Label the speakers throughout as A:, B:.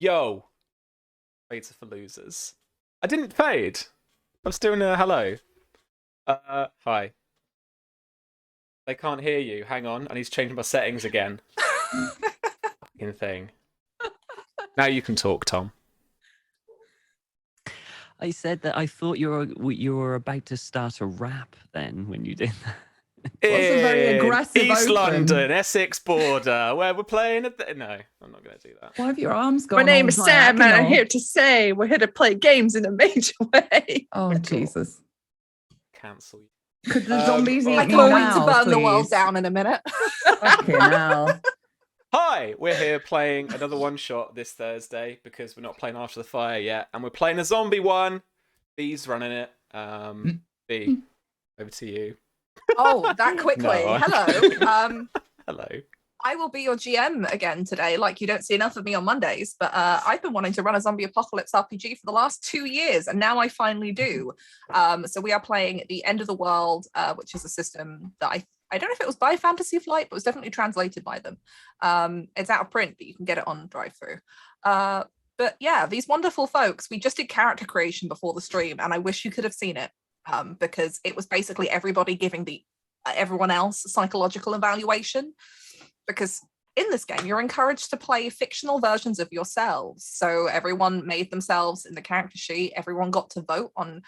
A: Yo, fades are for losers. I didn't fade. I'm still in a hello. Hi. They can't hear you. Hang on, I need to change my settings again. Fucking thing. Now you can talk, Tom.
B: I said that I thought you were about to start a rap then when you did that.
C: It's a very aggressive
A: East
C: open.
A: London, Essex border, where we're playing at the... No, I'm not going to do that.
C: Why have your arms gone?
D: My name
C: all
D: is Sam, and I'm
C: diagonal?
D: here to say we're here to play games in a major way.
C: Oh, Jesus.
A: Cancel you.
C: Could the zombies eat
A: I
D: I
C: me
D: can't wait
C: now,
D: to burn the world
C: please?
D: down in a minute.
C: Fucking hell.
A: Hi, we're here playing another one-shot this Thursday because we're not playing After the Fire yet, and we're playing a zombie one. B's running it. B, over to you.
D: Oh, that quickly.
A: No,
D: Hello.
A: Hello.
D: I will be your GM again today. Like, you don't see enough of me on Mondays, but I've been wanting to run a zombie apocalypse RPG for the last 2 years, and now I finally do. So we are playing The End of the World, which is a system that I don't know if it was by Fantasy Flight, but it was definitely translated by them. It's out of print, but you can get it on drive-through. But yeah, these wonderful folks, we just did character creation before the stream, and I wish you could have seen it, because it was basically everybody giving everyone else a psychological evaluation. Because in this game, you're encouraged to play fictional versions of yourselves. So everyone made themselves in the character sheet. Everyone got to vote on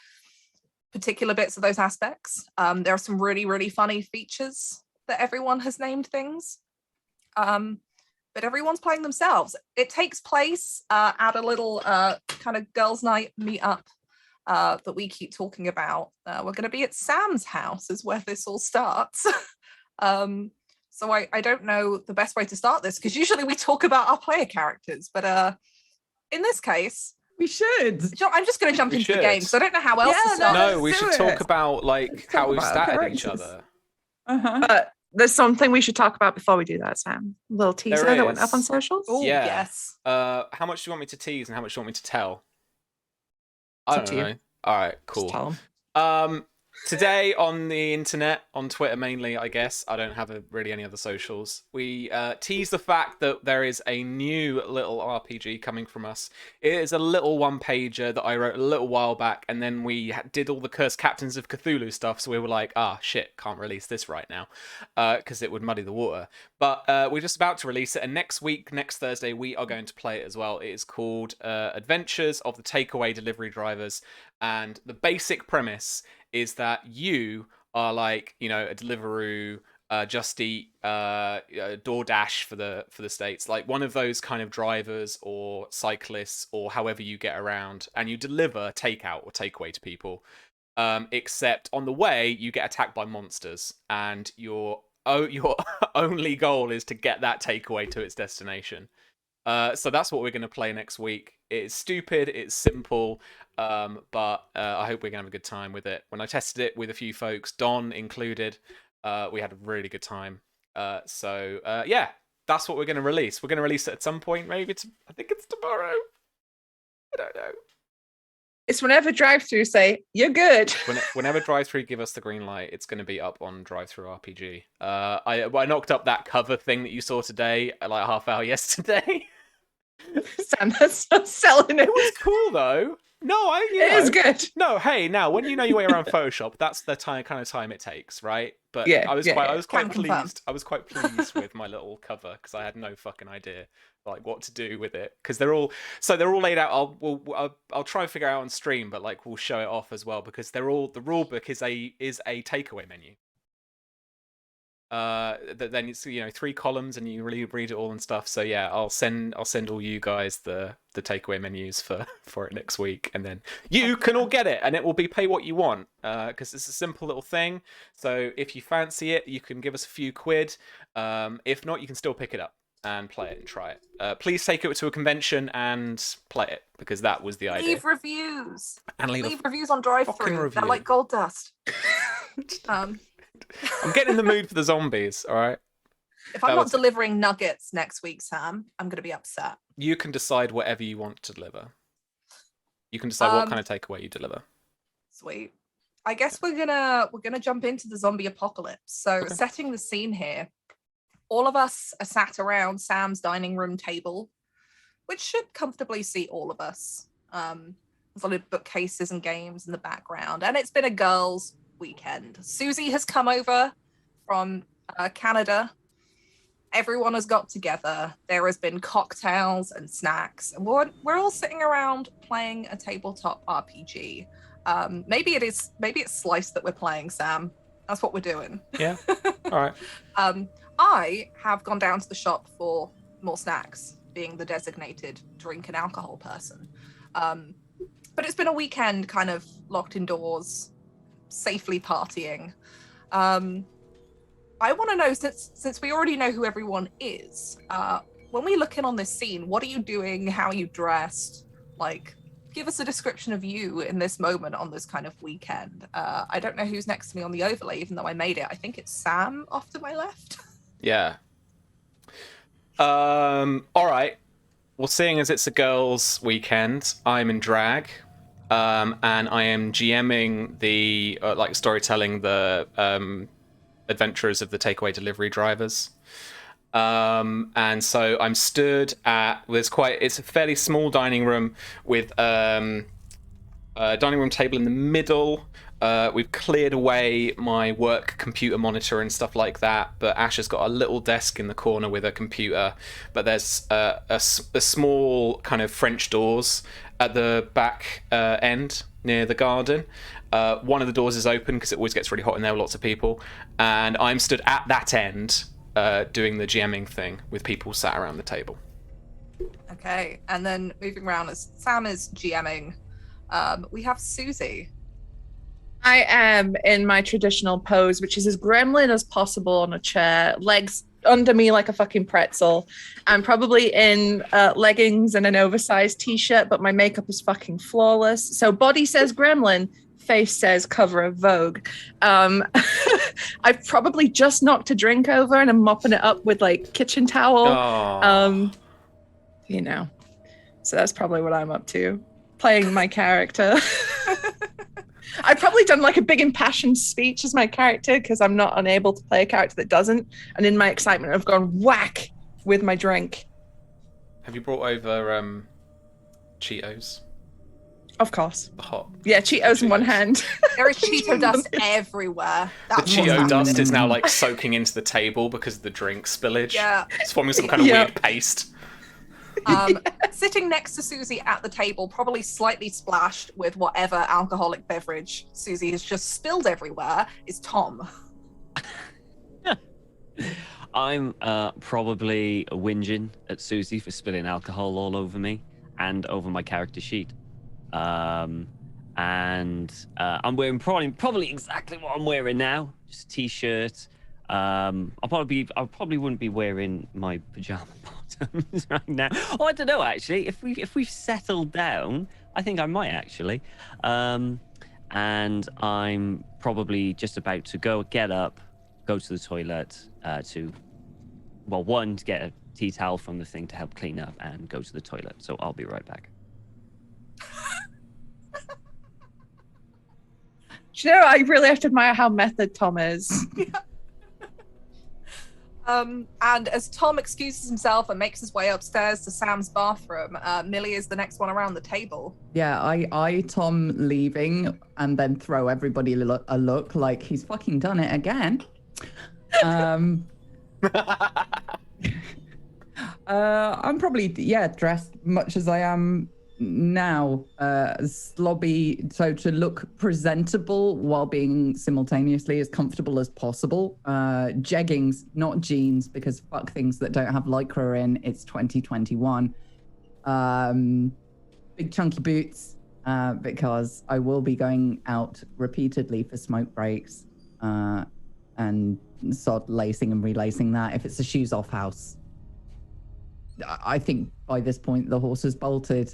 D: particular bits of those aspects. There are some really, really funny features that everyone has named things. But everyone's playing themselves. It takes place at a little kind of girls' night meetup that we keep talking about. We're going to be at Sam's house is where this all starts. So I don't know the best way to start this, because usually we talk about our player characters, but in this case,
C: we should.
D: I'm just going to jump into the game, because I don't know how else to start.
A: No, we
C: let's
A: should
C: do
A: talk
C: it.
A: about how we've
C: about our
A: started each
C: characters.
A: other.
C: Uh-huh.
D: There's something we should talk about before we do that, Sam. A little teaser
A: There
D: that went
A: is.
D: up on socials.
A: Oh, yeah.
D: Yes.
A: How much do you want me to tease and how much do you want me to tell? I
D: It's up
A: don't
D: to
A: know.
D: you.
A: All right,
D: Just
A: cool.
D: tell 'em.
A: Today on the internet, on Twitter mainly, I guess, I don't have really any other socials, we tease the fact that there is a new little RPG coming from us. It is a little one-pager that I wrote a little while back, and then we did all the Cursed Captains of Cthulhu stuff, so we were like, shit, can't release this right now, because it would muddy the water. But we're just about to release it, and next Thursday, we are going to play it as well. It is called Adventures of the Takeaway Delivery Drivers, and the basic premise is that you are like, a Deliveroo, Just Eat, DoorDash for the States, like one of those kind of drivers or cyclists or however you get around, and you deliver takeout or takeaway to people. Except on the way, you get attacked by monsters, and your only goal is to get that takeaway to its destination. So that's what we're going to play next week. It's stupid, it's simple, but I hope we're going to have a good time with it. When I tested it with a few folks, Don included, we had a really good time. So yeah, that's what we're going to release. We're going to release it at some point, maybe I think it's tomorrow. I don't know.
D: It's whenever drive-through say, you're good.
A: Whenever drive-through give us the green light, it's going to be up on drive-through RPG. I knocked up that cover thing that you saw today, like a half hour yesterday.
D: Sam's selling it.
A: It was cool though. No,
D: It is good.
A: No, hey, now when you know your way around Photoshop, that's the kind of time it takes, right? But
D: Yeah,
A: I was quite
D: Can confirm.
A: pleased. I was quite pleased with my little cover because I had no fucking idea like what to do with it, because they're all laid out. I'll try and figure out on stream, but like we'll show it off as well, because the rule book is a takeaway menu. Then it's 3 columns and you really read it all and stuff. So yeah, I'll send all you guys the takeaway menus for it next week, and then you can all get it, and it will be pay what you want, because it's a simple little thing. So if you fancy it, you can give us a few quid. If not, you can still pick it up and play it and try it. Please take it to a convention and play it, because that was the idea.
D: Leave reviews.
A: And
D: Leave reviews on
A: fucking
D: drive-through.
A: review.
D: They're like gold dust.
A: I'm getting in the mood for the zombies, all right?
D: If I'm not delivering nuggets next week, Sam, I'm going to be upset.
A: You can decide whatever you want to deliver. You can decide what kind of takeaway you deliver.
D: Sweet. I guess we're gonna jump into the zombie apocalypse. So setting the scene here, all of us are sat around Sam's dining room table. which should comfortably seat all of us. There's a lot of bookcases and games in the background, and it's been a girls' weekend. Susie has come over from Canada. Everyone has got together. There has been cocktails and snacks, and we're all sitting around playing a tabletop RPG. Maybe it's Slice that we're playing, Sam. That's what we're doing.
A: Yeah. All right.
D: I have gone down to the shop for more snacks, being the designated drink and alcohol person. But it's been a weekend kind of locked indoors, safely partying. I want to know, since we already know who everyone is, when we look in on this scene, what are you doing? How are you dressed? Like, give us a description of you in this moment on this kind of weekend. I don't know who's next to me on the overlay, even though I made it. I think it's Sam off to my left.
A: Yeah. All right. Well, seeing as it's a girls' weekend, I'm in drag, and I am GMing the storytelling the adventures of the takeaway delivery drivers. And so I'm stood at it's a fairly small dining room with a dining room table in the middle. We've cleared away my work computer monitor and stuff like that, but Ash has got a little desk in the corner with a computer, but there's a small kind of French doors at the back end near the garden. One of the doors is open because it always gets really hot in there with lots of people, and I'm stood at that end doing the GMing thing with people sat around the table.
D: Okay, and then moving around as Sam is GMing, we have Susie.
C: I am in my traditional pose, which is as gremlin as possible on a chair, legs under me like a fucking pretzel. I'm probably in leggings and an oversized t-shirt, but my makeup is fucking flawless. So body says gremlin, face says cover of Vogue. I've probably just knocked a drink over and I'm mopping it up with like kitchen towel. You know, so that's probably what I'm up to, playing my character. I've probably done like a big impassioned speech as my character because I'm not unable to play a character that doesn't. And in my excitement, I've gone whack with my drink.
A: Have you brought over Cheetos?
C: Of course.
A: The hot.
C: Yeah, Cheetos in one hand.
D: There is Cheeto dust everywhere.
A: The Cheeto dust is now like soaking into the table because of the drink spillage.
D: Yeah.
A: It's forming some kind of weird paste.
D: Sitting next to Susie at the table, probably slightly splashed with whatever alcoholic beverage Susie has just spilled everywhere, is Tom.
B: I'm probably whinging at Susie for spilling alcohol all over me and over my character sheet. I'm wearing probably exactly what I'm wearing now, just a t-shirt. I probably wouldn't be wearing my pajama bottoms right now. Oh, I don't know actually. If we've settled down, I think I might actually. And I'm probably just about to get up, go to the toilet to get a tea towel from the thing to help clean up and go to the toilet. So I'll be right back.
C: Do you know, I really have to admire how method Tom is.
D: Yeah. And as Tom excuses himself and makes his way upstairs to Sam's bathroom, Millie is the next one around the table.
E: Yeah, I Tom leaving and then throw everybody a look like he's fucking done it again. I'm probably dressed much as I am now, slobby, so to look presentable while being simultaneously as comfortable as possible. Jeggings, not jeans, because fuck things that don't have lycra in. It's 2021. Big chunky boots, because I will be going out repeatedly for smoke breaks, and sod lacing and relacing that if it's a shoes off house. I think by this point the horse has bolted.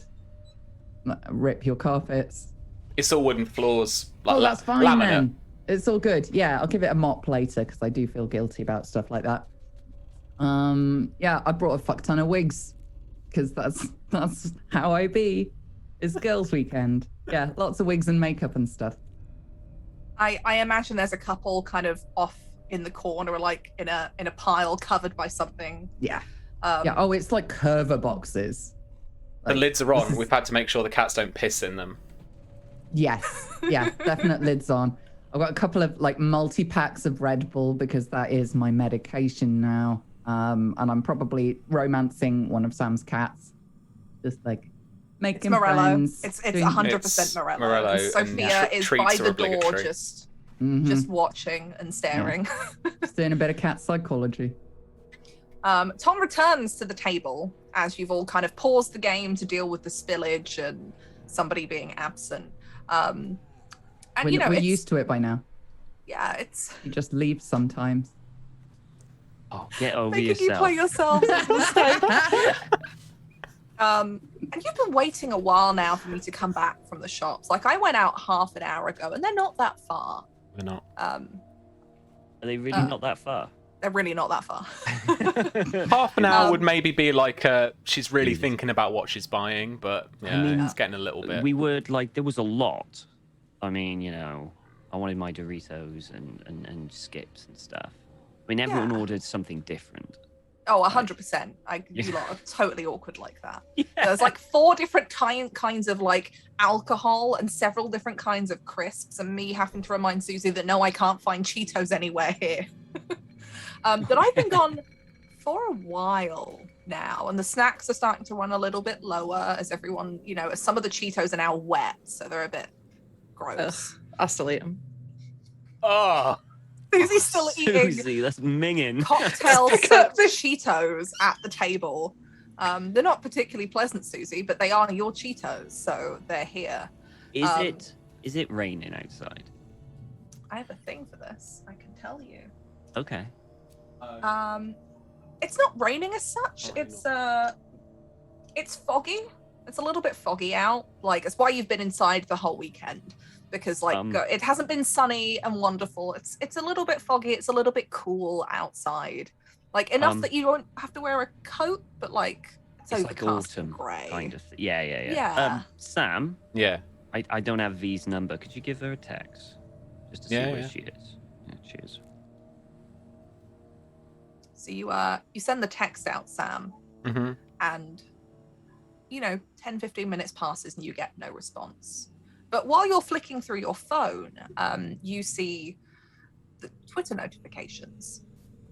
E: Rip your carpets.
A: It's all wooden floors. Like
E: that's fine
A: laminate.
E: then. It's all good. Yeah, I'll give it a mop later because I do feel guilty about stuff like that. Yeah, I brought a fuck ton of wigs because that's how I be. It's girls' weekend. Yeah, lots of wigs and makeup and stuff.
D: I imagine there's a couple kind of off in the corner, like in a pile covered by something.
E: Yeah. Yeah. Oh, it's like curver boxes.
A: The
E: Like,
A: lids are on.
E: this is-
A: We've had to make sure the cats don't piss in them.
E: Yes, yeah, definite lids on. I've got a couple of like multi-packs of Red Bull because that is my medication now. And I'm probably romancing one of Sam's cats. Just like making
D: It's Morello.
E: friends.
D: It's
E: doing-
D: 100% Morello.
A: Morello,
D: And
A: and
D: Sophia is
A: treats
D: by
A: are
D: the door,
A: obligatory.
D: just watching and staring.
E: Just doing a bit of cat psychology.
D: Tom returns to the table as you've all kind of paused the game to deal with the spillage and somebody being absent. And
E: We're,
D: you know,
E: we're
D: it's,
E: used to it by now.
D: yeah, it's
E: You just leave sometimes.
B: Oh, get over
D: making
B: yourself.
D: you play yourself. It's a mistake. And you've been waiting a while now for me to come back from the shops. Like I went out half an hour ago, and they're not that far.
A: We're not.
B: Are they really not that far?
D: They're really not that far.
A: Half an hour
D: Um,
A: would maybe be like she's really thinking about what she's buying, but yeah,
B: mean,
A: it's getting a little bit.
B: We would like there was a lot. I mean, you know, I wanted my Doritos and skips and stuff. I mean, everyone
D: Yeah.
B: ordered something different.
D: Oh, 100%. You
B: Yeah.
D: lot are totally awkward like that.
B: Yeah.
D: There's like 4 different kinds of like alcohol and several different kinds of crisps, and me having to remind Susie that no, I can't find Cheetos anywhere here. But I've been gone for a while now, and the snacks are starting to run a little bit lower as everyone, you know, as some of the Cheetos are now wet, so they're a bit gross.
C: I'll still eat them.
A: Oh,
D: Susie's still eating
B: Susie, that's minging.
D: cocktail
C: Pick up
D: soaked Cheetos at the table. They're not particularly pleasant, Susie, but they are your Cheetos, so they're here.
B: Is it raining outside?
D: I have a thing for this, I can tell you.
B: Okay.
D: It's not raining as such. It's foggy. It's a little bit foggy out. Like it's why you've been inside the whole weekend, because like it hasn't been sunny and wonderful. It's a little bit foggy. It's a little bit cool outside. Like enough that you won't have to wear a coat, but like it's
B: like
D: overcast and
B: autumn
D: grey.
B: kind of. Yeah.
D: Yeah.
B: Sam,
A: yeah.
B: I don't have V's number. Could you give her a text just to see
A: Yeah,
B: where
A: yeah.
B: she is? Yeah, she is.
D: So you send the text out, Sam,
A: Mm-hmm.
D: and you know 10-15 minutes passes and you get no response. But while you're flicking through your phone, you see the Twitter notifications,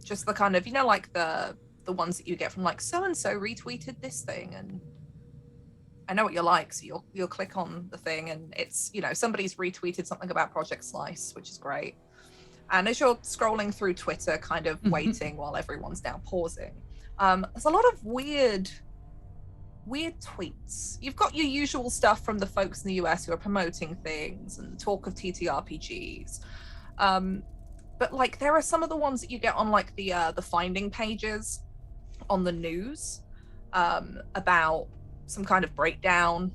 D: just the kind of, you know, like the ones that you get from like so and so retweeted this thing, and I know what you're like, so you'll click on the thing and it's, you know, somebody's retweeted something about Project Slice, which is great. And as you're scrolling through Twitter, kind of waiting while everyone's now pausing, there's a lot of weird tweets. You've got your usual stuff from the folks in the US who are promoting things and talk of TTRPGs. But like there are some of the ones that you get on like the finding pages on the news about some kind of breakdown.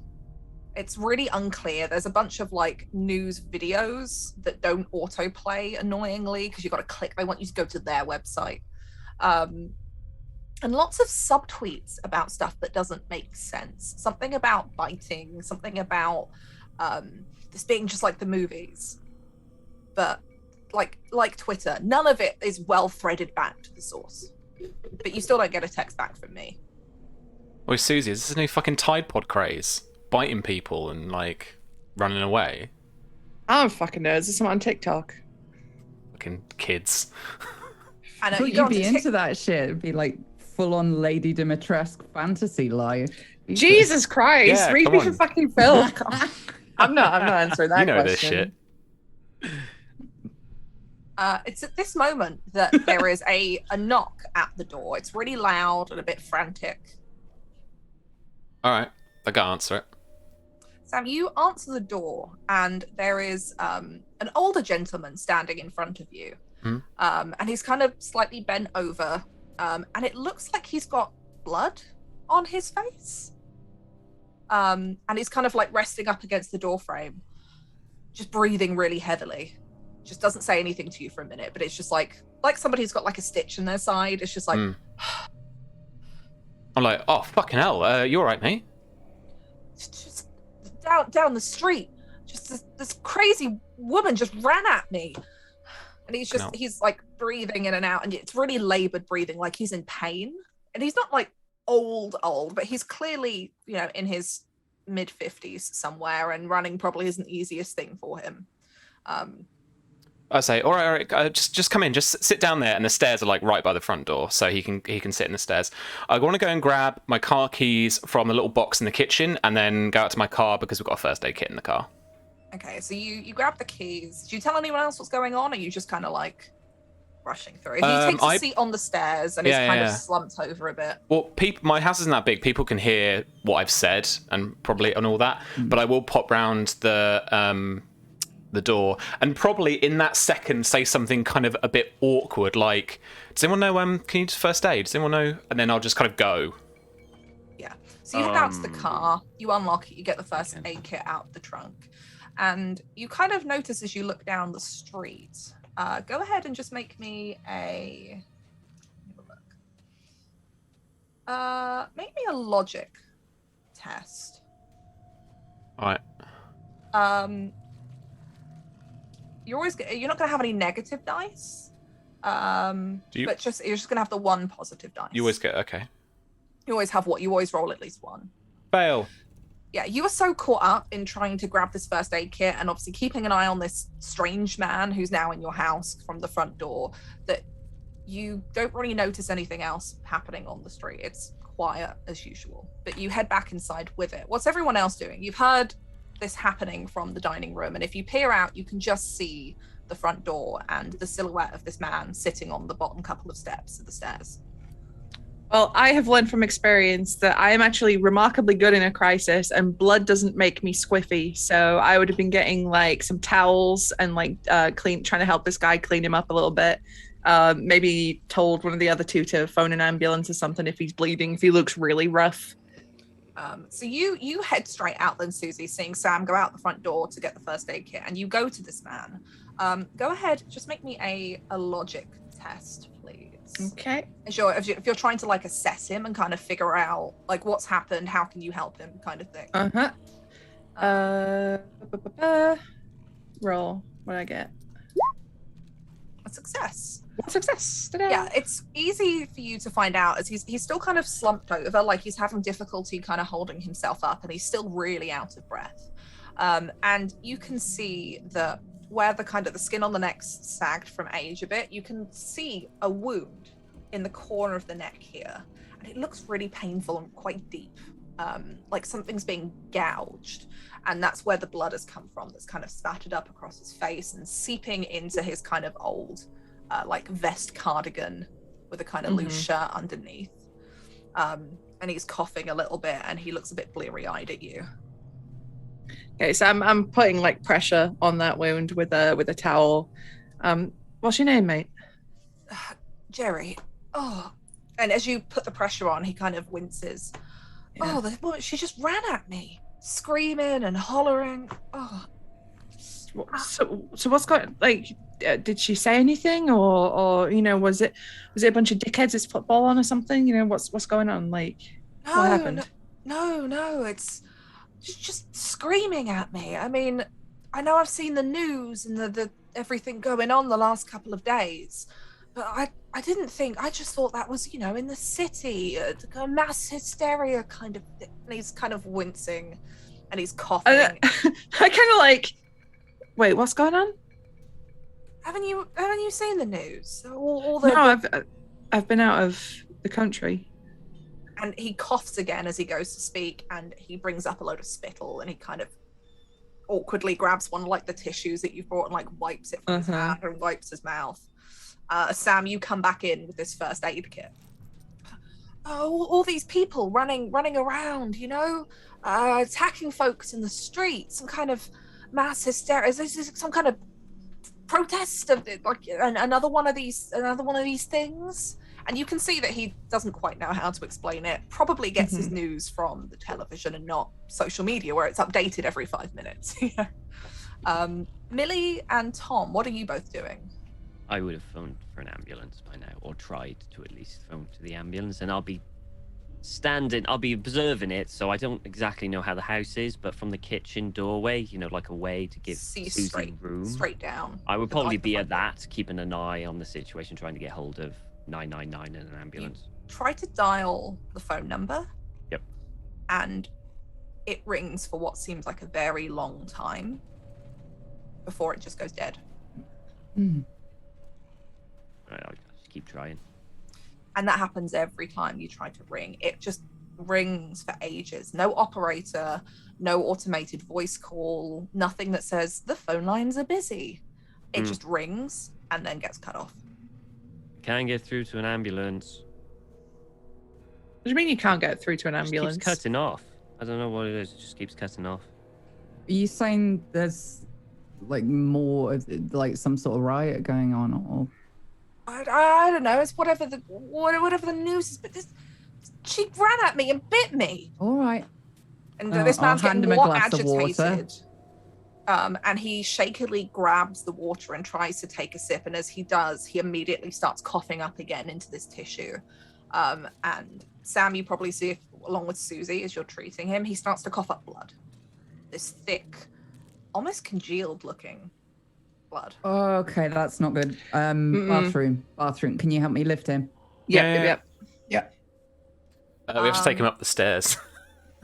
D: It's really unclear. There's a bunch of like news videos that don't autoplay annoyingly because you've got to click. They want you to go to their website. And lots of subtweets about stuff that doesn't make sense. Something about biting, something about this being just like the movies. But like Twitter, none of it is well threaded back to the source. But you still don't get a text back from me.
A: Oi, Susie, is this a new fucking Tide Pod craze? Biting people and like running away?
C: I don't fucking know. Is this someone on TikTok?
A: Fucking kids.
D: I know
E: Thought
D: you go
E: you'd be
D: onto
E: into that shit. It'd be like full-on Lady Dimitrescu fantasy life.
C: Jesus Christ!
A: Yeah,
C: Read
A: come
C: me
A: on.
C: for fucking Phil. I'm not answering that
A: You know
C: question.
A: this shit.
D: It's at this moment that there is a knock at the door. It's really loud and a bit frantic.
A: All right, I gotta answer it.
D: Sam, you answer the door, and there is an older gentleman standing in front of you. And he's kind of slightly bent over, and it looks like he's got blood on his face. And he's kind of like resting up against the door frame, just breathing really heavily. Just doesn't say anything to you for a minute, but it's just like somebody's got like a stitch in their side. It's just like...
A: I'm like, oh, fucking hell, you all right, mate?
D: Just down the street, just this crazy woman just ran at me, and he's like breathing in and out, and it's really labored breathing, like he's in pain, and he's not like old, but he's clearly, in his mid-50s somewhere, and running probably isn't the easiest thing for him.
A: I say, all right, just come in, just sit down there, and the stairs are like right by the front door, so he can sit in the stairs. I want to go and grab my car keys from the little box in the kitchen, and then go out to my car because we've got a first aid kit in the car.
D: Okay, so you grab the keys. Do you tell anyone else what's going on, or are you just kind of like rushing through? He takes a seat on the stairs and is kind of slumped over a bit.
A: Well, my house isn't that big. People can hear what I've said and all that, but I will pop round the door and probably in that second say something kind of a bit awkward, like, does anyone know can you do first aid? Does anyone know? And then I'll just kind of go.
D: Yeah. So you head out to the car, you unlock it, you get the first aid kit out of the trunk, and you kind of notice as you look down the street. Go ahead and just make me make me a logic test.
A: All right.
D: You're not going to have any negative dice, but you're just going to have the one positive dice.
A: You always get okay.
D: You always have you always roll at least one.
A: Fail.
D: Yeah, you were so caught up in trying to grab this first aid kit and obviously keeping an eye on this strange man who's now in your house from the front door that you don't really notice anything else happening on the street. It's quiet as usual, but you head back inside with it. What's everyone else doing? You've heard this happening from the dining room, and if you peer out, you can just see the front door and the silhouette of this man sitting on the bottom couple of steps of the stairs.
C: Well, I have learned from experience that I am actually remarkably good in a crisis, and blood doesn't make me squiffy. So I would have been getting like some towels and trying to help this guy clean him up a little bit. Maybe told one of the other two to phone an ambulance or something if he's bleeding, if he looks really rough.
D: So you head straight out then, Susie, seeing Sam go out the front door to get the first aid kit, and you go to this man. Go ahead, just make me a logic test, please.
C: Okay.
D: If you're trying to assess him and kind of figure out what's happened, how can you help him, kind of thing.
C: Roll. What did I get?
D: A success.
C: Success. Ta-da.
D: Yeah, it's easy for you to find out as he's still kind of slumped over, like he's having difficulty kind of holding himself up, and he's still really out of breath. And you can see that where the skin on the neck sagged from age a bit, you can see a wound in the corner of the neck here, and it looks really painful and quite deep, like something's being gouged, and that's where the blood has come from. That's kind of spattered up across his face and seeping into his kind of old vest cardigan with a kind of loose shirt underneath. And he's coughing a little bit, and he looks a bit bleary-eyed at you.
C: Okay, so I'm putting pressure on that wound with a towel. What's your name, mate?
D: Jerry. Oh. And as you put the pressure on, he kind of winces. Yeah. Oh, the woman, she just ran at me, screaming and hollering. Oh.
C: So what's going? Did she say anything, or was it a bunch of dickheads that's football on or something? What's going on? What happened?
D: No, it's just screaming at me. I mean, I know I've seen the news and the everything going on the last couple of days, but I didn't think. I just thought that was in the city, a mass hysteria kind of thing. And he's kind of wincing, and he's coughing.
C: I kind of wait, what's going on?
D: Haven't you seen the news?
C: No, I've been out of the country.
D: And he coughs again as he goes to speak, and he brings up a load of spittle, and he kind of awkwardly grabs one of the tissues that you've brought and wipes it from his hand and wipes his mouth. Sam, you come back in with this first aid kit. Oh, all these people running around, attacking folks in the street, some kind of mass hysteria. Is this some kind of protest of another one of these things? And you can see that he doesn't quite know how to explain it. Probably gets his news from the television and not social media, where it's updated every 5 minutes. Millie and Tom, what are you both doing?
B: I would have phoned for an ambulance by now, or tried to at least phone to the ambulance, and I'll be observing it, so I don't exactly know how the house is, but from the kitchen doorway, a way to give Susie room.
D: Straight down.
B: I would probably be at that, keeping an eye on the situation, trying to get hold of 999 and an ambulance.
D: try to dial the phone number.
B: Yep.
D: And it rings for what seems like a very long time before it just goes dead.
E: Hmm.
B: Right, I'll just keep trying.
D: And that happens every time you try to ring. It just rings for ages. No operator, no automated voice call, nothing that says the phone lines are busy. It just rings and then gets cut off.
B: Can't get through to an ambulance.
C: What do you mean you can't get through to an
B: It just
C: ambulance?
B: keeps cutting off. I don't know what it is. It just keeps cutting off.
E: Are you saying there's like more of like some sort of riot going on, or?
D: I don't know. It's whatever the news is. But she ran at me and bit me.
E: All right.
D: And
E: I'll
D: this man's
E: hand
D: getting
E: him a
D: more
E: glass of water.
D: agitated. And he shakily grabs the water and tries to take a sip. And as he does, he immediately starts coughing up again into this tissue. And Sam, you probably see, along with Susie, as you're treating him, he starts to cough up blood. This thick, almost congealed looking blood.
E: Okay, that's not good. Bathroom. Can you help me lift him?
C: Yep.
A: We have to take him up the stairs.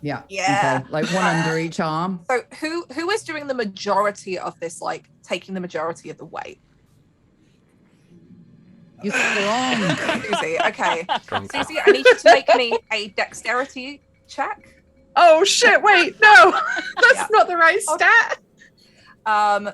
E: Yeah.
D: Yeah.
E: Okay. Like one under each arm.
D: So who is doing the majority of this, like taking the majority of the weight?
E: You're strong.
D: Susie, okay.
A: Drunk.
D: Susie, I need you to make me a dexterity check.
C: Oh shit! Wait, no, that's
D: Yeah.
C: not the right stat.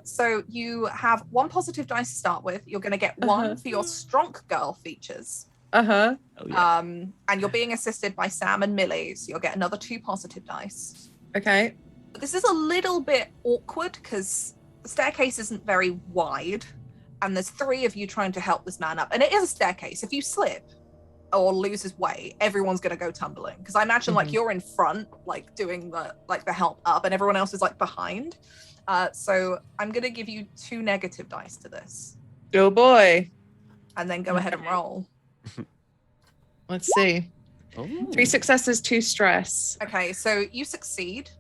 D: So you have one positive dice to start with. You're going to get one for your strong girl features.
C: Uh-huh.
B: Oh, yeah.
D: And you're being assisted by Sam and Millie, so you'll get another 2 positive dice.
C: Okay.
D: But this is a little bit awkward because the staircase isn't very wide, and there's 3 of you trying to help this man up. And it is a staircase. If you slip or lose his way, everyone's going to go tumbling. Because I imagine like you're in front, like doing the help up, and everyone else is like behind. So I'm going to give you 2 negative dice to this,
C: Oh boy.
D: and then go ahead and roll.
C: Let's see.
B: Oh.
C: 3 successes, 2 stress.
D: Okay, so you succeed.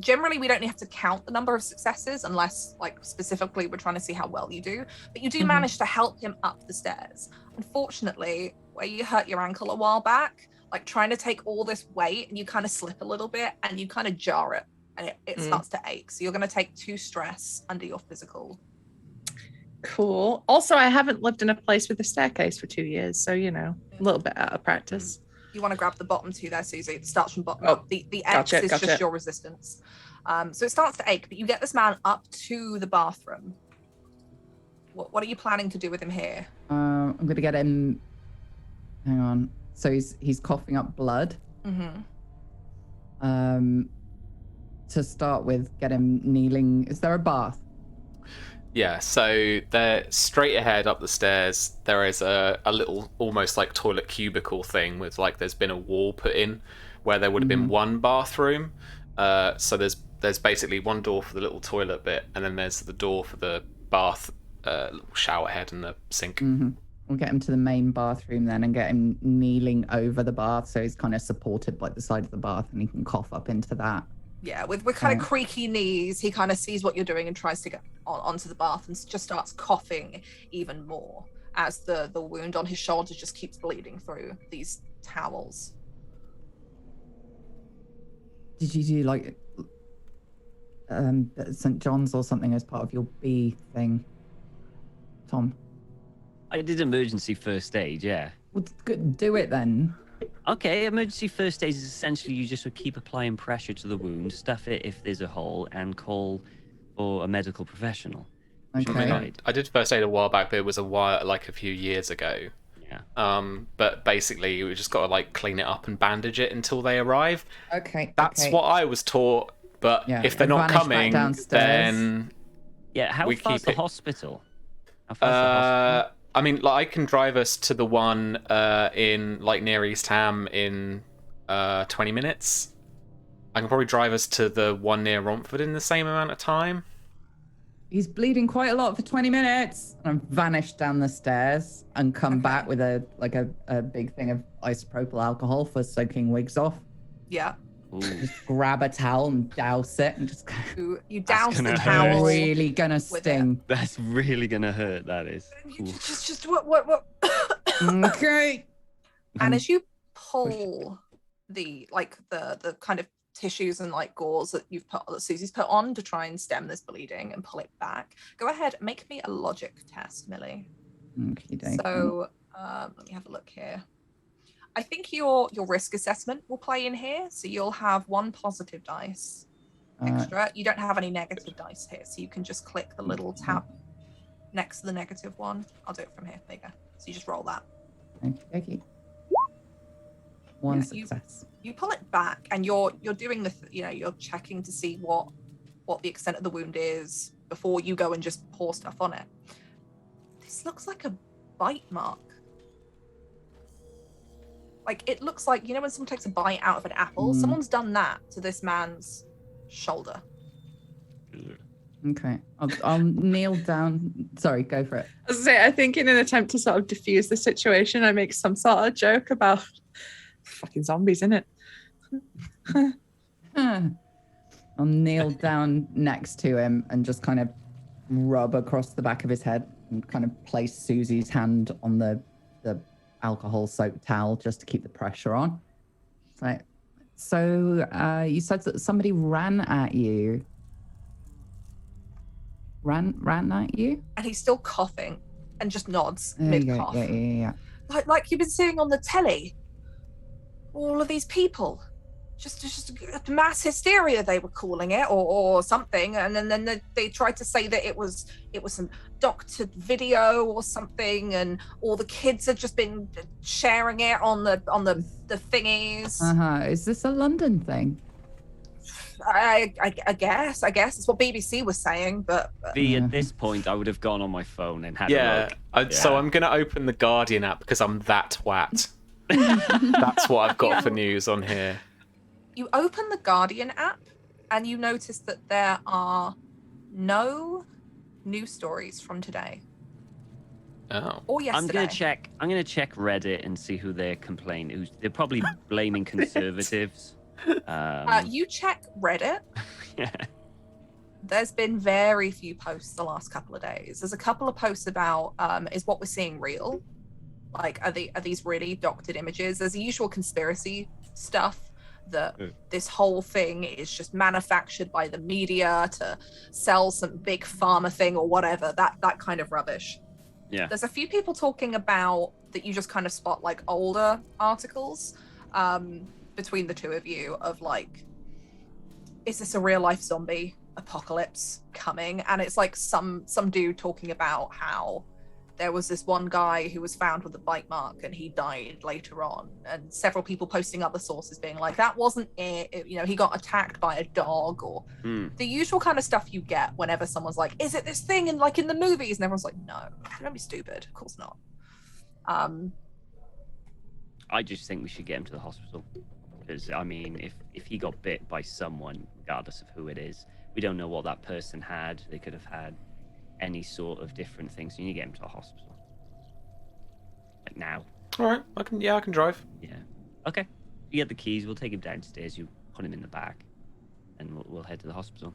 D: Generally, we don't have to count the number of successes unless, like, specifically we're trying to see how well you do. But you do manage to help him up the stairs. Unfortunately, where you hurt your ankle a while back, like trying to take all this weight, and you kind of slip a little bit and you kind of jar it, and it starts to ache. So you're going to take 2 stress under your physical.
C: Cool. Also, I haven't lived in a place with a staircase for 2 years, so you know, a little bit out of practice.
D: You want to grab the bottom 2 there, Susie. It starts from bottom
C: Oh,
D: up. The X
C: gotcha,
D: is
C: gotcha.
D: just your resistance. So it starts to ache, but you get this man up to the bathroom. What are you planning to do with him here?
E: I'm gonna get him. Hang on. So he's coughing up blood. To start with, get him kneeling. Is there a bath?
A: Yeah, so they're straight ahead up the stairs. There is a little, almost like toilet cubicle thing with like there's been a wall put in where there would have been one bathroom. So there's basically one door for the little toilet bit, and then there's the door for the bath, little shower head and the sink.
E: We'll get him to the main bathroom then, and get him kneeling over the bath, so he's kind of supported by the side of the bath, and he can cough up into that.
D: Yeah, with kind of creaky knees, he kind of sees what you're doing and tries to get onto the bath and just starts coughing even more as the wound on his shoulder just keeps bleeding through these towels.
E: Did you do like St. John's or something as part of your B thing, Tom?
B: I did emergency first aid, yeah.
E: Well, do it then.
B: Okay, emergency first aid is essentially you just would keep applying pressure to the wound, stuff it if there's a hole, and call for a medical professional.
E: Okay.
A: I did first aid a while back, but it was a few years ago.
B: Yeah.
A: But basically, we just got to like clean it up and bandage it until they arrive.
E: Okay.
A: That's what I was taught. But
E: Yeah,
A: if they're not
E: vanish back
A: coming,
E: downstairs.
A: then
B: Yeah, how
A: we
B: far's
A: keep
B: the
A: it-
B: hospital? How far's the hospital?
A: I mean, like I can drive us to the one in like near East Ham in 20 minutes. I can probably drive us to the one near Romford in the same amount of time.
E: He's bleeding quite a lot for 20 minutes. And I've vanished down the stairs and come back with a big thing of isopropyl alcohol for soaking wigs off.
D: Yeah.
B: Ooh.
E: Just grab a towel and douse it and just
D: You douse the
B: gonna hurt.
D: towel.
E: really gonna
D: it.
E: sting.
B: That's really gonna hurt, that is.
D: You
B: Ooh.
D: just what?
E: Okay.
D: And as you pull the kind of tissues and like gauze that Susie's put on to try and stem this bleeding and pull it back, go ahead, make me a logic test, Millie.
E: Okey-dokey.
D: So let me have a look here. I think your risk assessment will play in here. So you'll have 1 positive dice extra. You don't have any negative dice here, so you can just click the little tab next to the negative one. I'll do it from here. There you go. So you just roll that.
E: Okey-dokey. 1 success.
D: You pull it back, and you're doing you're checking to see what the extent of the wound is before you go and just pour stuff on it. This looks like a bite mark. Like, it looks like, when someone takes a bite out of an apple, someone's done that to this man's shoulder.
E: Okay. I'll kneel down. Sorry, go for it.
C: As I say, I think in an attempt to sort of diffuse the situation, I make some sort of joke about fucking zombies, innit?
E: I'll kneel down next to him and just kind of rub across the back of his head and kind of place Susie's hand on the alcohol-soaked towel just to keep the pressure on. Right. So you said that somebody ran at you. Ran at you?
D: And he's still coughing and just nods
E: There you go.
D: mid-cough.
E: Yeah.
D: Like you've been seeing on the telly. All of these people. Just mass hysteria, they were calling it, or something, and then they tried to say that it was some doctored video or something, and all the kids had just been sharing it on the thingies.
E: Is this a London thing?
D: I guess it's what BBC was saying, but
B: At this point, I would have gone on my phone and had a look.
A: So I'm gonna open the Guardian app because I'm that twat. That's what I've got for news on here.
D: You open the Guardian app and you notice that there are no news stories from today.
A: Oh.
D: Or yesterday.
B: I'm gonna check Reddit and see who they're complaining. They're probably blaming conservatives.
D: You check Reddit.
B: Yeah.
D: There's been very few posts the last couple of days. There's a couple of posts about is what we're seeing real? Like, are these really doctored images? There's the usual conspiracy stuff that this whole thing is just manufactured by the media to sell some big pharma thing or whatever, that kind of rubbish.
B: Yeah.
D: There's a few people talking about that you just kind of spot like older articles between the two of you of like, is this a real life zombie apocalypse coming? And it's like some dude talking about how there was this one guy who was found with a bite mark and he died later on, and several people posting other sources being like, that wasn't it, he got attacked by a dog, or the usual kind of stuff you get whenever someone's like, is it this thing in the movies? And everyone's like, no, don't be stupid, of course not.
B: I just think we should get him to the hospital, because I mean, if he got bit by someone, regardless of who it is, we don't know what that person had. They could have had any sort of different things. You need to get him to the hospital, like now.
A: All right, I can drive.
B: Yeah. Okay. You get the keys. We'll take him downstairs. You put him in the back, and we'll head to the hospital.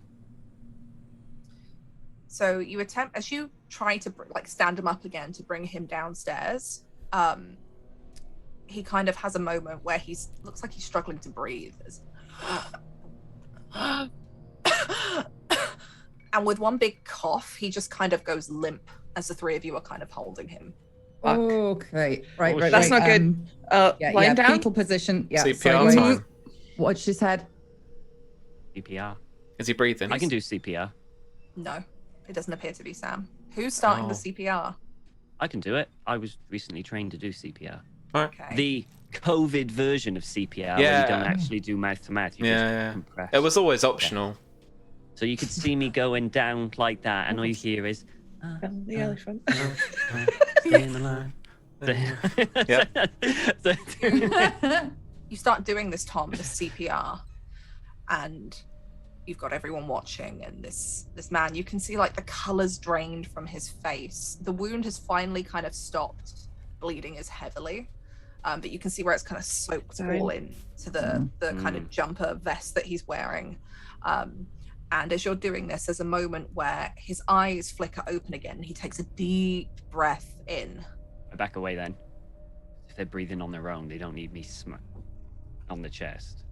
D: So you attempt, as you try to like stand him up again to bring him downstairs, he kind of has a moment where looks like he's struggling to breathe. And with one big cough, he just kind of goes limp as the three of you are kind of holding him.
C: Fuck.
E: Okay, right.
C: That's not good. Lying down.
E: Fetal position. Yeah.
A: CPR time.
E: What she said.
B: CPR.
A: Is he breathing?
B: I can do CPR.
D: No, it doesn't appear to be Sam. Who's starting the CPR?
B: I can do it. I was recently trained to do CPR.
A: All right.
D: Okay.
B: The COVID version of CPR, where
A: Yeah.
B: you don't actually do mouth to mouth. You just compress.
A: It was always optional.
B: So you could see me going down like that, and all you hear is
C: The elephant.
B: stay in the line.
D: You start doing this, Tom, the CPR, and you've got everyone watching, and this man, you can see like the colors drained from his face. The wound has finally kind of stopped bleeding as heavily, but you can see where it's kind of soaked all in to the kind of jumper vest that he's wearing. And as you're doing this, there's a moment where his eyes flicker open again. He takes a deep breath in.
B: I back away then. they're breathing on their own. They don't need me on the chest.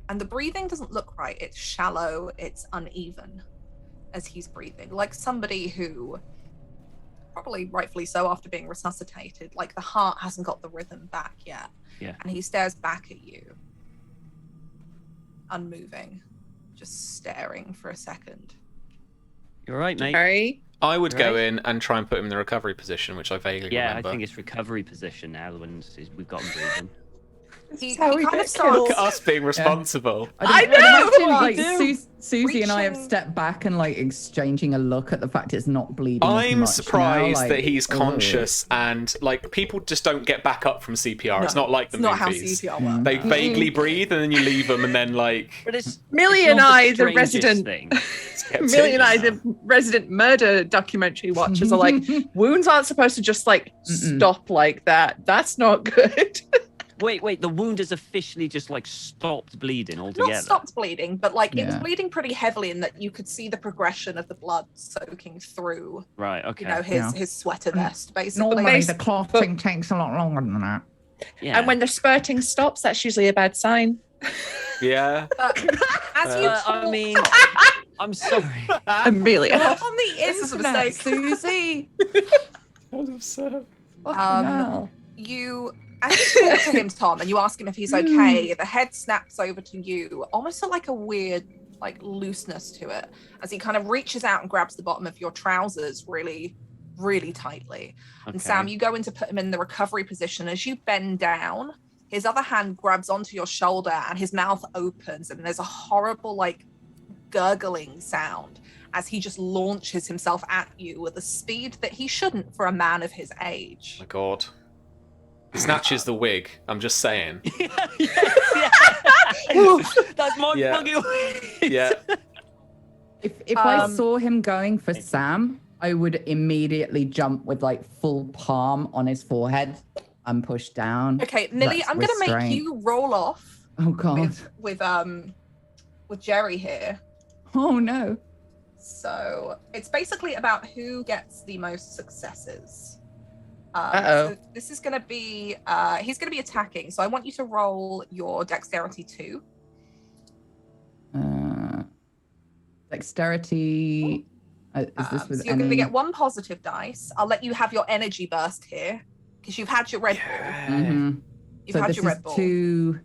D: And the breathing doesn't look right. It's shallow, it's uneven as he's breathing. Like somebody who, probably rightfully so after being resuscitated, like the heart hasn't got the rhythm back yet.
B: Yeah.
D: And he stares back at you, unmoving, just staring for a second.
B: You're right, mate.
C: Sorry.
A: I would go
B: Right.
A: in and try and put him in the recovery position, which I vaguely
B: Yeah,
A: remember.
B: I think it's recovery position now when we've got him breathing.
D: He
C: how we
D: kind
C: get
D: of starts.
A: Look at us being responsible.
C: I know!
E: I'd imagine,
C: What
E: like,
C: do?
E: Susie and I have
D: Reaching-
E: stepped back and like exchanging a look at the fact it's not bleeding. as
A: I'm
E: much
A: surprised
E: now, like,
A: that he's
E: ugh.
A: conscious and like people just don't get back up from CPR. It's
D: No,
A: not like the
D: it's not how
A: movies.
D: CPR works.
A: They vaguely breathe and then you leave them and then like
B: But it's
C: Millie
B: it's
C: and
B: not
C: I, the
B: strangest
C: resident-
B: thing.
A: get
C: Millie and I,
A: taken.
C: the resident murder documentary watchers, are like, wounds aren't supposed to just like stop like that. That's not good.
B: Wait, the wound has officially just like stopped bleeding altogether.
D: Not stopped bleeding, but like it was
E: Yeah.
D: bleeding pretty heavily in that you could see the progression of the blood soaking through,
B: Right, okay.
D: you know, his sweater vest, basically.
E: Normally the clotting takes a lot longer than that.
B: Yeah.
C: And when the spurting stops, that's usually a bad sign.
A: Yeah.
D: But as you
B: I
D: talk-
B: mean, I'm sorry.
C: Amelia.
E: On the
D: This is a
E: internet,
D: mistake.
E: Susie.
A: absurd.
D: you as you talk to him, Tom, and you ask him if he's okay, the head snaps over to you, almost like a weird like looseness to it, as he kind of reaches out and grabs the bottom of your trousers really, really tightly.
B: Okay.
D: And Sam, you go in to put him in the recovery position. As you bend down, his other hand grabs onto your shoulder and his mouth opens, and there's a horrible like gurgling sound as he just launches himself at you with a speed that he shouldn't for a man of his age.
A: Oh my god. He snatches the wig. I'm just saying.
B: That's my
A: Yeah.
B: fucking
A: Yeah.
E: If I
D: Um,
E: saw him going for Sam, I would immediately jump with like full palm on his forehead and push down.
D: Okay, Millie,
E: That's
D: I'm gonna make
E: restraint.
D: you roll off
E: Oh god.
D: with Jerry here.
E: Oh no.
D: So it's basically about who gets the most successes.
C: Uh-oh.
D: So this is going to be, he's going to be attacking. So I want you to roll your dexterity 2.
E: Dexterity. Is this with
D: So you're going to
E: any?
D: get 1 positive dice. I'll let you have your energy burst here because you've had your Red Bull.
E: Mhm.
D: You've
E: So
D: had
E: this
D: your
E: is
D: Red Bull.
E: two.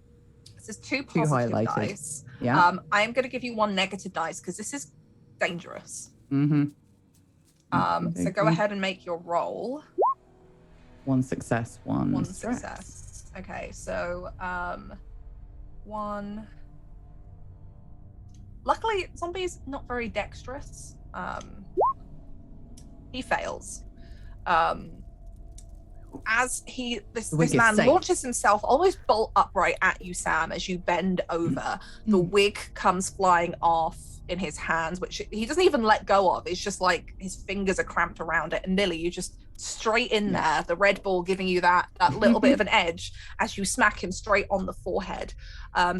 D: This is 2
E: two
D: positive
E: highlighted.
D: dice.
E: Yeah.
D: I am going to give you 1 negative dice because this is dangerous.
E: Mm-hmm.
D: So go ahead and make your roll.
E: One success, one
D: 1
E: stress.
D: success. Okay, so 1. Luckily, Zombie's not very dexterous. He fails. As this
E: wig is
D: man
E: safe.
D: launches himself almost bolt upright at you, Sam, as you bend over, the wig comes flying off in his hands, which he doesn't even let go of. It's just like his fingers are cramped around it. And Millie, you just straight in there, the Red Bull giving you that little bit of an edge as you smack him straight on the forehead.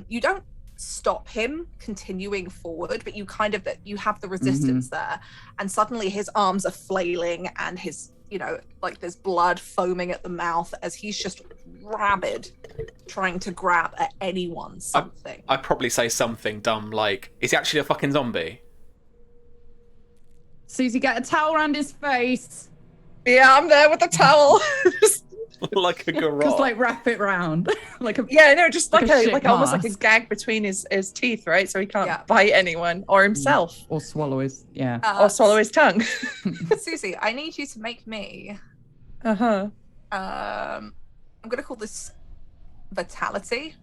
D: You don't stop him continuing forward, but you kind of you have the resistance there, and suddenly his arms are flailing and his, you know, like there's blood foaming at the mouth as he's just rabid trying to grab at anyone something.
A: I'd probably say something dumb like, is he actually a fucking zombie?
E: Susie, get a towel around his face.
C: Yeah, I'm there with the towel.
A: Like a
E: Just
A: garage.
E: like wrap it round, like a.
C: Yeah, no, just like
E: Like a
C: a
E: shit
C: like almost like a
E: mask.
C: gag between his teeth, right? So he can't
D: Yeah.
C: bite anyone or himself
E: Or swallow his. Yeah.
C: or swallow his tongue.
D: Susie, I need you to make me
C: Uh-huh.
D: I'm gonna call this vitality.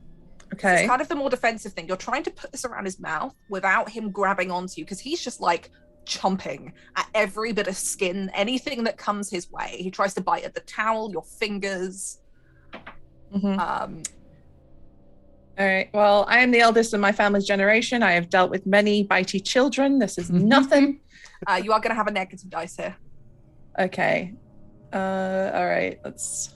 C: Okay.
D: It's kind of the more defensive thing. You're trying to put this around his mouth without him grabbing onto you because he's just like chomping at every bit of skin, anything that comes his way. He tries to bite at the towel, your fingers.
C: Mhm.
D: Um,
C: All right. Well, I am the eldest in my family's generation. I have dealt with many bitey children. This is nothing.
D: you are gonna have a negative dice here.
C: Okay. All right. Let's.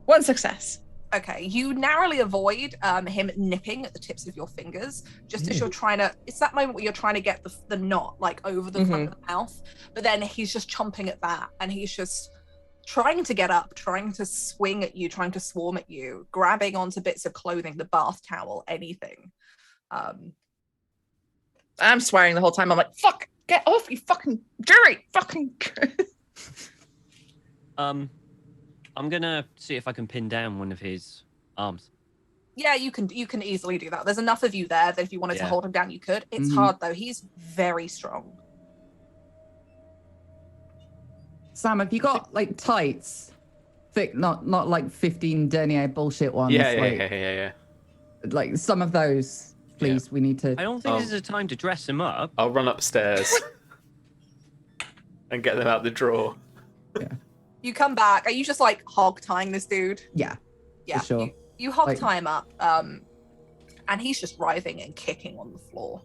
C: 1 success.
D: Okay, you narrowly avoid him nipping at the tips of your fingers, just as you're trying to. It's that moment where you're trying to get the knot like over the front of the mouth, but then he's just chomping at that, and he's just trying to get up, trying to swing at you, trying to swarm at you, grabbing onto bits of clothing, the bath towel, anything.
C: I'm swearing the whole time. I'm like, fuck, get off, you fucking jury, fucking.
B: I'm gonna see if I can pin down one of his arms.
D: Yeah, you can easily do that. There's enough of you there that if you wanted to hold him down, you could. It's hard though. He's very strong.
E: Sam, have you got like tights? Thick, not like 15 denier bullshit ones.
A: Yeah.
E: Like some of those, please.
A: Yeah.
E: We need to.
B: I don't think this is a time to dress him up.
A: I'll run upstairs and get them out the drawer.
E: Yeah.
D: You come back. Are you just like hog tying this dude?
E: Yeah.
D: Yeah.
E: For sure.
D: You hog
E: Like-
D: tie him up, and he's just writhing and kicking on the floor.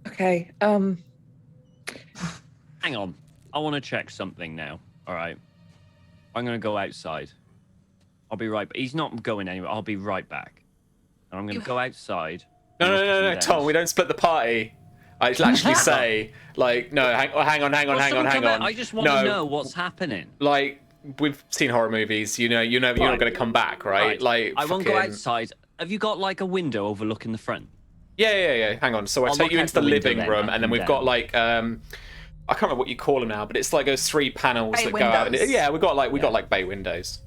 C: Okay.
B: Hang on. I want to check something now. All right. I'm going to go outside. I'll be right back. He's not going anywhere. I'll be right back. And I'm going to go outside.
A: No, Tom, we don't split the party. I actually say, like, no, hang on.
B: I just want to know what's happening.
A: Like, we've seen horror movies. You're not going to come back, right? Like,
B: I won't go outside. Have you got like a window overlooking the front?
A: Yeah. Hang on. So I
B: I'll
A: take
B: look
A: you
B: out
A: into the
B: the window
A: living
B: then,
A: room,
B: up
A: and then
B: and
A: we've
B: down.
A: got like I can't remember what you call them now, but it's like those 3 panels
D: Bay
A: that go out.
D: windows.
A: Yeah, we got like bay windows.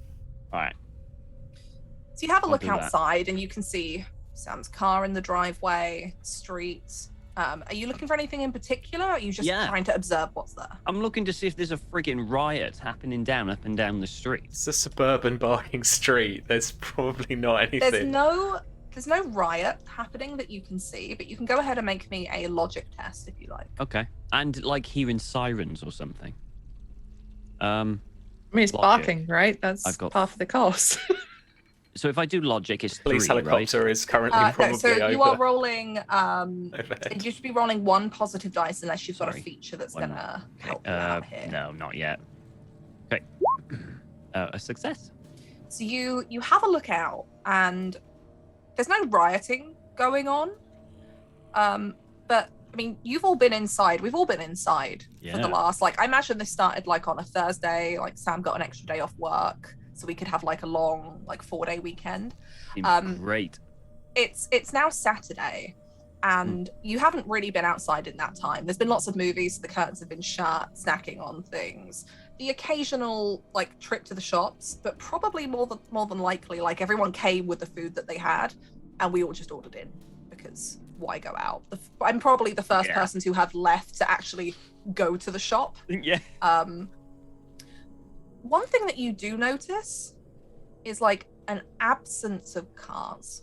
B: All right.
D: So you have a look
B: do that.
D: outside, and you can see Sam's car in the driveway, street. Are you looking for anything in particular? Or are you just trying to observe what's there?
B: I'm looking to see if there's a friggin' riot happening up and down the street.
A: It's a suburban barking street. There's probably not anything.
D: There's no riot happening that you can see, but you can go ahead and make me a logic test if you like.
B: Okay. And like hearing sirens or something.
C: I mean, it's
B: Logic.
C: barking, right? That's
B: I've got-
C: part of the course.
B: So if I do logic, it's 3,
A: Police
B: right?
A: helicopter is currently
D: No,
A: probably
D: so
A: over.
D: you are rolling.
A: overhead.
D: You should be rolling 1 positive dice unless you've got a
B: Sorry.
D: feature that's
B: One.
D: gonna help you out here.
B: No, not yet. Okay. A success.
D: So you have a look out, and there's no rioting going on. But I mean, you've all been inside. We've all been inside for the
B: Yeah.
D: last, like, I imagine this started like on a Thursday. Like Sam got an extra day off work, so we could have like a long, like 4-day weekend.
B: Seems great.
D: It's now Saturday, and you haven't really been outside in that time. There's been lots of movies, the curtains have been shut, snacking on things, the occasional like trip to the shops, but probably more than likely, like everyone came with the food that they had, and we all just ordered in because why go out? I'm probably the first
B: Yeah.
D: person to have left to actually go to the shop.
B: Yeah.
D: One thing that you do notice is like an absence of cars.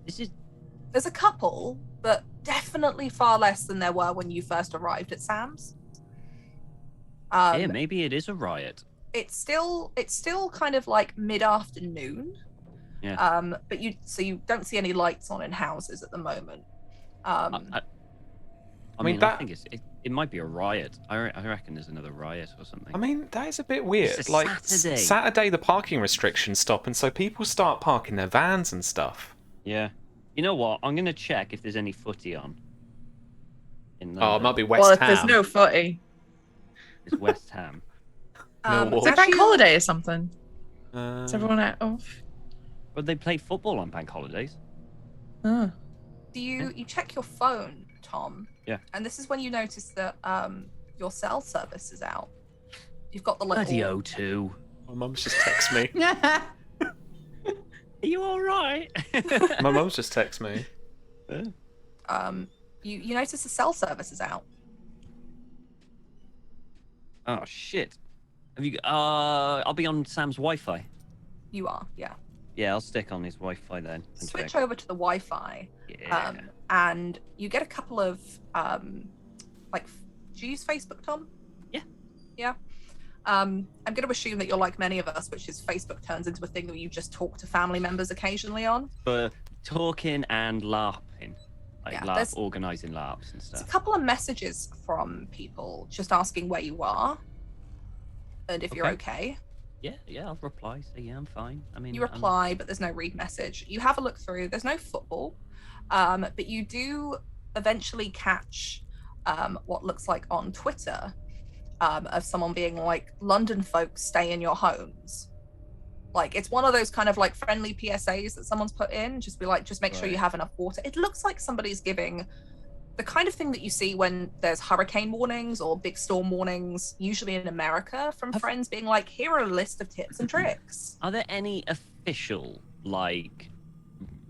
B: This is
D: There's a couple, but definitely far less than there were when you first arrived at Sam's.
B: yeah, maybe it is a riot.
D: It's still kind of like mid-afternoon.
B: Yeah.
D: But you don't see any lights on in houses at the moment.
B: I
A: mean,
B: I
A: that-
B: think it might be a riot. I reckon there's another riot or something.
A: I mean, that is a bit weird.
B: It's a
A: like
B: Saturday.
A: Saturday, the parking restrictions stop, and so people start parking their vans and stuff.
B: Yeah. You know what? I'm gonna check if there's any footy on. In
A: Oh, it might be West
C: well, if
A: Ham.
C: there's no footy,
B: It's West Ham.
A: Millwall.
C: it's a bank holiday or something.
A: Uh,
C: Is everyone out? Oh.
B: But they play football on bank holidays.
C: Oh.
D: Do you check your phone, Tom?
B: Yeah.
D: And this is when you notice that your cell service is out. You've got the little
B: Bloody O2.
A: My mum's just text me.
B: Are you all right?
A: My mum's just text me.
D: you notice the cell service is out.
B: Oh shit. Have you? I'll be on Sam's Wi-Fi.
D: You are, yeah.
B: Yeah, I'll stick on his Wi-Fi then. and
D: Switch
B: check.
D: over to the Wi-Fi.
B: Yeah.
D: And you get a couple of do you use Facebook, Tom?
B: Yeah.
D: Yeah. I'm going to assume that you're like many of us, which is Facebook turns into a thing that you just talk to family members occasionally on.
B: For talking and LARPing, like
D: Yeah,
B: LARP,
D: there's-
B: organising LARPs and
D: There's a
B: stuff.
D: couple of messages from people just asking where you are and if you're okay.
B: Yeah, I'll reply. Say yeah, I'm fine. I mean,
D: You reply, but there's no read message. You have a look through. There's no football, but you do eventually catch what looks like on Twitter of someone being like, London folks, stay in your homes. Like, it's one of those kind of like friendly PSAs that someone's put in. Just be like, just make sure you have enough water. It looks like somebody's giving the kind of thing that you see when there's hurricane warnings or big storm warnings, usually in America, from friends being like, here are a list of tips and tricks.
B: Are there any official, like,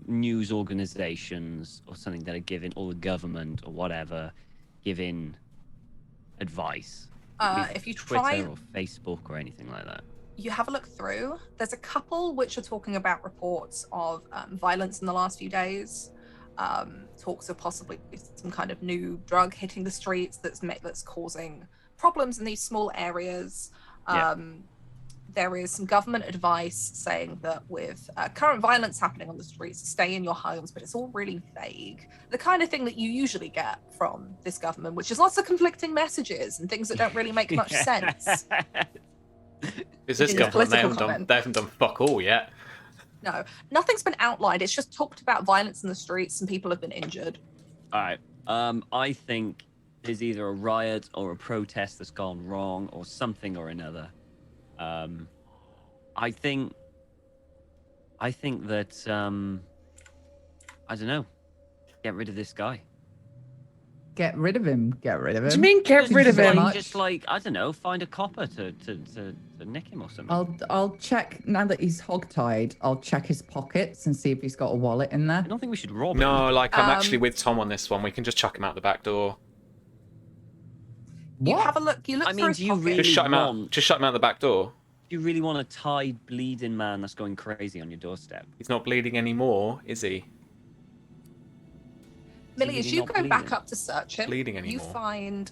B: news organizations or something that are giving, or the government or whatever, giving advice?
D: If you
B: Twitter
D: try,
B: or Facebook or anything like that.
D: you have a look through. There's a couple which are talking about reports of violence in the last few days. Talks of possibly some kind of new drug hitting the streets that's causing problems in these small areas. There is some government advice saying that with current violence happening on the streets, stay in your homes, but it's all really vague. The kind of thing that you usually get from this government, which is lots of conflicting messages and things that don't really make much sense.
A: Is this
D: It is
A: government? They
D: political
A: haven't done.
D: comment.
A: They haven't done fuck all yet.
D: No, nothing's been outlined. It's just talked about violence in the streets and people have been injured.
B: All right. I think there's either a riot or a protest that's gone wrong or something or another. I think that I don't know. Get rid of this guy.
E: Get rid of him. Get rid of him.
C: What do you mean get rid of
E: so
C: him?
E: much.
B: Just like, I don't know, find a copper to nick him or something.
E: I'll check now that he's hogtied. I'll check his pockets and see if he's got a wallet in there.
B: I don't think we should rob him.
A: No, like I'm actually with Tom on this one. We can just chuck him out the back door.
D: You
E: What?
D: have a look. You look
B: I
D: through
B: mean,
D: his
B: do you
D: pocket.
B: really
A: Just shut him out.
B: want-
A: Just shut him out the back door.
B: Do you really want a tied, bleeding man that's going crazy on your doorstep?
A: He's not bleeding anymore, is he?
D: Millie,
B: Is
D: as
B: he
D: you
B: not
D: go back
B: bleeding?
D: up to search him,
A: Bleeding
D: you
A: anymore.
D: find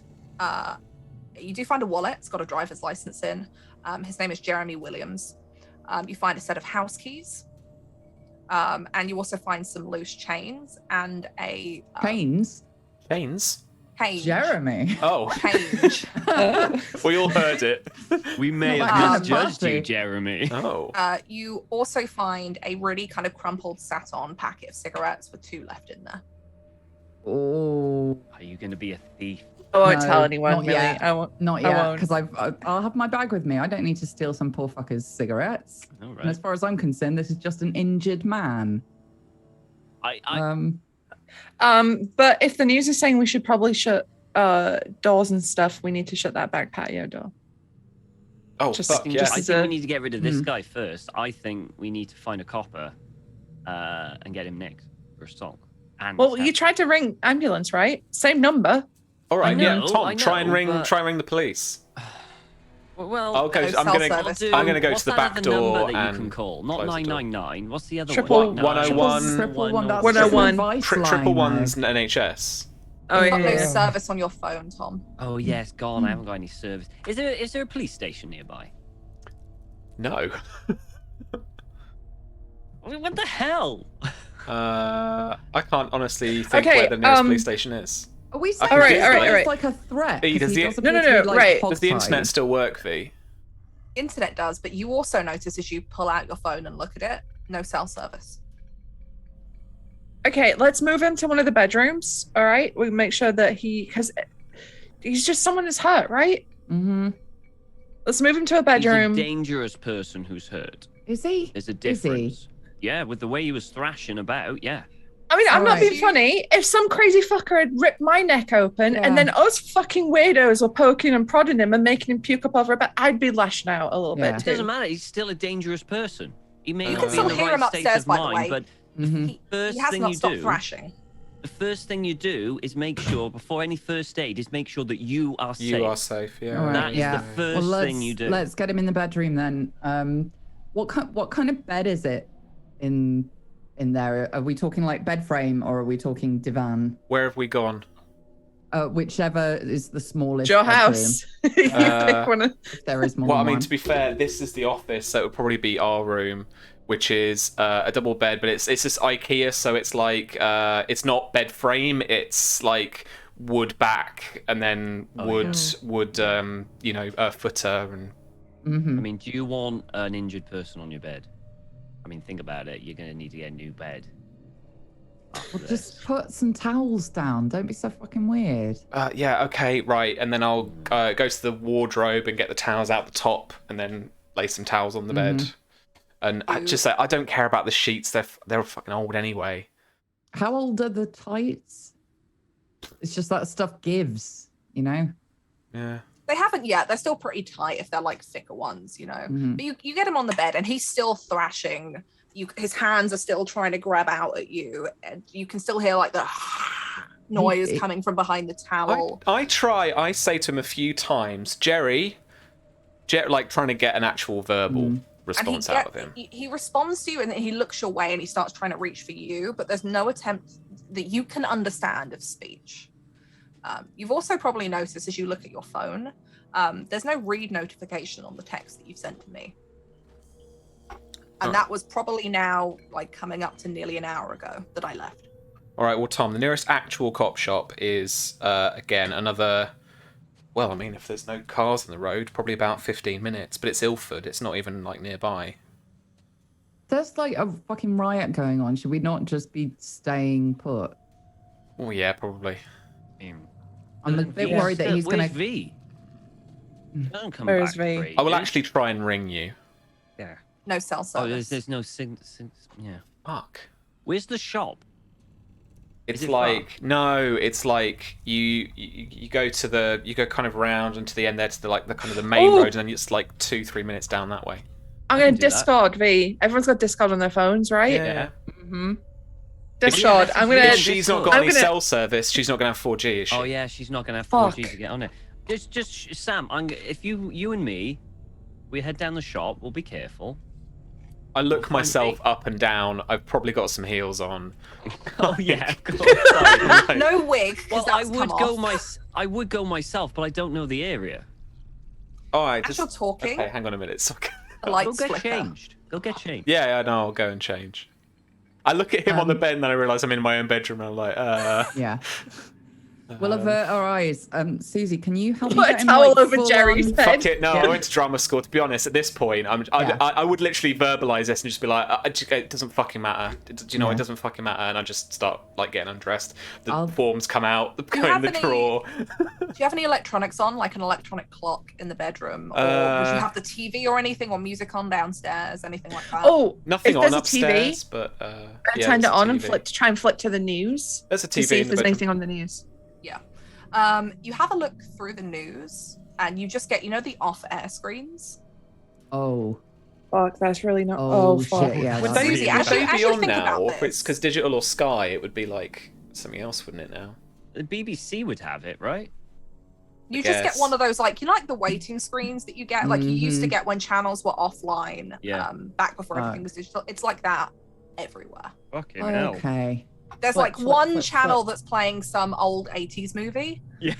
D: you do find a wallet. It's got a driver's license in. His name is Jeremy Williams. You find a set of house keys, and you also find some loose chains and a
E: Chains?
A: Chains?
D: cage.
E: Jeremy.
A: Oh,
D: Cage.
A: we all heard it.
B: We may
E: Not
B: have
E: like
B: misjudged you,
E: party.
B: Jeremy.
A: Oh.
D: You also find a really kind of crumpled, sat-on packet of cigarettes with 2 left in there.
E: Oh,
B: Are you going to be a thief?
C: I won't
E: No,
C: tell anyone,
E: not
C: Millie.
E: yet.
C: I won't.
E: not
C: I
E: yet,
C: won't.
E: because I'll have my bag with me. I don't need to steal some poor fucker's cigarettes.
B: All
E: And as
B: right.
E: far as I'm concerned, this is just an injured man.
C: But if the news is saying we should probably shut doors and stuff, we need to shut that back patio door.
A: Oh,
C: Just-
A: fuck yeah.
C: just
B: I
C: as
B: think
C: a-
B: we need to get rid of this
E: Mhm.
B: guy first. I think we need to find a copper and get him nicked for assault. And
C: Well, you tried to ring ambulance, right? Same number.
A: All right,
B: I
A: yeah,
B: know,
A: Tom,
B: I
A: try and
B: know,
A: ring,
B: but-
A: try and ring the police.
B: Well,
A: I'll go.
D: No
A: I'm
D: cell
A: gonna.
D: service.
B: do-
A: I'm gonna go
B: what's
A: to the
B: that
A: back
B: other number
A: door
B: that you can
A: and
B: call? Not
A: close the door.
B: 999. What's the other
C: Triple-
B: one? No,
A: 101.
E: Triple one. That's
C: 101.
E: advice
A: triple
E: line,
A: one's
E: though.
A: NHS.
C: Oh
D: You've got no
C: yeah.
D: service on your phone, Tom.
B: Oh yeah, it's gone. I haven't got any service. Is there a police station nearby?
A: No.
B: I mean, what the hell?
A: I can't honestly think
C: Okay,
A: where the nearest police station is.
E: Are we
A: I
E: saying
A: can
C: Alright,
A: Google
C: alright,
A: it.
C: alright.
E: it's like a threat?
A: Does
E: 'Cause he
A: the-
E: does
C: No, no,
E: appear to
C: no,
E: be, like,
C: right.
A: Does the
E: hogtied.
A: internet still work, V?
D: Internet does, but you also notice as you pull out your phone and look at it, no cell service.
C: Okay, let's move him to one of the bedrooms. All right, we make sure that because he's just someone who's hurt, right?
E: Mm-hmm.
C: Let's move him to a
B: He's a
C: bedroom.
B: dangerous person who's hurt.
E: Is he?
B: There's a
E: Is he?
B: difference. Yeah, with the way he was thrashing about, yeah.
C: I mean, I'm not
E: Alright.
C: being funny. If some crazy fucker had ripped my neck open
E: Yeah.
C: and then us fucking weirdos were poking and prodding him and making him puke up over a bed, I'd be lashing out a little
E: Yeah.
C: bit
B: It doesn't
C: too.
B: matter. He's still a dangerous person. He may
A: You
B: not
A: can
B: be
A: still
B: in the
D: hear
B: right
D: him
B: state
D: upstairs,
B: of
D: by the
B: mind,
D: way.
B: but
E: Mm-hmm.
D: He
B: first
D: has
B: thing
D: not
B: you
D: stopped
B: do,
D: thrashing.
B: the first thing you do is make sure before any first aid is make sure that you are safe.
A: You are safe, yeah.
E: Alright,
B: That is
E: yeah.
B: the first
E: Well,
B: thing you do.
E: Let's get him in the bedroom then. What kind of bed is it in there? Are we talking like bed frame or are we talking divan?
A: Where have we gone?
E: Whichever is the smallest.
C: Your
E: bedroom,
C: house. You pick one of-
E: If there is more
A: Well, I
E: than
A: mean,
E: one.
A: to be fair, this is the office, so it would probably be our room, which is a double bed, but it's just IKEA, so it's like it's not bed frame, it's like wood back and then wood footer and
E: Mhm.
B: I mean, do you want an injured person on your bed? I mean, think about it. You're going to need to get a new bed.
E: Well, just put some towels down. Don't be so fucking weird.
A: Yeah, okay, right. And then I'll go to the wardrobe and get the towels out the top, and then lay some towels on the bed. And I just say, I don't care about the sheets. They're fucking old anyway.
E: How old are the tights? It's just that stuff gives, you know?
A: Yeah.
D: They haven't yet. They're still pretty tight if they're like thicker ones, you know. But you get him on the bed and he's still thrashing. His hands are still trying to grab out at you, and you can still hear like the noise coming from behind the towel.
A: I say to him a few times, Jerry, like trying to get an actual verbal response out of him.
D: He responds to you and then he looks your way and he starts trying to reach for you, but there's no attempt that you can understand of speech. You've also probably noticed as you look at your phone, there's no read notification on the text that you've sent to me. And that was probably now like coming up to nearly an hour ago that I left.
A: All right, well, Tom, the nearest actual cop shop is, again, another... Well, I mean, if there's no cars on the road, probably about 15 minutes. But it's Ilford. It's not even, like, nearby.
E: There's, like, a fucking riot going on. Should we not just be staying put?
A: Oh, yeah, probably.
E: I'm a bit worried that he's going to...
B: V? Don't come
C: Where's
B: back.
C: V?
B: Free.
A: I will actually try and ring you.
B: Yeah.
D: No cell service.
B: There's no yeah.
A: Fuck.
B: Where's the shop?
A: It's
B: it
A: like it's like you go kind of round and to the end there to the kind of the main road, and then it's like 2-3 minutes down that way.
C: I'm going to Discord, V. Everyone's got Discord on their phones, right?
A: Yeah.
C: Discord. I'm going
A: If
C: to...
A: she's not got any cell service, she's not going to have 4G, is she?
B: Oh yeah, she's not gonna have 4G to get on it. Just Sam, if you and me, we head down the shop. We'll be careful.
A: I look myself up and down. I've probably got some heels on.
B: Oh yeah, of course. Sorry.
D: No wig.
B: Well, I would go myself, but I don't know the area.
A: All right,
D: As you're talking,
A: Okay, hang on a minute. It's okay.
D: the lights
B: Go get
D: flicker.
B: changed. Go get changed.
A: Yeah, I know. I'll go and change. I look at him on the bed, and then I realise I'm in my own bedroom, and I'm like,
E: Yeah. We'll avert our eyes. Susie, can you help me
C: Put
E: get
C: a
E: him,
C: towel
E: like,
C: over
E: full
C: Jerry's
E: on-
C: bed.
A: Fuck it, no,
E: Yeah.
A: I went to drama school. To be honest, at this point, I would literally verbalise this and just be like, it doesn't fucking matter. Do you know, it doesn't fucking matter. And I just start, like, getting undressed. The forms come out, go in the drawer.
D: Do you have any electronics on, like an electronic clock in the bedroom? Or would you have the TV or anything, or music on downstairs, anything like that?
C: Oh,
A: Nothing
C: if
A: on
C: there's a
A: upstairs,
C: TV,
A: but...
C: I turned it on and try and flip to the news.
A: There's a
C: to
A: TV
C: see
A: in
C: if
A: the
C: there's
A: bedroom.
C: anything on the news.
D: Yeah. You have a look through the news, and you just get, the off-air screens.
E: Oh.
C: Fuck, that's really not...
E: Oh,
C: fuck.
E: shit, yeah.
A: Would
E: that's
A: they,
E: really
A: would they
E: bad.
A: be
D: actually
A: on
D: think
A: now?
D: about
A: Or if it's
D: this.
A: because digital or Sky, it would be like something else, wouldn't it now?
B: The BBC would have it, right?
D: You just get
A: guess.
D: one of those, like the waiting screens that you get, like you used to get when channels were offline,
B: Yeah.
D: Back before everything was digital. It's like that everywhere.
B: Fucking hell.
E: Okay.
D: There's
E: Flip,
D: like
E: flip,
D: one
E: flip,
D: channel
E: flip.
D: that's playing some old 80s movie.
B: Yeah.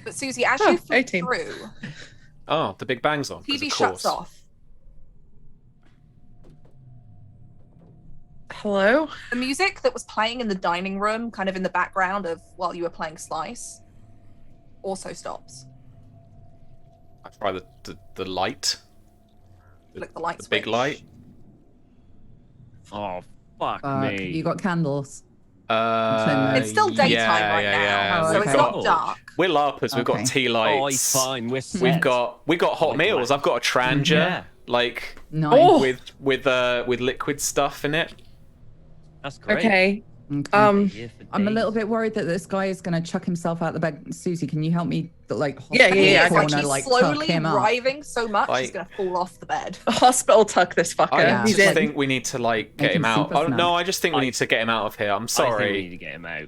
D: But Susie, as you flip
C: 18.
D: through,
A: Oh, the Big Bang's on. 'cause
D: TV
A: of
D: shuts
A: course.
D: off.
C: Hello?
D: The music that was playing in the dining room, kind of in the background of while you were playing Slice, also stops.
A: I try the light.
D: Like the light
A: The big
D: switch.
A: light.
B: Oh fuck
E: Fuck,
B: me.
E: you got candles.
D: It's still daytime right now,
E: Oh,
D: so
E: okay.
D: it's not dark.
A: We're LARPers. We've got
E: Okay.
A: tea
B: Oh,
A: lights.
B: fine. We're set.
A: we got hot
B: Like
A: meals.
B: that.
A: I've got a Tranger,
B: Yeah.
A: like
E: Nice.
C: Oh.
A: with liquid stuff in it.
B: That's great.
C: Okay.
E: Okay.
B: Here for
E: I'm a
B: days.
E: little bit worried that this guy is going to chuck himself out the bed. Susie, can you help me, like,
C: Yeah,
E: hop in
C: yeah,
E: the
C: yeah, I
D: It's
C: got
D: like
E: corner,
D: he's
E: like, tuck
D: slowly
E: him up?
D: writhing so much
A: Like-
D: he's gonna fall off the bed.
C: Hospital tuck this fucker.
A: I
C: He's
A: just
C: in.
A: think we need to like get
E: Make
A: him
E: him
A: out.
E: super
A: Oh, no,
E: snug.
A: I just think we need to get him out of here. I'm
B: I think we
A: sorry.
B: need to get him out.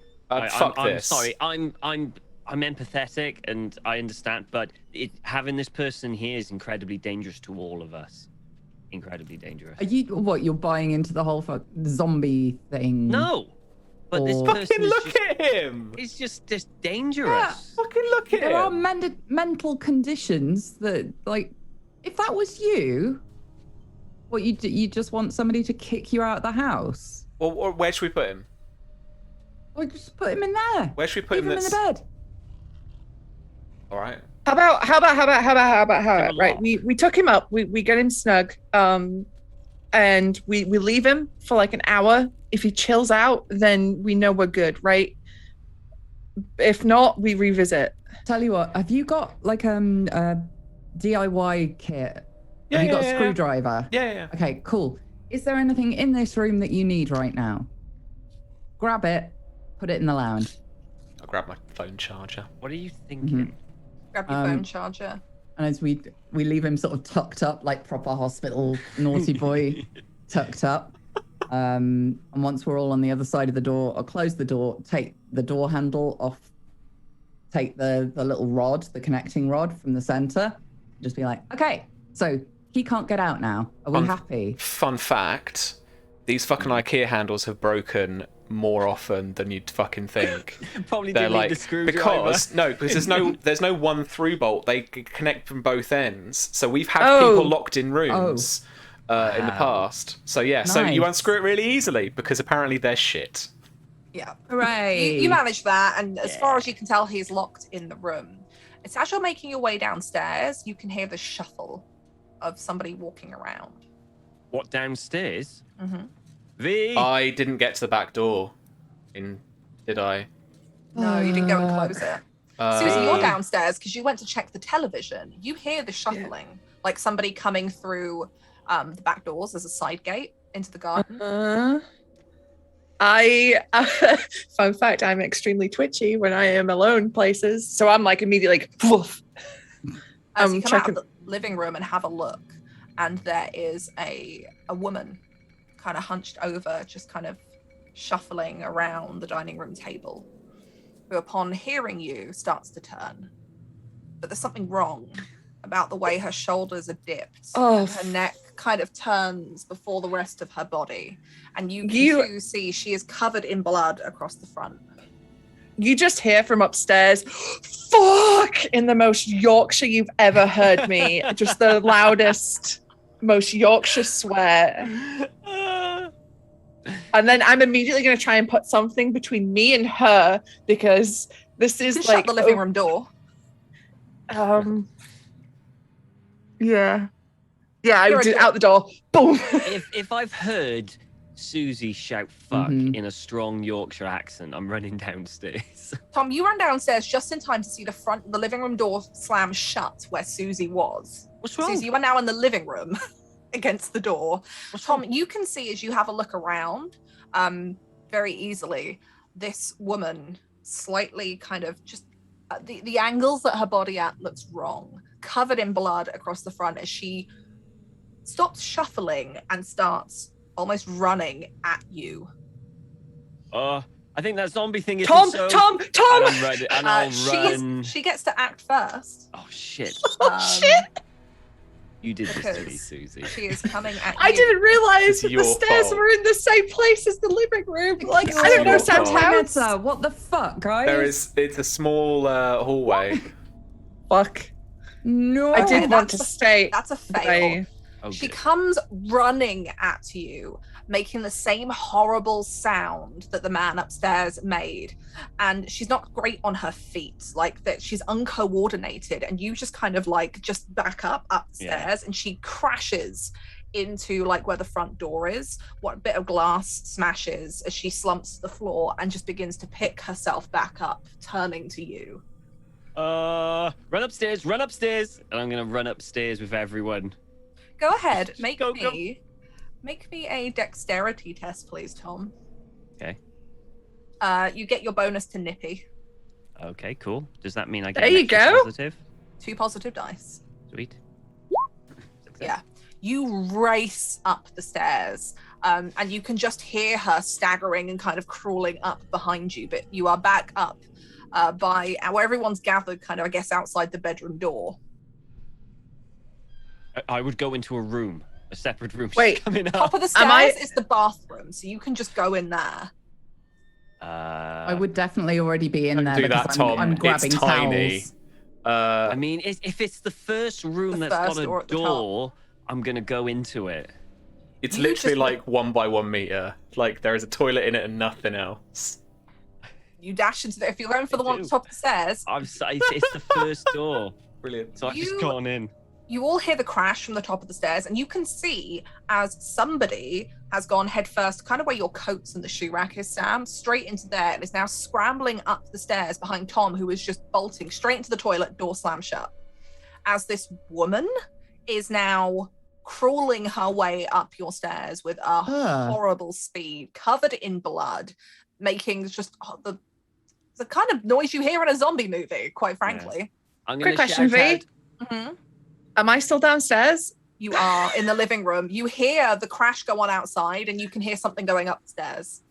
A: Fuck
B: I'm
A: this.
B: sorry. I'm empathetic and I understand, but having this person here is incredibly dangerous to all of us. Incredibly dangerous.
E: Are you, what, you're buying into the whole zombie thing?
B: No, but this
E: Or-
B: person
A: Fucking
B: is
A: look
B: just,
A: at him.
B: He's just dangerous.
A: Fucking look at
E: There are
A: him.
E: mental conditions that, like, if that was you, what, you just want somebody to kick you out of the house?
A: Or where should we put him?
E: Or just put him in there.
A: Where should we put
E: Leave
A: him?
E: him in the
A: That's
E: bed.
A: all right.
C: How about
B: a
C: right?
B: lot.
C: We took him up. We get him snug. And we leave him for like an hour If he chills out, then we know we're good, right? If not, we revisit.
E: Tell you what, have you got like a DIY kit?
A: Yeah,
E: Have you got
A: yeah,
E: a
A: yeah.
E: screwdriver?
A: Yeah.
E: Okay, cool. Is there anything in this room that you need right now? Grab it, put it in the lounge.
A: I'll grab my phone charger.
B: What are you thinking?
D: Grab your phone charger.
E: And as we leave him sort of tucked up, like proper hospital naughty boy, tucked up. And once we're all on the other side of the door, I'll close the door, take the door handle off, take the little rod, the connecting rod from the center, just be like, okay, so he can't get out now. Are we happy?
A: Fun fact, these fucking IKEA handles have broken more often than you'd fucking think.
B: Probably
A: They're
B: didn't need
A: like,
B: the screwdriver.
A: because there's no one through bolt. They connect from both ends. So we've had people locked in rooms in the past. So yeah, so you
E: Nice.
A: unscrew it really easily because apparently they're shit.
D: Yeah.
E: Hooray!
D: You manage that, and as far as you can tell, he's locked in the room. It's as you're making your way downstairs, you can hear the shuffle of somebody walking around.
B: What, downstairs?
D: Mm-hmm.
B: V.
A: I didn't get to the back door, did I?
D: No, you didn't go and close it. Susie, you're
A: Uh,
D: downstairs because you went to check the television. You hear the shuffling, like somebody coming through the back doors. There's a side gate into the garden.
C: Fun fact, I'm extremely twitchy when I am alone places. So I'm like immediately like, woof.
D: As you come out of the living room and have a look, and there is a woman kind of hunched over, just kind of shuffling around the dining room table, who upon hearing you starts to turn. But there's something wrong about the way her shoulders are dipped and her neck kind of turns before the rest of her body. And you can see she is covered in blood across the front.
C: You just hear from upstairs, fuck, in the most Yorkshire you've ever heard me. Just the loudest, most Yorkshire swear. And then I'm immediately going to try and put something between me and her because this is
D: Just
C: like
D: shut the living room door.
C: Yeah, I
D: You're
C: did out the door. Boom.
B: If I've heard Susie shout fuck in a strong Yorkshire accent, I'm running downstairs.
D: Tom, you run downstairs just in time to see the living room door slam shut where Susie was.
B: What's wrong?
D: Susie, you are now in the living room against the door.
B: What's
D: Tom,
B: wrong?
D: you can see as you have a look around very easily, this woman slightly kind of just the angles that her body at looks wrong, covered in blood across the front as she stops shuffling and starts almost running at you.
B: I think that zombie thing is
C: Tom!
B: so...
C: Tom!
B: And I'll run.
D: She gets to act first.
B: Oh, shit.
C: Shit!
B: You did this to me,
D: Because
B: Susie.
D: she is coming at you.
C: I didn't realize
A: It's
C: that the
A: your
C: stairs
A: fault.
C: were in the same place as the living room. Like, I don't know,
A: your
C: sounds
A: fault.
C: house.
E: What the fuck, guys?
A: It's a small hallway.
C: Fuck.
E: No.
C: I did want to
D: that's
C: stay.
D: That's a fail.
C: away.
B: Oh,
D: She
B: good.
D: comes running at you, making the same horrible sound that the man upstairs made. And she's not great on her feet, like that she's uncoordinated. And you just kind of like just back up the stairs and she crashes into like where the front door is. What bit of glass smashes as she slumps to the floor and just begins to pick herself back up, turning to you.
B: Run upstairs. And I'm going to run upstairs with everyone.
D: Go ahead, make
B: Go.
D: me a dexterity test, please, Tom.
B: Okay.
D: You get your bonus to nippy.
B: Okay, cool. Does that mean I get
C: There
B: an
C: you
B: extra
C: go.
B: positive?
D: 2 positive dice.
B: Sweet. Success.
D: Yeah. You race up the stairs, and you can just hear her staggering and kind of crawling up behind you, but you are back up by where everyone's gathered, kind of, I guess, outside the bedroom door.
B: I would go into a separate room. She's
C: Wait,
B: coming up.
D: Top of the
C: Am I-
D: stairs is the bathroom, so you can just go in there.
E: I would definitely already be in
A: Don't
E: there
A: do
E: because
A: that,
E: I'm,
A: Tom.
E: I'm
A: It's
E: grabbing
A: tiny.
E: towels.
B: I mean, if it's the first room
D: The
B: that's
D: first
B: got
D: door
B: a
D: at the top.
B: door, I'm going to go into it.
A: It's
D: You
A: literally
D: just-
A: like 1 by 1 meter. Like there is a toilet in it and nothing else.
D: You dash into if you're going for the one at
B: do.
D: the top of the stairs,
B: It's the first door.
A: Brilliant.
B: So I've
D: You-
B: just gone in.
D: You all hear the crash from the top of the stairs, and you can see as somebody has gone headfirst, kind of where your coats and the shoe rack is, Sam, straight into there, and is now scrambling up the stairs behind Tom, who is just bolting straight into the toilet, door slammed shut. As this woman is now crawling her way up your stairs with a horrible speed, covered in blood, making just the kind of noise you hear in a zombie movie, quite frankly.
B: I'm
C: Quick
B: gonna
C: question,
B: shout
C: V.
B: out-
C: Am I still downstairs?
D: You are in the living room. You hear the crash go on outside, and you can hear something going up the stairs.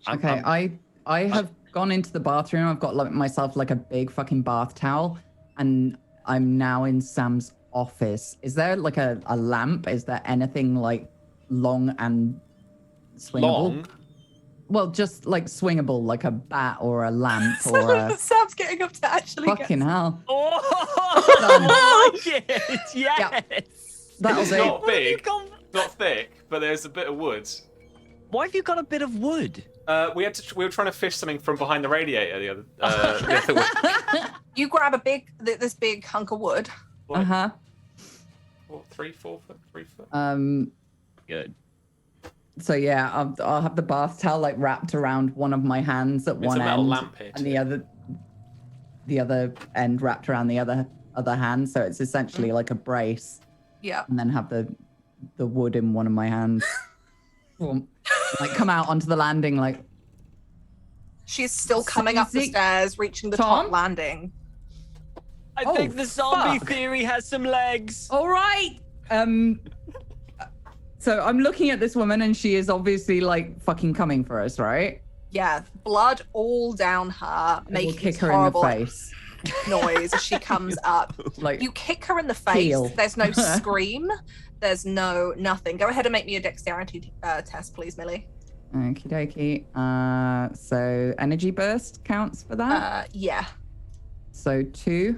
E: Okay, I have gone into the bathroom. I've got myself like a big fucking bath towel, and I'm now in Sam's office. Is there like a lamp? Is there anything like long and swingable?
A: Long?
E: Well, just like swingable, like a bat or a lamp or a
D: Sam's getting up to actually
E: fucking hell.
B: Oh, like it. Yes.
E: That'll
A: It's
E: do.
A: not big,
B: Gone-
A: not thick, but there's a bit of wood.
B: Why have you got a bit of wood?
A: We were trying to fish something from behind the radiator the other week.
D: You grab this big hunk of wood.
A: What,
E: Uh-huh.
A: 3 4 foot, 3 foot.
B: Good.
E: So yeah, I'll have the bath towel like wrapped around one of my hands at
A: It's
E: one
A: a metal
E: end,
A: lamp here.
E: and the other end wrapped around the other hand. So it's essentially like a brace,
D: Yeah.
E: and then have the wood in one of my hands. Like come out onto the landing like
D: She's still coming up the
E: Susie?
D: stairs, reaching the
E: Tom?
D: top landing.
B: I
E: Oh,
B: think the zombie
E: fuck.
B: theory has some legs.
E: all right. So I'm looking at this woman, and she is obviously like fucking coming for us, right?
D: Yeah, blood all down her,
E: I will
D: making
E: kick
D: this
E: her in the
D: horrible
E: face.
D: noise as she comes up.
E: Like
D: You kick her in the face.
E: Heel.
D: There's no scream. There's no nothing. Go ahead and make me a dexterity test, please, Millie.
E: okie dokie. So energy burst counts for that.
D: Yeah.
E: So 2.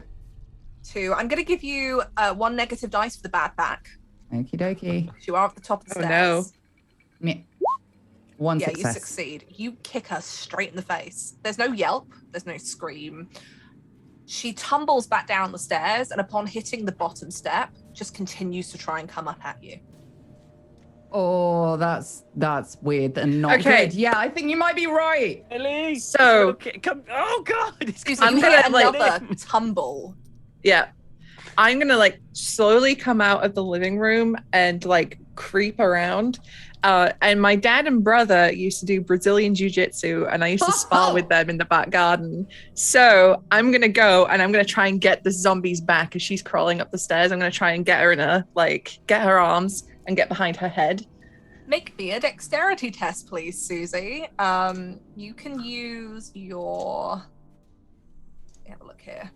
D: 2. I'm going to give you 1 negative dice for the bad back.
E: Okie dokie.
D: You are at the top of the
C: Oh, no.
D: stairs.
E: Meh. 1
D: Yeah,
E: success.
D: you succeed. You kick her straight in the face. There's no yelp. There's no scream. She tumbles back down the stairs, and upon hitting the bottom step, just continues to try and come up at you.
E: Oh, that's weird and not
C: Okay.
E: good. Yeah, I think you might be right.
B: Ellie.
C: So-
B: okay, come. Oh God.
D: Excuse
C: I'm
D: me, you
C: gonna,
D: get
C: like-
D: another tumble.
C: Yeah. I'm gonna like slowly come out of the living room and like creep around. And my dad and brother used to do Brazilian jiu-jitsu, and I used to spar with them in the back garden. So I'm gonna go and I'm gonna try and get the zombie's back as she's crawling up the stairs. I'm gonna try and get her in get her arms and get behind her head.
D: Make me a dexterity test, please, Susie. You can use your. Let me have a look here.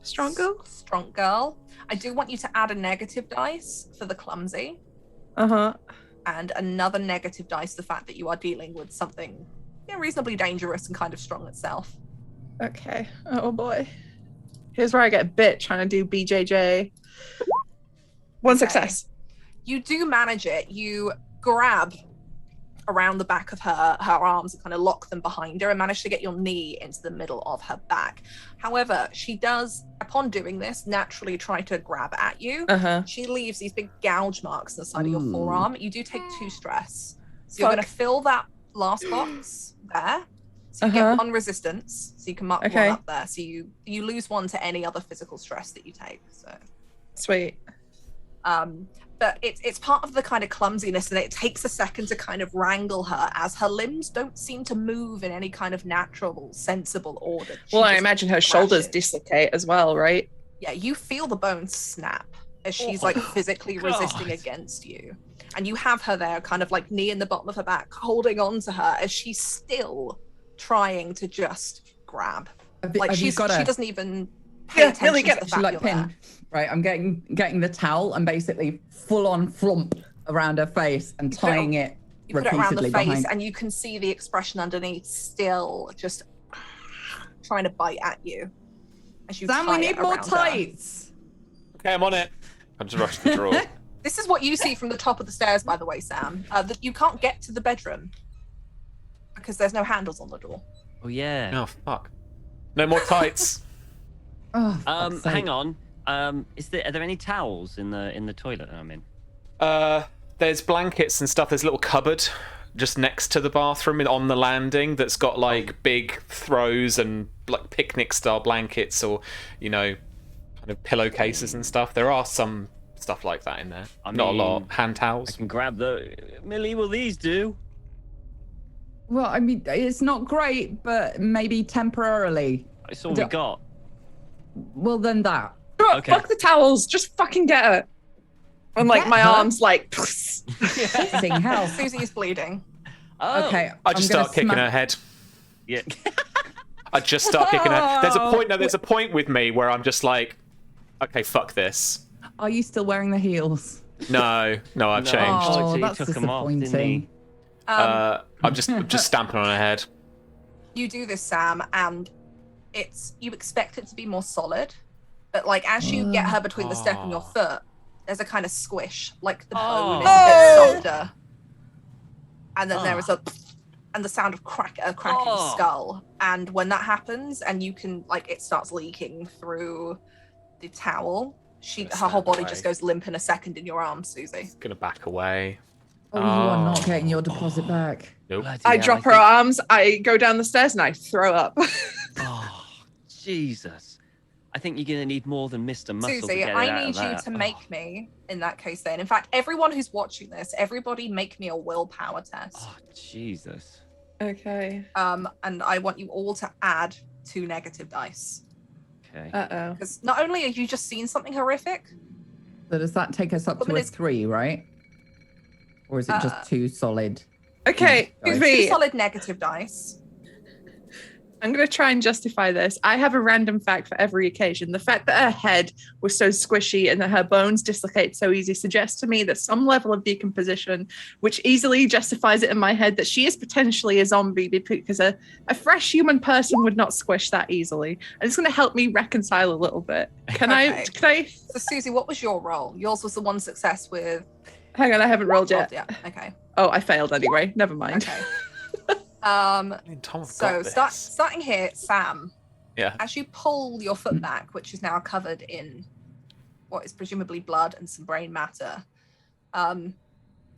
C: Strong girl.
D: Strong girl. I do want you to add a negative dice for the clumsy,
C: Uh-huh.
D: and another negative dice the fact that you are dealing with something reasonably dangerous and kind of strong itself.
C: Okay. Oh boy. Here's where I get bit trying to do BJJ. 1 success.
D: You do manage it. You grab around the back of her arms and kind of lock them behind her and manage to get your knee into the middle of her back. However, she does, upon doing this, naturally try to grab at you.
C: Uh-huh.
D: She leaves these big gouge marks on the side of your
E: Ooh.
D: forearm. You do take 2 stress. So you're
C: Fuck.
D: going to fill that last box there. So you
C: Uh-huh.
D: get 1 resistance. So you can mark
C: Okay.
D: 1 up there. So you lose 1 to any other physical stress that you take. So
C: Sweet.
D: but it's part of the kind of clumsiness, and it takes a second to kind of wrangle her as her limbs don't seem to move in any kind of natural, sensible order. She
C: Well, I
D: just
C: imagine her shoulders
D: crashes.
C: dislocate as well, right?
D: Yeah, you feel the bones snap as she's
B: Oh,
D: like physically resisting
B: God.
D: against you. And you have her there, kind of like knee in the bottom of her back, holding on to her as she's still trying to just grab. Like
E: Have you
D: she
E: got a
D: doesn't even pay
C: Yeah,
D: attention
C: really
D: to
C: get
D: the
C: it.
E: she
D: fact
E: like
D: you're
E: pin?
D: there.
E: Right, I'm getting the towel and basically full on flump around her face and
D: You put it
E: tying it
D: You put it around the
E: repeatedly
D: face,
E: behind.
D: and you can see the expression underneath still just trying to bite at you. As you
E: Sam, we
D: tie
E: need
D: it
E: more
D: around her.
E: tights.
A: Okay, I'm on it. I just rushed the drawer.
D: This is what you see from the top of the stairs, by the way, Sam. That you can't get to the bedroom because there's no handles on the door.
B: Oh yeah.
A: Oh fuck! No more tights.
E: Oh, for fuck's sake.
B: Hang on. Are there any towels in the toilet that I'm in?
A: There's blankets and stuff. There's a little cupboard just next to the bathroom on the landing that's got like big throws and like picnic style blankets, or kind of pillowcases and stuff. There are some stuff like that in there. Not a lot.
B: mean,
A: Hand towels.
B: I can grab Millie, will these do?
E: Well, I mean, it's not great, but maybe temporarily.
B: It's all we got.
E: Well, then that.
B: Okay.
C: Fuck the towels. Just fucking get her. And like
E: Get
C: my
E: her?
C: arms like.
E: Sing hell.
D: Susie is bleeding.
B: Oh.
E: Okay.
A: I just
E: I'm gonna
A: start kicking her head.
B: Yeah.
A: I just start kicking her. There's a point. No, there's a point with me where I'm just like, okay, fuck this.
E: Are you still wearing the heels?
A: No, I've changed.
E: Oh,
B: he
E: that's
B: took 'em off, didn't he?
E: disappointing.
A: I'm just stamping on her head.
D: You do this, Sam, and you expect it to be more solid, but like as you get her between the step and your foot, there's a kind of squish, like the bone is a bit softer, and then there is and the sound of a cracking skull. And when that happens, and you can it starts leaking through the towel, her whole body just goes limp in a second in your arms, Susie.
A: Gonna back away.
E: Oh, you are not getting your deposit back.
A: Nope.
C: I drop her arms. I go down the stairs and I throw up.
B: Oh, Jesus. I think you're going to need more than Mr. Muscle to
D: Susie,
B: get it
D: I
B: out
D: need
B: of
D: you
B: that.
D: to make me, in that case then. In fact, everyone who's watching this, everybody make me a willpower test.
B: Oh, Jesus.
C: Okay.
D: And I want you all to add 2 negative dice.
B: Okay.
C: Uh-oh.
D: Because not only have you just seen something horrific,
E: So does that take us up
D: But
E: to a
D: it's-
E: 3, right? Or is it just 2 solid?
C: Okay,
E: Dice.
D: 2
C: V.
D: solid negative dice.
C: I'm going to try and justify this. I have a random fact for every occasion. The fact that her head was so squishy and that her bones dislocate so easy suggests to me that some level of decomposition, which easily justifies it in my head that she is potentially a zombie because a fresh human person would not squish that easily. And it's going to help me reconcile a little bit. Can
D: Okay.
C: I?
D: So Susie, what was your roll? Yours was the 1 success with...
C: Hang on, I haven't rolled yet.
D: Yeah, okay.
C: Oh, I failed anyway. Never mind.
D: Okay.
A: Me and Tom have
D: So
A: got this.
D: starting here, Sam,
A: Yeah.
D: as you pull your foot back, which is now covered in what is presumably blood and some brain matter,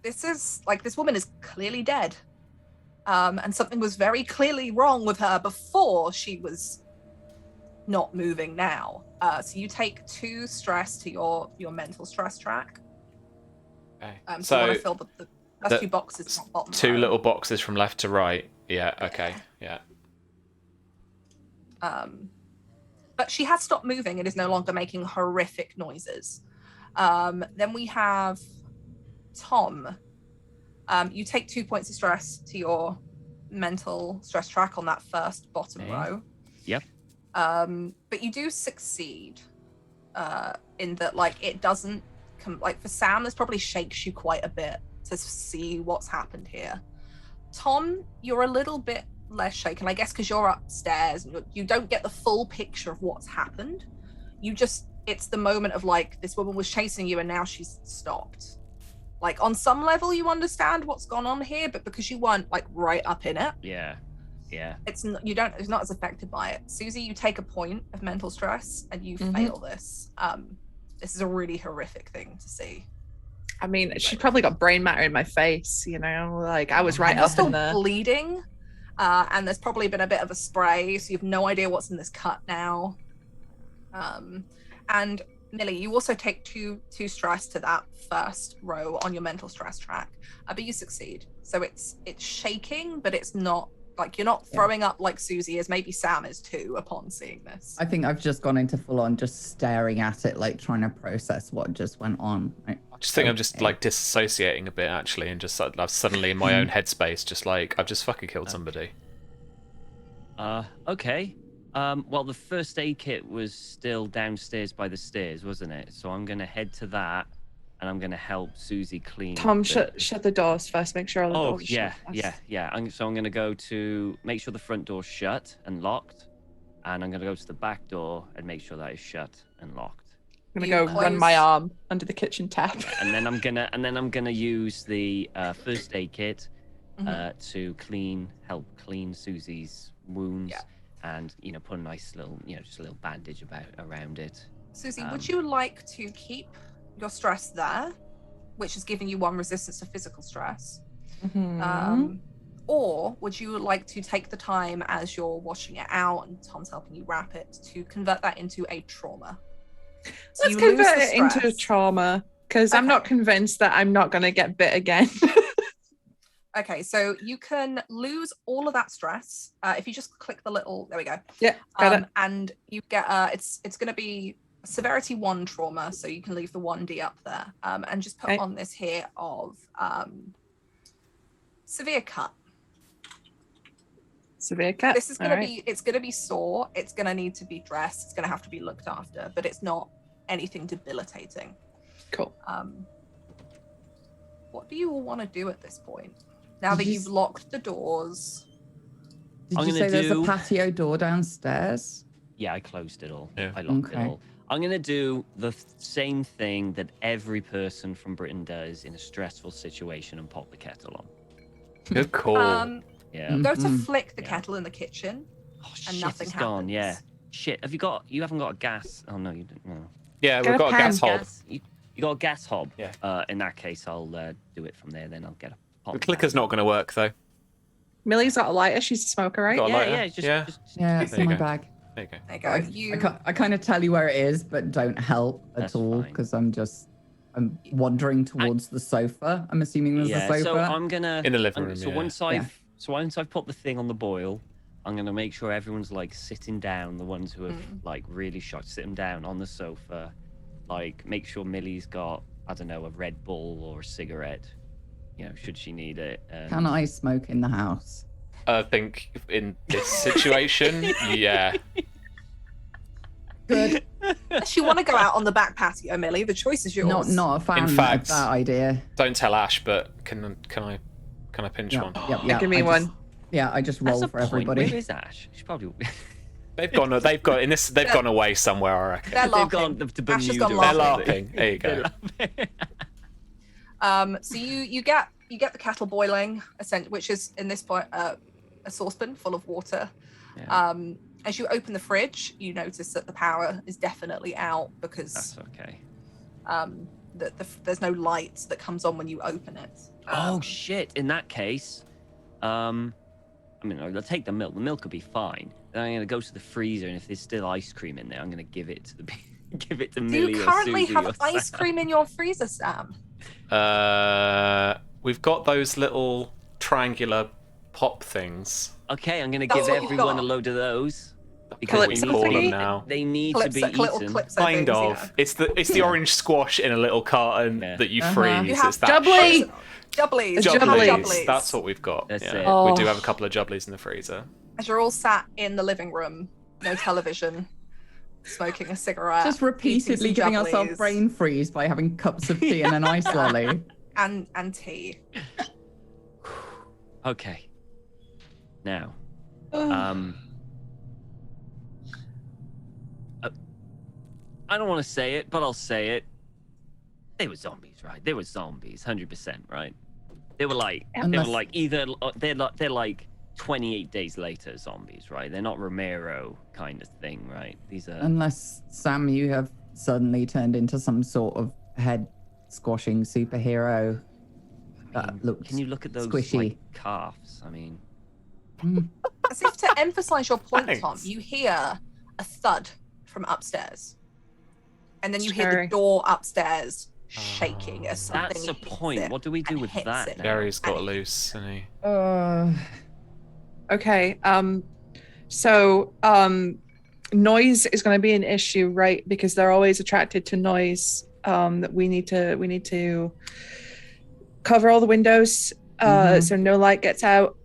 D: this woman is clearly dead. And something was very clearly wrong with her before she was not moving now. So you take 2 stress to your mental stress track.
A: Okay.
D: So you want to fill that's 2 boxes on bottom
A: 2
D: row.
A: little boxes from left to right. Yeah. Okay. Yeah.
D: But she has stopped moving and is no longer making horrific noises. Then we have Tom. You take 2 points of stress to your mental stress track on that first bottom row.
B: Yep.
D: But you do succeed in that, it doesn't for Sam, this probably shakes you quite a bit to see what's happened here. Tom, you're a little bit less shaken, I guess, because you're upstairs and you don't get the full picture of what's happened. It's the moment of this woman was chasing you and now she's stopped. On some level you understand what's gone on here, but because you weren't right up in it,
B: Yeah.
D: it's not as affected by it. Susie, you take a point of mental stress and you fail this. This is a really horrific thing to see.
C: I mean, she probably got brain matter in my face, I was right
D: And you're
C: up
D: still
C: in there.
D: bleeding, and there's probably been a bit of a spray, so you have no idea what's in this cut now. And Millie, you also take two stress to that first row on your mental stress track, but you succeed. So it's shaking, but it's not you're not throwing up like Susie is. Maybe Sam is too upon seeing this.
E: I think I've just gone into full on just staring at it, trying to process what just went on.
A: I just think I'm just disassociating a bit actually, and just I'm suddenly in my own headspace, just I've just fucking killed somebody.
B: Okay. Well, the first aid kit was still downstairs by the stairs, wasn't it? So I'm gonna head to that, and I'm gonna help Susie clean.
C: Tom, shut the doors first. Make sure all the doors are shut first.
B: Yeah. So I'm gonna go to make sure the front door's shut and locked, and I'm gonna go to the back door and make sure that is shut and locked.
C: I'm gonna
D: You
C: go run my
D: close-
C: arm under the kitchen tap.
B: And then I'm gonna use the first aid kit to help clean Susie's wounds,
D: Yeah.
B: and put a nice little just a little bandage around it.
D: Susie, would you like to keep your stress there, which is giving you 1 resistance to physical stress?
C: Mhm.
D: Or would you like to take the time as you're washing it out and Tom's helping you wrap it to convert that into a trauma? So
C: Let's
D: you lose
C: convert
D: the
C: it into
D: stress.
C: trauma because I'm not
D: Okay.
C: convinced that I'm not going to get bit again.
D: Okay, so you can lose all of that stress if you just click the little. There we go.
C: Yeah, got it.
D: And you get it's going to be severity 1 trauma, so you can leave the 1d up there, and just put
C: Okay.
D: on this here of severe cut.
C: Severe cut.
D: This is going
C: All
D: to
C: right.
D: be, it's going to be sore. It's going to need to be dressed. It's going to have to be looked after, but it's not anything debilitating.
C: Cool.
D: What do you all want to do at this point? Now that
E: Did you
D: you've locked the doors.
E: Did
B: I'm
E: you
B: gonna
E: say there's a
B: do-
E: patio door downstairs?
B: Yeah, I closed it all.
A: Yeah.
B: I locked it
E: Okay.
B: all. I'm going to do the same thing that every person from Britain does in a stressful situation and pop the kettle on.
A: Good call.
B: Yeah.
D: You go to
E: Mhm.
D: flick the
B: Yeah.
D: kettle in the kitchen,
B: Oh,
D: and
B: shit,
D: nothing
B: it's gone. Yeah.
D: happens.
B: Shit. You haven't got a gas. Oh, no, you didn't. No.
A: Yeah,
C: Get
A: we've
C: a
A: got a
C: pen.
A: gas hob.
B: You got a gas hob?
A: Yeah.
B: In that case, I'll do it from there. Then I'll get a pot.
A: The clicker's not going to work though.
C: Millie's got a lighter. She's a smoker, right?
A: Got a
B: Yeah,
A: lighter?
B: yeah. Just,
A: Yeah.
B: just
E: Yeah, it's
A: There
E: in
A: you
E: my
A: go.
E: bag.
A: There you go.
D: There you go.
E: I,
D: You
E: I kind of tell you where it is, but don't help
B: That's
E: at all
B: fine.
E: because I'm wandering towards the sofa. I'm assuming there's a
B: yeah.
E: sofa.
B: So I'm gonna
A: In the living room,
B: So
A: yeah.
B: once I've put the thing on the boil, I'm gonna make sure everyone's like sitting down. The ones who have like really shocked, sit them down on the sofa. Like make sure Millie's got, I don't know, a Red Bull or a cigarette. You know, should she need it. And...
E: Can I smoke in the house?
A: I think in this situation, yeah.
E: Good.
D: Unless you want to go out on the back patio, Millie, the choice is yours.
E: Not a fan
A: fact-
E: of that idea.
A: Don't tell Ash, but can I pinch
E: Yeah,
A: one?
E: yeah,
C: Give me
E: I
C: one.
E: just- yeah, I just
B: That's
E: roll
B: a
E: for
B: point.
E: everybody.
B: Where is Ash? She's probably.
A: They've gone away somewhere, I reckon.
D: They're
B: They've
D: laughing.
B: gone to
D: Ash has
B: Bermuda.
D: gone
B: or
A: They're
B: something.
A: laughing. There you go.
B: They're laughing.
D: So you get the kettle boiling, which is in this point a saucepan full of water.
B: Yeah,
D: As you open the fridge, you notice that the power is definitely out because
B: that's okay.
D: there's no light that comes on when you open it.
B: Oh shit! In that case, I mean, I'll take the milk. The milk will be fine. Then I'm gonna go to the freezer, and if there's still ice cream in there, I'm gonna give it to give it to
D: Do
B: Millie
D: you
B: or
D: currently
B: Susie
D: have
B: or
D: ice
B: Sam.
D: cream in your freezer, Sam?
A: We've got those little triangular pop things.
B: Okay, I'm gonna
D: That's
B: give
D: what you've
B: everyone
D: got.
B: a load of those
A: Because we
C: Calypso
A: call them
C: thingy?
A: now.
B: They need to
D: Clips,
B: be
D: little
B: eaten.
D: clips.
A: Kind of. It's the orange squash in a little carton
B: Yeah.
A: that you
E: Uh-huh.
A: freeze.
D: You have
A: It's that
C: Jubbly!
A: shit.
D: Jubblies.
C: It's
D: you have
C: Jubblies.
D: Jubblies.
A: That's what we've got.
B: That's
A: yeah.
B: it.
C: Oh.
A: We do have a couple of jubblies in the freezer.
D: As you're all sat in the living room, no television, smoking a cigarette,
E: Just repeatedly
D: eating some
E: giving ourselves
D: Jubblies
E: brain freeze by having cups of tea and an ice lolly.
D: and tea.
B: Okay. Now,
C: Oh.
B: I don't want to say it, but I'll say it. They were zombies, right? They were zombies, 100%, right? They were like,
E: Unless-
B: they're like 28 days later zombies, right? They're not Romero kind of thing, right? These are.
E: Unless, Sam, you have suddenly turned into some sort of head squashing superhero that looks
B: Can you look at those
E: squishy.
B: like calves? I mean,
E: Mm.
D: As if to emphasize your point,
A: Thanks.
D: Tom, you hear a thud from upstairs. And then you hear
C: Scary.
D: the door upstairs shaking as something
B: that's a
D: hits
B: point.
D: it
B: What do we do
D: and
B: with
D: hits
B: that
D: it.
B: now?
A: Gary's got
D: And-
A: loose, and he.
C: Okay. So noise is going to be an issue, right? Because they're always attracted to noise. That we need to cover all the windows so no light gets out.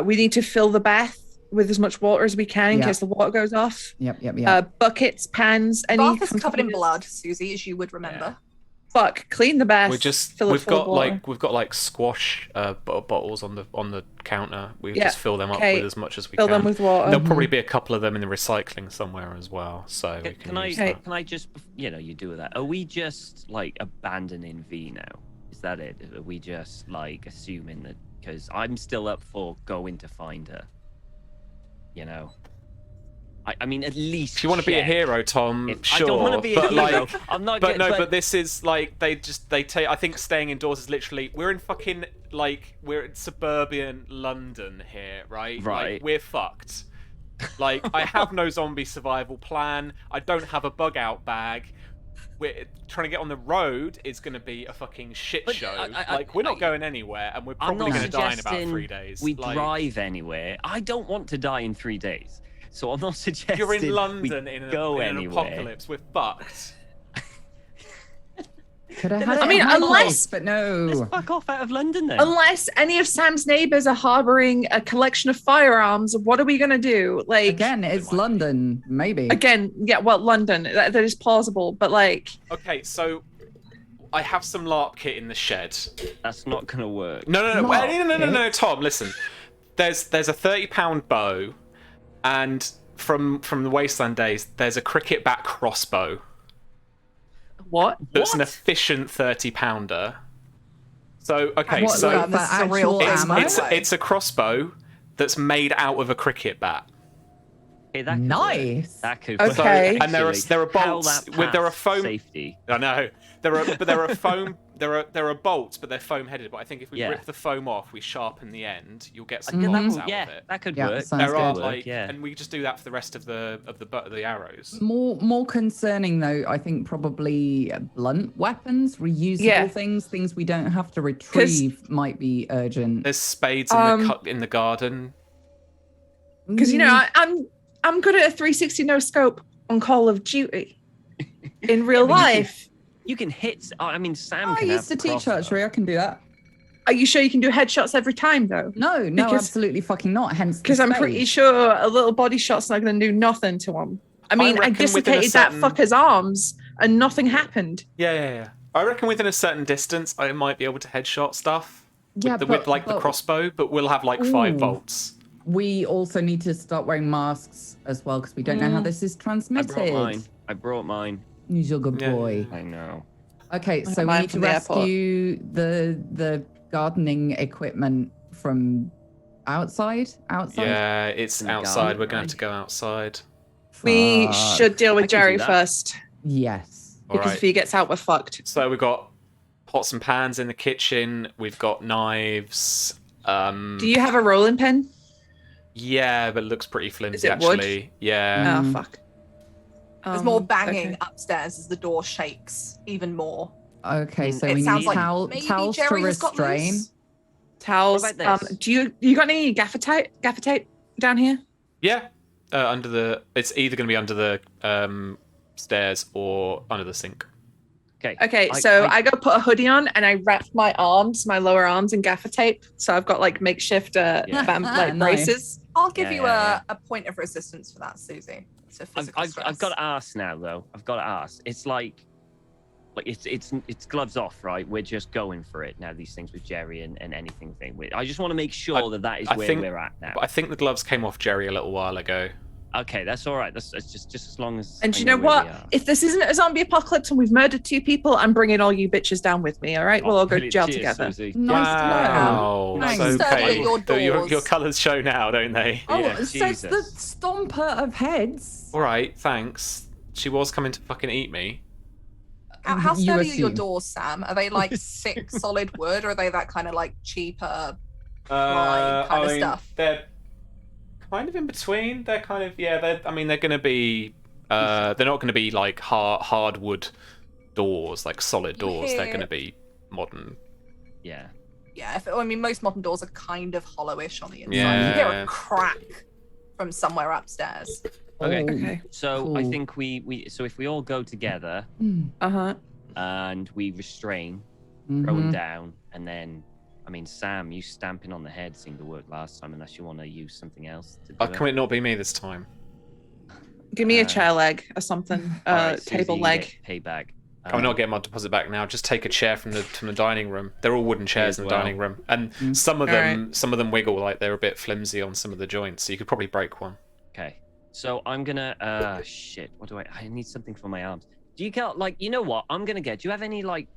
C: We need to fill the bath with as much water as we can in
E: Yeah.
C: case the water goes off.
E: Yep.
C: Buckets, pans, any
D: Bath is covered in
C: containers.
D: blood, Susie, as you would remember.
C: Fuck, clean the bath. fill it
A: We've
C: full of water.
A: got like squash bottles on the counter. We
C: Yeah,
A: just fill them up
C: okay.
A: with as much as we
C: fill
A: can.
C: them with water.
A: There'll probably be a couple of them in the recycling somewhere as well, so we can use that.
B: Can I just, you do that? Are we just like abandoning V now? Is that it? Are we just like assuming that? Because I'm still up for going to find her. You know. I mean, at least.
A: If you want to be a
B: check.
A: hero, Tom,
B: I don't want to be a
A: but
B: hero.
A: like,
B: I'm not.
A: but no, but this is like they take. I think staying indoors is literally we're in fucking like we're in suburban London here, right?
B: Right.
A: Like, we're fucked. Like I have no zombie survival plan. I don't have a bug out bag. We're trying to get on the road is going to be a fucking shit
B: But,
A: show. We're not going anywhere, and we're probably going to die in about 3 days.
B: We
A: like,
B: drive anywhere. I don't want to die in 3 days, so I'm not suggesting.
A: You're in London in an
B: anywhere.
A: apocalypse. We're fucked.
E: Could have had it
C: I mean,
E: in my
C: unless-
E: place, but no.
B: Fuck off out of London then.
C: Unless any of Sam's neighbors are harboring a collection of firearms, what are we gonna do? Like
E: Again, it's London, maybe.
C: yeah, well, London, that is plausible, but like,
A: Okay, so I have some LARP kit in the shed.
B: That's not gonna work.
A: No,
E: LARP
A: no, Tom, listen. There's a £30 bow, and from the Wasteland days, there's a cricket bat crossbow.
C: what?
A: That's an efficient 30-pounder. So okay,
E: What,
A: so
E: like,
D: this is a real
E: actual
D: thing,
E: ammo?
A: it's a crossbow that's made out of a cricket bat.
B: Okay, that could
E: Nice.
B: work. That could
C: Okay.
B: work,
A: And there are
B: actually. How
A: bolts
B: that
A: with there are
B: passed
A: foam.
B: safety.
A: I know there are bolts, but they're foam headed. But I think if we rip the foam off, we sharpen the end. You'll get some
B: Yeah,
A: bolts
B: that,
A: out
B: yeah,
A: of it.
B: that could
E: Yeah,
B: work.
E: sounds
A: There are
E: good.
A: like,
B: yeah.
A: and we just do that for the rest of the arrows.
E: More concerning though, I think probably blunt weapons, reusable
C: Yeah.
E: things we don't have to retrieve might be urgent.
A: There's spades in the garden.
C: Because I'm good at a 360 no scope on Call of Duty in real life.
B: You can hit. I mean, Sam
E: I
B: can
E: used to
B: have
E: teach
B: crossbow.
E: archery. I can do that.
C: Are you sure you can do headshots every time though?
E: No,
C: Because-
E: absolutely fucking not. Hence,
C: Because I'm pretty sure a little body shot's not going to do nothing to him. I mean, I
A: reckon within a
C: dislocated that
A: certain-
C: fucker's arms and nothing happened.
A: Yeah. I reckon within a certain distance, I might be able to headshot stuff
E: Yeah,
A: with the crossbow, but we'll have like 5
E: Ooh.
A: volts.
E: We also need to start wearing masks as well because we don't know how this is
B: I
E: transmitted.
B: brought mine.
E: He's your good
A: Yeah.
E: boy.
B: I know.
E: Okay,
C: I have
E: so we
C: mine
E: need to
C: from the airport.
E: rescue the gardening equipment from outside.
A: Yeah, it's
B: In the
A: outside.
B: garden,
A: We're going to have
B: right.
A: to go outside.
C: We
E: Fuck.
C: should deal
B: I
C: with
B: can do
C: Jerry
B: that.
C: first.
E: Yes.
A: All
C: Because
A: right.
C: if he gets out, we're fucked.
A: So we've got pots and pans in the kitchen. We've got knives.
C: Do you have a rolling pin?
A: Yeah, but it looks pretty flimsy
C: it wood?
A: actually. Yeah.
C: Oh, fuck.
D: There's more
C: Um,
D: banging
C: okay.
D: upstairs as the door shakes even more.
E: Okay, so
D: It
E: we
D: sounds
E: need
D: like maybe
E: towels to
D: Jerry has got
E: restrain.
D: loose.
C: Towels.
B: What about this?
C: Do you got any gaffer tape down here?
A: Yeah. Under the. It's either going to be under the stairs or under the sink.
B: Okay.
C: Okay, so I go put a hoodie on and I wrap my lower arms in gaffer tape. So I've got like makeshift
B: Yeah.
C: like
E: Nice.
C: braces.
D: I'll give
B: Yeah,
D: you
B: yeah,
D: a point of resistance for that, Susie. It's a physical
B: I've
D: stress.
B: got to ask now though. I've got to ask. It's like it's gloves off, right? We're just going for it now. These things with Jerry and anything thing. I just want to make sure that is
A: I
B: where
A: think-
B: we're at now.
A: But I think the gloves came off Jerry a little while ago.
B: Okay, that's all right. That's just as long as.
C: And
B: I
C: you know
B: where
C: what?
B: we are.
C: If this isn't a zombie apocalypse and we've murdered 2 people, I'm bringing all you bitches down with me. All right, we'll all go to
B: Brilliant.
C: jail
B: Cheers,
C: together.
B: Susie.
E: Nice to know.
A: Wow.
E: Nice.
A: It's okay.
D: Study your
A: Your
D: doors.
A: colours show now, don't they?
E: Oh,
B: Yeah,
E: it says the
B: Jesus.
E: stomper of heads.
A: All right. Thanks. She was coming to fucking eat me.
D: How
E: You
D: sturdy are your
E: assume.
D: doors, Sam? Are they like thick, solid wood, or are they that kind of like cheaper?
A: I
D: kind of
A: mean,
D: stuff.
A: They're kind of in between. They're kind of They're going to be. They're not going to be like hardwood doors, like solid
D: You
A: doors. They're
D: hear-
A: going to be modern.
B: Yeah.
D: Yeah, I mean, most modern doors are kind of hollowish on the inside.
A: Yeah.
D: You hear a crack from somewhere upstairs.
B: Okay.
E: Oh.
C: Okay.
B: So I
E: Cool.
B: think we so if we all go together
C: Uh-huh.
B: and we restrain,
E: Mhm.
B: throwing down, and then. I mean, Sam, you stamping on the head seemed to work last time, unless you want to use something else to do it.
A: Can it not be me this time?
C: Give me a
B: Uh,
C: chair leg or something.
B: All right,
C: Table
B: Susie,
C: leg.
B: get Payback.
A: Can we not get my deposit back now? Just take a chair from the dining room. They're all wooden chairs
B: as
A: in the
B: well.
A: dining room, and
E: Mm.
A: some of
C: Alright.
A: them wiggle like they're a bit flimsy on some of the joints. So you could probably break one.
B: Okay. So I'm gonna shit. What do I need something for my arms. Do you got like you know what? I'm gonna get do you have any like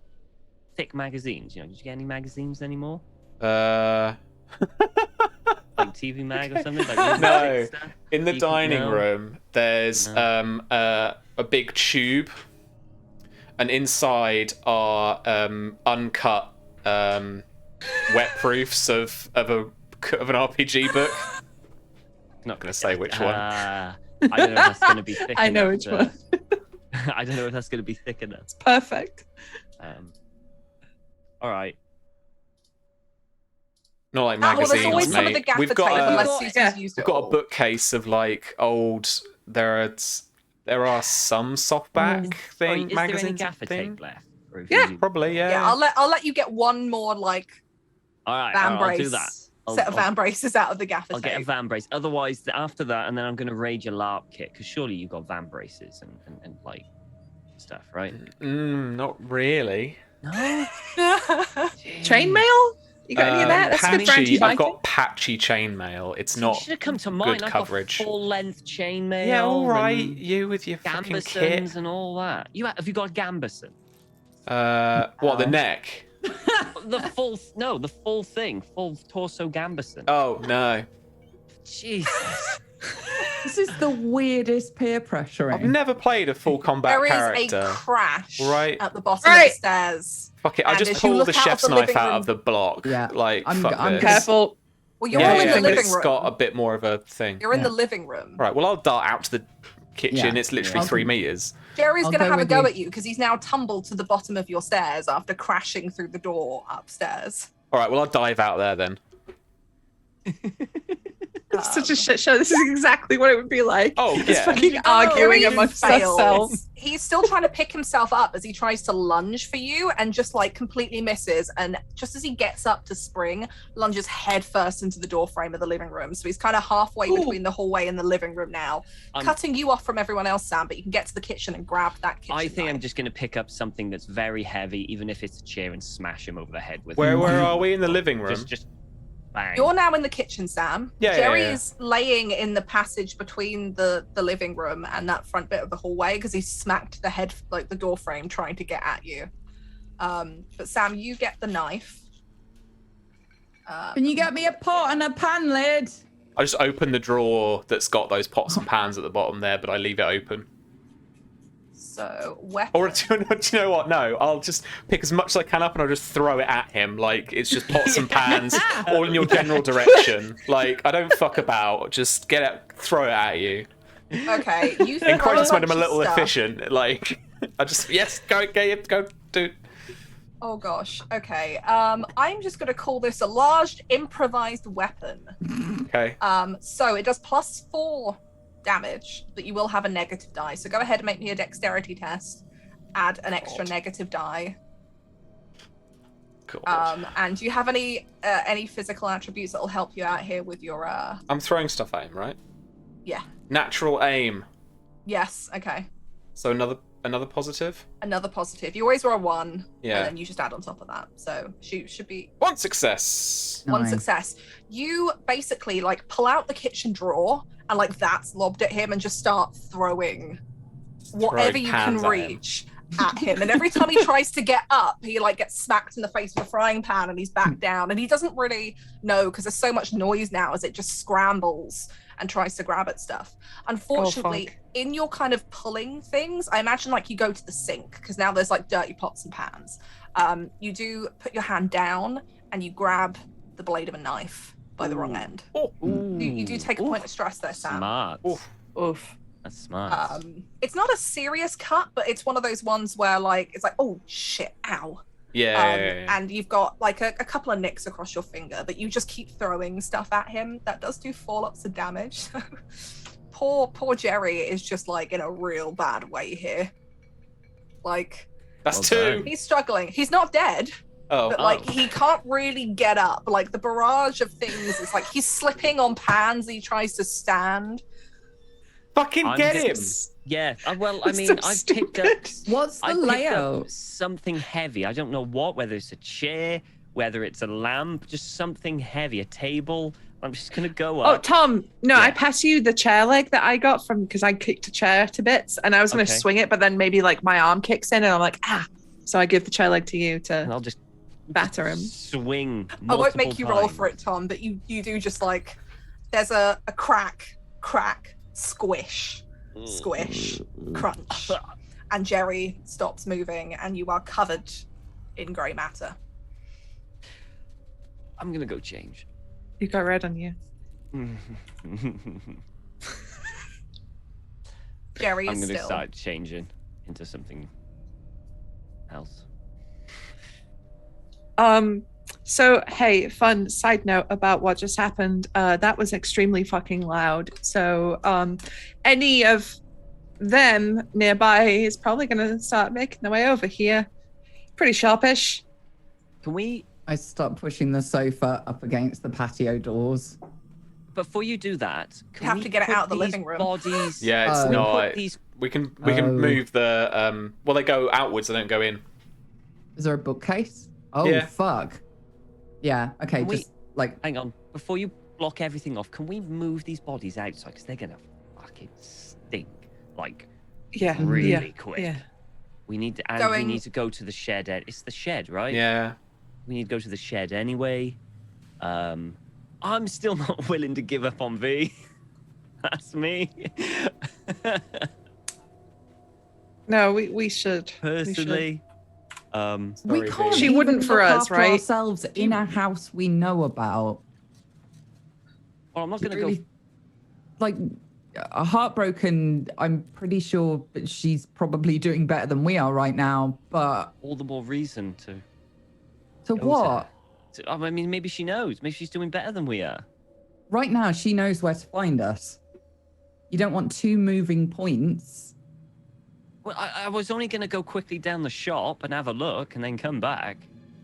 B: thick magazines? You know, did you get any magazines anymore?
A: Uh,
B: Like TV mag or something? Like
A: No.
B: thick stuff?
A: In the
B: You can-
A: dining
B: no?
A: room, there's a big tube, and inside are uncut wet proofs of an RPG book. Not gonna say which one.
B: I don't know if that's going to be thick
C: I know
B: enough
C: which
B: to-
C: one.
B: I don't know if that's going to be thick enough.
C: Perfect.
B: All right.
A: Not like
D: Well, there's
A: magazines,
D: always some of the
A: mate.
D: gaffer
A: We've
D: tape
A: got
D: unless
C: got-
D: Susie's
C: yeah.
D: used
A: we've
D: it
A: got
D: all.
A: a bookcase of like old. There are some softback
B: Sorry,
A: thing
B: is there any
A: magazines.
B: gaffer
A: thing?
B: tape left? Or have
C: Yeah.
B: you-
A: Probably, yeah.
D: Yeah, I'll let you get one more like
B: All right,
D: van
B: I'll do
D: brace
B: that.
D: set of van braces out of the gaffer
B: I'll get a
D: tape.
B: van brace. Otherwise, after that, and then I'm going to raid your LARP kit because surely you've got van braces and like stuff, right?
A: Not really.
B: No.
C: Chainmail? You got any of that? That's good for
A: Patchy. I've
C: anti-biting.
A: got patchy chainmail. It's
B: You
A: not
B: should have come to
A: good
B: mine. I've
A: coverage.
B: got full-length chainmail.
A: Yeah, all right.
B: and
A: You with your fucking kit.
B: Gambesons and all that. Have you got a gambeson?
A: What, the neck?
B: The full thing, full torso gambeson.
A: Oh no,
B: Jesus.
E: This is the weirdest peer pressuring.
A: I've never played a full combat
D: There is
A: character.
D: a crash
A: Right.
D: at the bottom of
C: Right.
D: the stairs.
A: Fuck it, I
D: And
A: just
D: as you
A: pull
D: look
A: the
D: out of
A: chef's
D: the
A: knife
D: living
A: out
D: room-
A: of the block.
E: Yeah,
A: Like, fuck
E: I'm
A: this.
C: Careful.
D: Well, you're
A: Yeah,
D: all in
A: yeah,
D: the
A: but
D: living
A: it's
D: room.
A: got a bit more of a thing.
D: You're in the
E: Yeah.
D: living room.
A: Right, well, I'll dart out to the kitchen.
E: Yeah.
A: It's literally
E: Yeah.
A: 3 meters.
D: Jerry's
E: I'll
D: going to
E: go
D: have a
E: with
D: go
E: you.
D: at you because he's now tumbled to the bottom of your stairs after crashing through the door upstairs.
A: All right, well, I'll dive out there then.
C: It's such a shit show. This is exactly what it would be like.
A: Oh,
C: Just
A: yeah.
C: fucking arguing amongst ourselves.
D: He's still trying to pick himself up as he tries to lunge for you and just like completely misses. And just as he gets up to spring, lunges headfirst into the door frame of the living room. So he's kind of halfway between the hallway and the living room now, cutting you off from everyone else, Sam. But you can get to the kitchen and grab that kitchen.
B: I think I'm
D: knife.
B: just going to pick up something that's very heavy, even if it's a chair, and smash him over the head with it.
A: Where are we in the living room?
B: Just bang.
D: You're now in the kitchen, Sam.
A: Yeah,
D: Jerry
A: yeah.
D: is laying in the passage between the living room and that front bit of the hallway because he smacked the head, like the door frame, trying to get at you. But Sam, you get the knife.
E: Can you get me a pot and a pan lid?
A: I just open the drawer that's got those pots and pans at the bottom there, but I leave it open.
D: So weapon.
A: Or do you know what? No, I'll just pick as much as I can up and I'll just throw it at him. Like, it's just pots and pans all in your general direction. Like, I don't fuck about. Just get it, throw it at you.
D: Okay, you
A: In
D: throw
A: Crisis
D: a
A: mode, I'm a
D: bunch of
A: little
D: stuff.
A: efficient. Like, I just, yes, go, dude.
D: Oh gosh. Okay. I'm just gonna call this a large improvised weapon.
A: Okay.
D: So it does +4 damage, but you will have a negative die. So go ahead and make me a dexterity test. Add an extra negative die.
A: Cool.
D: And do you have any physical attributes that will help you out here with your
A: I'm throwing stuff at him, right?
D: Yeah.
A: Natural aim.
D: Yes, okay.
A: So another positive.
D: Another positive. You always roll a 1,
A: Yeah.
D: and then you just add on top of that. So should be
A: One success.
D: one
E: Nice.
D: success. You basically like pull out the kitchen drawer and like that's lobbed at him and just start throwing whatever you can
A: pans at him.
D: reach at him. And every time he tries to get up, he like gets smacked in the face with a frying pan and he's back down. And he doesn't really know because there's so much noise now as it just scrambles and tries to grab at stuff. Unfortunately,
C: fuck.
D: in your kind of pulling things, I imagine like you go to the sink because now there's like dirty pots and pans. You do put your hand down and you grab the blade of a knife by the wrong end.
A: Oh,
D: You do take a point of stress there, Sam.
B: Smart.
A: Oof.
C: Oof.
B: That's smart.
D: It's not a serious cut, but it's one of those ones where like it's like, oh shit, ow.
A: yeah.
D: And you've got like a couple of nicks across your finger, but you just keep throwing stuff at him. That does do 4 lots of damage. Poor Jerry is just like in a real bad way here. Like
A: That's
B: Well
A: 2.
B: done.
D: he's struggling. He's not dead,
A: Oh.
D: but like he can't really get up. Like the barrage of things, it's like he's slipping on pans. He tries to stand.
A: Fucking
B: I'm
A: get
B: just-
A: him.
B: Yeah. Well, I
C: It's
B: mean,
C: so
B: I've picked up.
E: What's the
B: I picked up
E: layout?
B: something heavy. I don't know what. Whether it's a chair, whether it's a lamp, just something heavy. A table. I'm just gonna go
C: Oh,
B: up.
C: Tom, no, I
B: Yeah.
C: pass you the chair leg that I got from because I kicked a chair to bits and I was going to
B: Okay.
C: swing it, but then maybe like my arm kicks in and I'm like, ah. So I give the chair leg to you
B: and
C: to
B: I'll just
C: batter him.
B: swing.
D: I won't make
B: multiple
D: you roll
B: times.
D: for it, Tom, but you do just like there's a crack, squish, crunch, and Jerry stops moving, and you are covered in grey matter.
B: I'm gonna go change.
C: You got red on you.
D: Jerry
B: I'm
D: is
B: gonna
D: still.
B: start changing into something else.
C: So hey, fun side note about what just happened. That was extremely fucking loud. So any of them nearby is probably gonna start making their way over here. Pretty sharpish.
B: Can we,
E: I start pushing the sofa up against the patio doors.
B: before you do that, can
D: have
B: we
D: to get it
B: put
D: out of the
B: these
D: living room.
B: Bodies.
A: Yeah, it's
E: Oh.
A: not.
B: These...
A: We can
E: Oh.
A: move the well, they go outwards. They don't go in.
E: Is there a bookcase? Oh,
A: Yeah.
E: fuck. Yeah, okay,
B: Can we-
E: just like,
B: Hang on. Before you block everything off, can we move these bodies outside? Because they're gonna fucking stink. Like,
C: Yeah.
B: really
C: yeah,
B: quick.
C: Yeah.
B: We need to, and
D: Going-
B: we need to go to the shed. It's the shed, right?
A: Yeah.
B: We need to go to the shed anyway. I'm still not willing to give up on V. That's me.
C: No, we should.
B: Personally.
E: we
A: Sorry,
E: can't
A: Viv.
C: She
E: even
C: wouldn't for
E: look
C: us,
E: after
C: right?
E: ourselves in a house we know about.
B: Well, I'm not
E: Do
B: going
E: you
B: to
E: really- like, heartbroken, I'm pretty sure that she's probably doing better than we are right now, but
B: all the more reason to.
E: to
B: go
E: what?
B: I mean, maybe she knows. Maybe she's doing better than we are.
E: Right now, she knows where to find us. You don't want two moving points.
B: Well, I was only going to go quickly down the shop and have a look and then come back.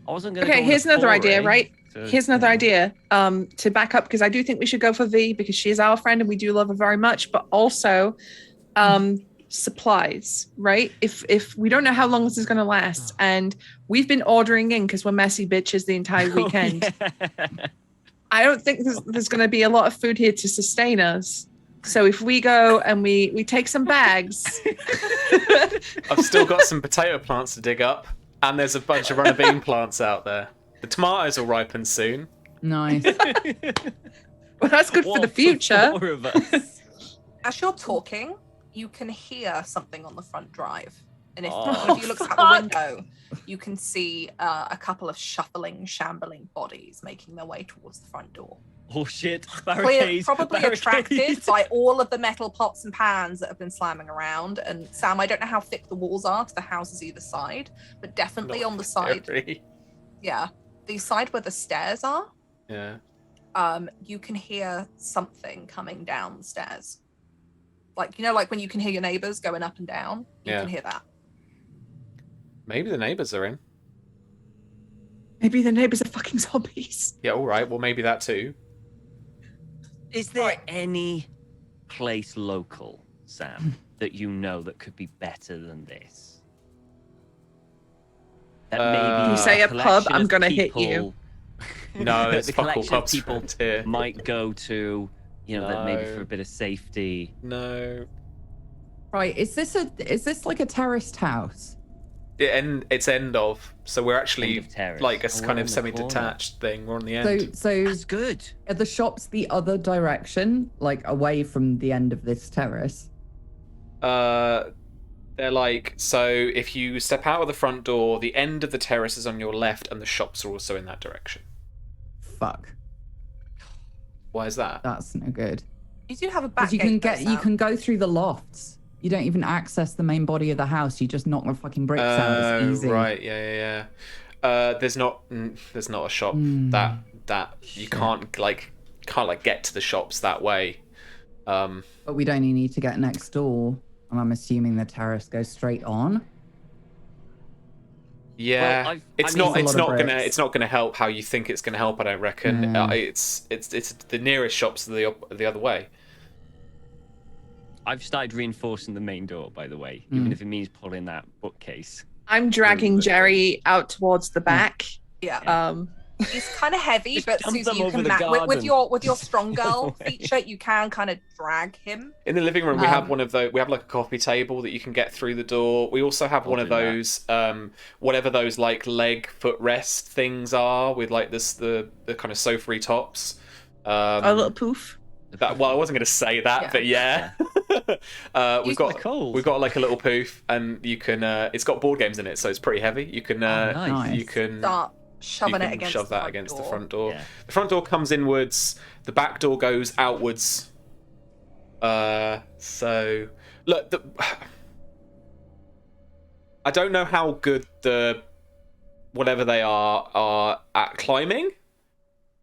B: I wasn't going to.
C: Okay, here's another idea, right?
B: to,
C: Here's another
B: you know.
C: idea. To back up, because I do think we should go for V because she is our friend and we do love her very much, but also supplies, right? If we don't know how long this is gonna last, and we've been ordering in because we're messy bitches the entire weekend.
B: Oh, yeah.
C: I don't think there's going to be a lot of food here to sustain us. So if we go and we take some bags,
A: I've still got some potato plants to dig up, and there's a bunch of runner bean plants out there. The tomatoes will ripen soon.
E: Nice.
C: well, that's good for
B: What,
C: the future.
B: four of us?
D: As you're talking, you can hear something on the front drive. And if
B: Oh,
D: one of you looks out the window, you can see a couple of shuffling, shambling bodies making their way towards the front door.
B: Oh shit!
D: Clear,
B: Barricades.
D: probably attracted
B: barricades.
D: by all of the metal pots and pans that have been slamming around. And Sam, I don't know how thick the walls are to the houses either side, but definitely
A: Not
D: on the side,
A: very.
D: yeah, the side where the stairs are,
A: Yeah.
D: you can hear something coming down the stairs. Like, you know, like when you can hear your neighbors going up and down, you
A: Yeah.
D: can hear that.
A: Maybe the neighbours are in.
C: Maybe the neighbors are fucking zombies.
A: Yeah, all right. Well, maybe that too.
B: Is there
D: Right.
B: any place local, Sam, that you know that could be better than this? That maybe
A: You say
C: a
B: the
C: pub,
B: collection
C: I'm
B: of
C: gonna hit you.
B: people-
A: No, there's
B: the
A: fuck all
B: collection of
A: pubs
B: people
A: around here.
B: might go to, you know, that maybe
A: No.
B: for a bit of safety.
A: No.
E: Right, is this like a terraced house?
A: It's end of. So we're actually
B: End of terrace.
A: like a
B: Oh, we're
A: kind
B: on
A: of
B: the
A: semi-detached thing. We're on the
E: So
A: end.
B: That's good.
E: are the shops the other direction, like away from the end of this terrace?
A: They're like, so if you step out of the front door, the end of the terrace is on your left, and the shops are also in that direction.
E: Fuck,
A: Why is that?
E: that's no good.
D: You do have a back
E: Because you can
D: gate, though,
E: you
D: Sam.
E: can go through the lofts. You don't even access the main body of the house. You just knock the fucking bricks out. It's easy.
A: Right, yeah. There's not a shop that you
E: Shit.
A: can't get to the shops that way.
E: But we'd only need to get next door, and I'm assuming the terrace goes straight on.
A: Yeah,
B: Well,
A: it's
B: I mean-
A: not. It's
E: It's a lot
A: not
E: of
A: gonna.
E: bricks.
A: It's not gonna help how you think it's gonna help. I don't reckon.
E: Yeah.
A: It's the nearest shops the other way.
B: I've started reinforcing the main door, by the way, even if it means pulling that bookcase.
C: I'm dragging Jerry out towards the back.
D: Yeah. He's kind of heavy,
B: Just
D: but
B: dump
D: Susie,
B: them
D: you
B: over
D: can
B: the
D: with
B: garden.
D: your strong girl
B: Away.
D: feature, you can kind of drag him.
A: In the living room, we have one of those. We have like a coffee table that you can get through the door. We also have one of
B: do that.
A: those, whatever those like leg footrest things are with like the kind of sofa-y tops.
C: A little poof.
A: Well, I wasn't going to say that,
D: Yeah.
A: but yeah. We've
B: Use
A: got
B: my cold.
A: we've got like a little poof, and you can. It's got board games in it, so it's pretty heavy. You can.
B: nice.
A: You can.
D: Start shoving
A: you
D: it
A: can
D: against
A: shove
D: the
A: that
D: front
A: against
D: door.
A: the front door.
B: Yeah.
A: The front door comes inwards. The back door goes outwards. So look, I don't know how good the whatever they are at climbing,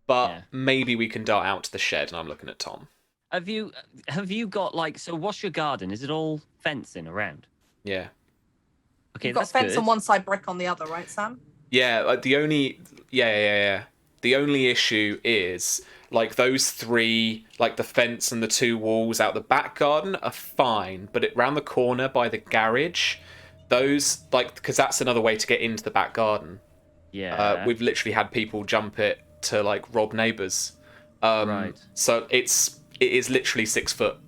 A: but
B: Yeah.
A: maybe we can dart out to the shed. And I'm looking at Tom.
B: Have you got like, so what's your garden? Is it all fencing around?
A: Yeah.
B: Okay,
D: You've got
B: that's
D: fence
B: good.
D: on one side, brick on the other, right, Sam?
A: Yeah, like the only The only issue is like those three, like the fence and the two walls out the back garden are fine, but round the corner by the garage, those like because that's another way to get into the back garden.
B: Yeah.
A: We've literally had people jump it to like rob neighbours.
B: Right.
A: So it is literally 6 foot.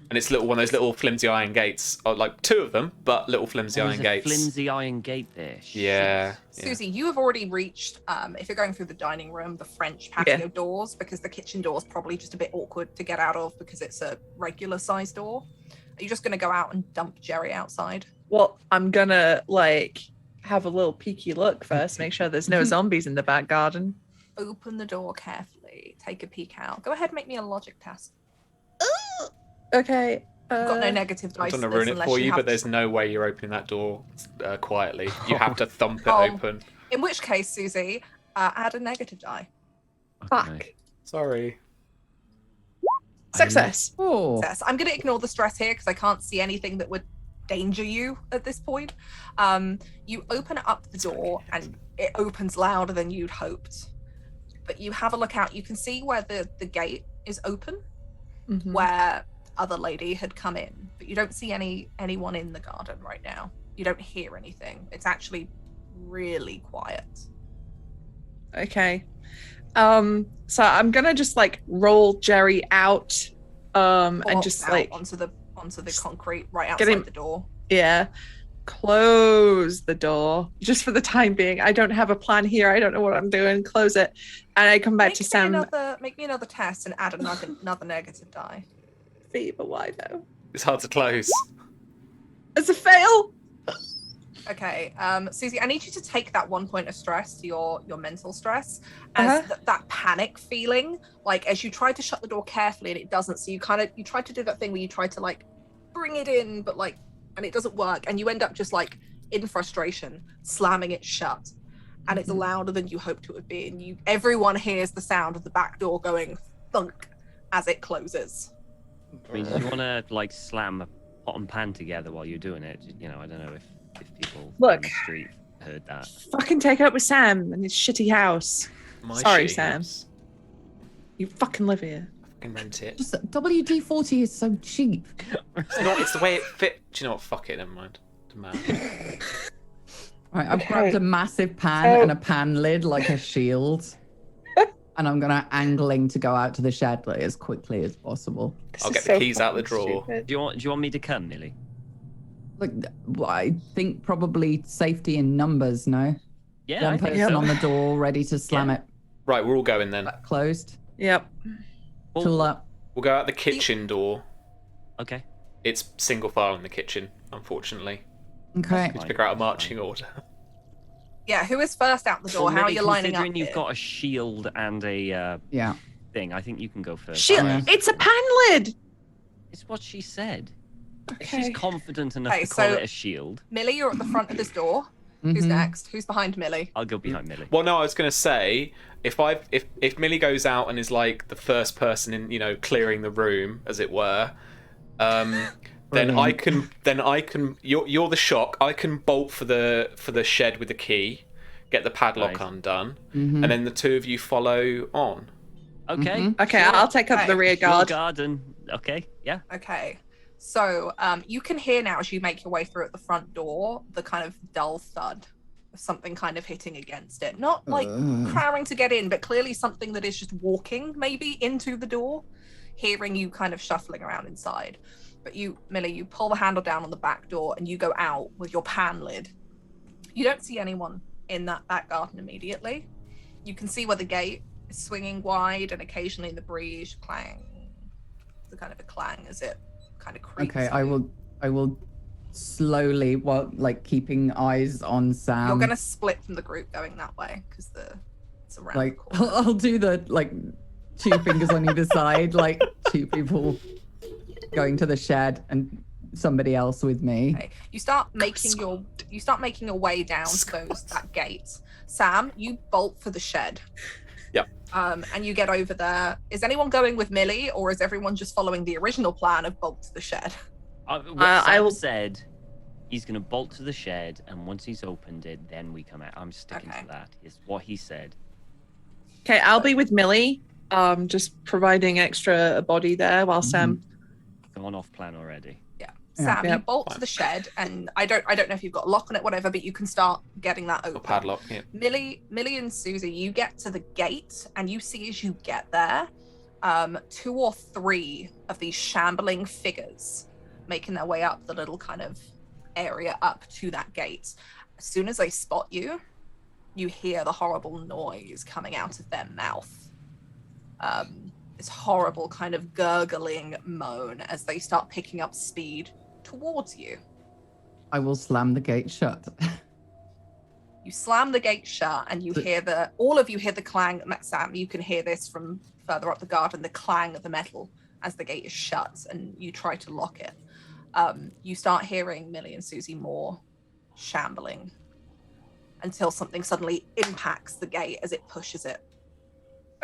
A: And it's one of those little flimsy iron gates, or like two of them, but little flimsy
B: There's
A: iron
B: a
A: gates.
B: flimsy iron gate there. Shit.
A: Yeah.
D: Susie, you have already reached, if you're going through the dining room, the French patio doors, because the kitchen door is probably just a bit awkward to get out of because it's a regular size door. Are you just going to go out and dump Jerry outside?
C: Well, I'm gonna like have a little peeky look first, make sure there's no zombies in the back garden.
D: Open the door carefully. Take a peek out. Go ahead, make me a logic test.
C: Okay.
D: I've got no negative
A: I'm
D: dice.
A: trying to
D: for this
A: ruin it
D: unless
A: for you,
D: have-
A: but there's no way you're opening that door quietly. You have to thump it
D: Oh.
A: open.
D: In which case, Susie, add a negative die.
C: Fuck.
B: Okay.
A: Sorry.
C: Success.
E: Oh,
D: Success. I'm going to ignore the stress here because I can't see anything that would danger you at this point. You open up the door and it opens louder than you'd hoped. But you have a look out. You can see where the gate is open,
C: Mhm.
D: where other lady had come in. But you don't see anyone in the garden right now. You don't hear anything. It's actually really quiet.
C: Okay. So I'm gonna just like roll Jerry out, and
D: Plops
C: just
D: out
C: like
D: onto the concrete right
C: Get him-
D: outside the door.
C: yeah, close the door just for the time being. I don't have a plan here. I don't know what I'm doing. Close it, and I come back to Sam.
D: Make me another test and add another negative die.
C: But why though?
A: It's hard to close.
C: It's a fail.
D: Okay, Susie, I need you to take that 1 point of stress to your mental stress as that panic feeling, like as you try to shut the door carefully and it doesn't. So you try to do that thing where you try to like bring it in, but like, and it doesn't work, and you end up just like in frustration slamming it shut, and it's louder than you hoped it would be, and everyone hears the sound of the back door going thunk as it closes.
B: I mean, do you want to like slam a pot and pan together while you're doing it? You know, I don't know if people on
C: Look.
B: the street heard that.
C: Fucking take it up with Sam and his shitty house.
A: My
C: Sorry,
A: shitty
C: Sam.
A: house.
C: You fucking live here.
A: I fucking rent it.
E: just WD-40 is so cheap.
A: It's the way it fit. Do you know what? Fuck it. Never mind. Doesn't matter.
E: Right, I've
C: Okay.
E: grabbed a massive pan
C: So-
E: and a pan lid like a shield. And I'm gonna angling to go out to the shed like, as quickly as possible.
A: I'll get the keys out the drawer.
B: Do you want me to come, Millie?
E: Like, I think probably safety in numbers. No,
B: Yeah, I
E: one
B: think
E: person
B: so.
E: on the door, ready to slam it.
A: Right, we're all going then.
E: Closed.
C: Yep.
B: Well,
E: Tool up.
A: We'll go out the kitchen door.
B: Okay.
A: It's single file in the kitchen, unfortunately.
E: Okay.
A: Need to figure out a marching order.
D: Yeah, who is first out the door?
B: Well,
D: How are
B: Millie,
D: you lining up?
B: considering you've
D: here?
B: got a shield and a
E: Yeah.
B: thing, I think you can go first.
C: Shit,
E: Yeah.
C: it's a pan lid.
B: It's what she said. If
C: Okay.
B: she's confident enough
D: Okay,
B: to call
D: so-
B: it a shield,
D: Millie, you're at the front of this door. Who's
E: Mhm.
D: next? Who's behind Millie?
B: I'll go behind Millie.
A: Well, no, I was gonna say if Millie goes out and is like the first person in, clearing the room, as it were, then I can. You're the shock. I can bolt for the shed with the key, get the padlock
B: Right.
A: undone,
E: Mhm.
A: and then the two of you follow on.
B: Okay.
E: Mhm.
C: Okay,
B: sure.
C: I'll take up
D: Okay.
C: the rear
B: Your
C: guard.
B: garden. Okay. Yeah.
D: Okay. So you can hear now as you make your way through at the front door the kind of dull thud of something kind of hitting against it. Not like crowding to get in, but clearly something that is just walking maybe into the door, hearing you kind of shuffling around inside. But you, Millie, you pull the handle down on the back door and you go out with your pan lid. You don't see anyone in that back garden immediately. You can see where the gate is swinging wide, and occasionally in the breeze, clang. The kind of a clang as it kind of creeps.
E: Okay, I will slowly, while like keeping eyes on Sam.
D: You're gonna split from the group going that way because it's around
E: like
D: the corner.
E: I'll do the like 2 fingers on either side, like 2 people going to the shed and somebody else with me.
D: Okay. You start making your way down to that gate. Sam, you bolt for the shed.
A: Yep.
D: And you get over there. Is anyone going with Millie, or is everyone just following the original plan of bolt to the shed?
B: Sam said he's going to bolt to the shed, and once he's opened it, then we come out. I'm sticking to that. Is what he said.
C: Okay, I'll be with Millie, just providing extra body there while Sam.
B: Gone off plan already.
D: Yeah. Sam,
C: Yeah.
D: you bolt to the shed, and I don't know if you've got a lock on it, whatever, but you can start getting that open.
A: Or padlock, yeah.
D: Millie and Susie, you get to the gate, and you see as you get there, 2 or 3 of these shambling figures making their way up the little kind of area up to that gate. As soon as they spot you, you hear the horrible noise coming out of their mouth. This horrible kind of gurgling moan as they start picking up speed towards you.
E: I will slam the gate shut.
D: You slam the gate shut, and you hear all of you hear the clang. Sam, you can hear this from further up the garden, the clang of the metal as the gate is shut, and you try to lock it. You start hearing Millie and Susie more shambling until something suddenly impacts the gate as it pushes it.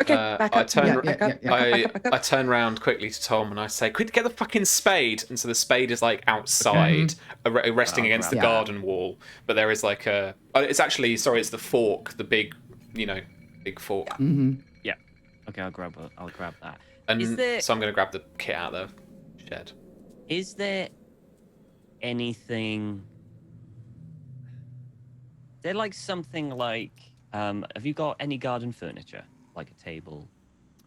C: Okay, back up.
A: I turn around quickly to Tom and I say, "Quick, get the fucking spade!" And so the spade is like outside, resting against the garden wall. But there is like a. It's actually it's the fork, the big, big fork.
B: Yeah. Okay, I'll grab that.
A: And so I'm gonna grab the kit out of the shed.
B: Is there anything? Is there like something like? Have you got any garden furniture? Like a table,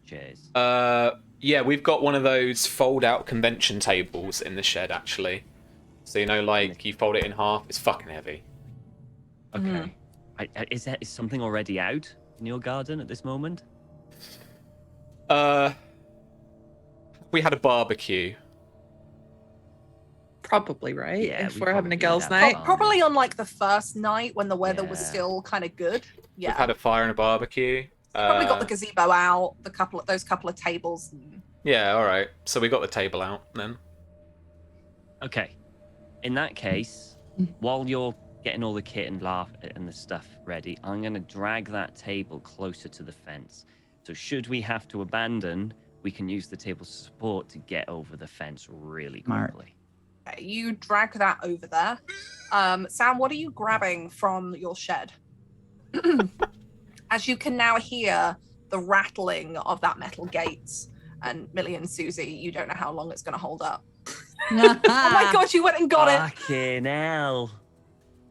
B: chairs?
A: Yeah, we've got one of those fold-out convention tables in the shed, actually. So, you fold it in half. It's fucking heavy.
B: Okay. Is something already out in your garden at this moment?
A: We had a barbecue.
C: Probably, right?
B: Yeah,
C: if
B: we
C: we're having a
B: probably
C: girls'
B: have
C: night.
B: fun.
D: Probably on like the first night when the weather was
B: Yeah.
D: still kind of good. Yeah.
A: We've had a fire and a barbecue.
D: Probably got the gazebo out, those couple of tables.
A: Yeah, all right. So we got the table out then.
B: Okay. In that case, while you're getting all the kit and the stuff ready, I'm going to drag that table closer to the fence. So should we have to abandon, we can use the table's support to get over the fence really quickly.
D: Okay, you drag that over there. Sam, what are you grabbing from your shed? As you can now hear the rattling of that metal gate, and Millie and Susie, you don't know how long it's going to hold up. Oh my god, you went and got it!
B: Fucking hell.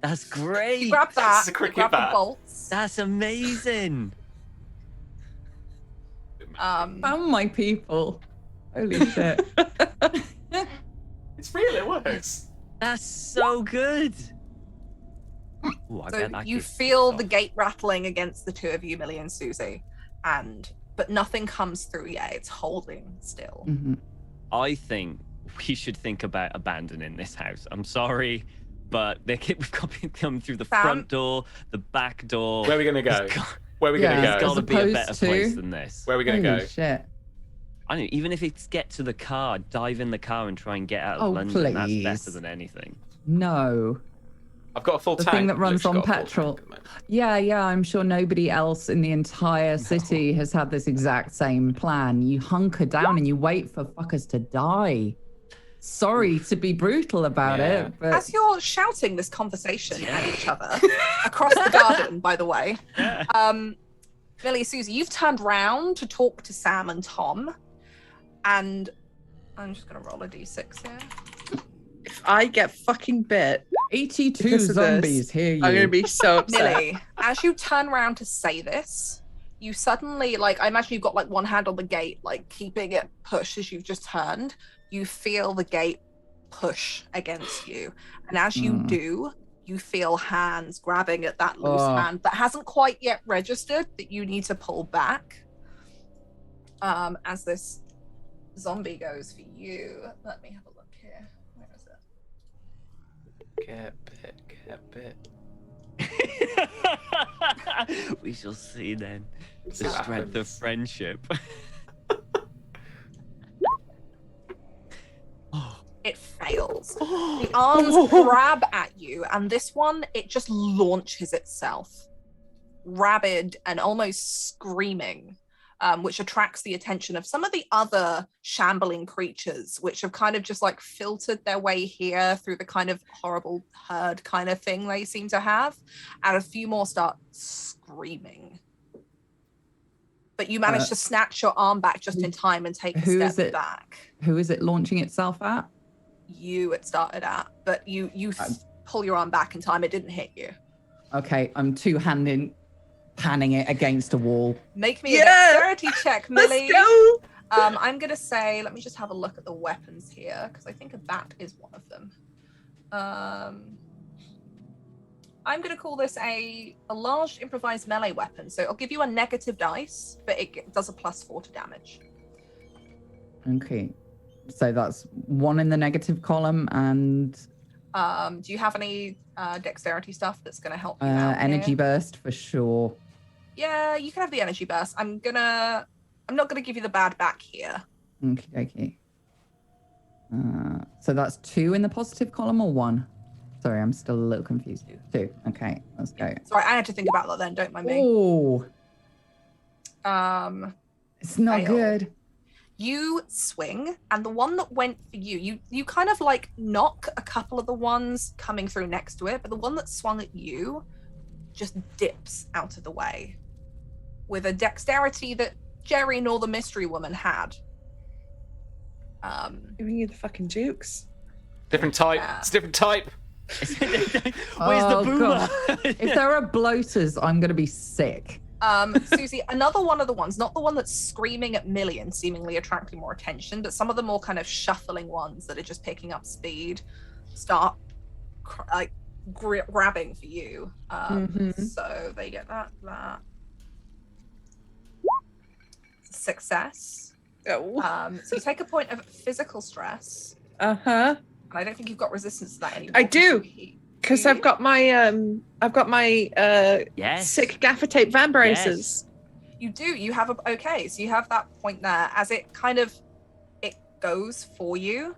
B: That's great.
D: You grab that.
A: It's a cricket
D: grab
A: bat.
D: the bolts.
B: That's amazing.
E: Found my people. Holy shit.
A: It's real, it works.
B: That's so good. Ooh, I
D: So
B: bet that
D: you
B: gives
D: feel
B: off.
D: the gate rattling against the 2 of you, Millie and Susie, but nothing comes through yet. It's holding still.
B: I think we should think about abandoning this house. I'm sorry, but we've got to come through the
D: Sam?
B: front door, the back door.
A: Where are we going to go?
B: There's got-
A: Where are we
E: Yeah,
A: going
B: There's
A: to
B: got
A: go?
B: to be a
E: opposed
B: better
E: to-
B: place than this.
A: Where are we going to
E: Holy
A: go?
E: shit.
B: I don't know, even if it's get to the car, dive in the car and try and get out of
E: Oh,
B: London, that's
E: please.
B: better than anything.
E: No.
A: I've got a full
E: The
A: tank.
E: thing that runs
A: Literally
E: on
A: got a full
E: petrol.
A: tank at the moment.
E: Yeah, I'm sure nobody else in the entire city has had this exact same plan. You hunker down and you wait for fuckers to die. Sorry to be brutal about
A: Yeah.
E: it, but
D: As you're shouting this conversation at each other across the garden, by the way, Millie, Susie, you've turned round to talk to Sam and Tom, and I'm just going to roll a d6 here.
C: If I get fucking bit,
E: 82
C: Because of
E: zombies,
C: this,
E: hear you.
C: I'm gonna be so upset.
D: Millie, as you turn around to say this, you suddenly, I imagine you've got one hand on the gate, keeping it pushed as you've just turned. You feel the gate push against you. And as you do, you feel hands grabbing at that loose hand that hasn't quite yet registered that you need to pull back. as this zombie goes for you. Let me have a look here. Where is it?
A: Get bit.
B: We shall see then. The
A: This
B: strength of
A: happens.
B: friendship.
D: It fails. The arms grab at you, and this one, it just launches itself, rabid and almost screaming, which attracts the attention of some of the other shambling creatures, which have kind of just like filtered their way here through the kind of horrible herd kind of thing they seem to have, and a few more start screaming. But you manage to snatch your arm back just in time and take a
E: who is
D: step
E: it?
D: back.
E: Who is it launching itself at?
D: You it started at, but you pull your arm back in time. It didn't hit you.
E: Okay, I'm two-handing, panning it against a wall.
D: Make me a dexterity check, Millie.
C: Let's go.
D: I'm gonna say, let me just have a look at the weapons here, because I think a bat is one of them. I'm gonna call this a large improvised melee weapon. So I'll give you a negative dice, but it does a +4 to damage.
E: Okay, so that's 1 in the negative column and
D: Do you have any dexterity stuff that's gonna help you out
E: energy
D: here?
E: burst for sure.
D: Yeah, you can have the energy burst. I'm not gonna give you the bad back here.
E: Okay. So that's 2 in the positive column or 1? Sorry, I'm still a little confused. 2. Okay, let's go.
D: Sorry, I had to think about that then. Don't mind me.
E: Oh,
D: Um,
E: it's not
D: fail.
E: good.
D: You swing, and the one that went for you kind of like knock a couple of the ones coming through next to it, but the one that swung at you just dips out of the way with a dexterity that Jerry nor the mystery woman had.
C: Giving you the fucking jukes.
A: Different type. It's different type.
B: Where's
E: Oh,
B: the boomer?
E: If there are bloaters, I'm going to be sick.
D: Susie, another one of the ones, not the one that's screaming at Millie and seemingly attracting more attention, but some of the more kind of shuffling ones that are just picking up speed start grabbing for you. So they get that. Success.
C: Oh.
D: So you take a point of physical stress,
C: Uh-huh.
D: and I don't think you've got resistance to that anymore.
C: I do. Because
D: Do
C: I've
D: you?
C: got my
B: Yes.
C: sick gaffer tape van braces.
D: You do. You have so you have that point there as it kind of it goes for you,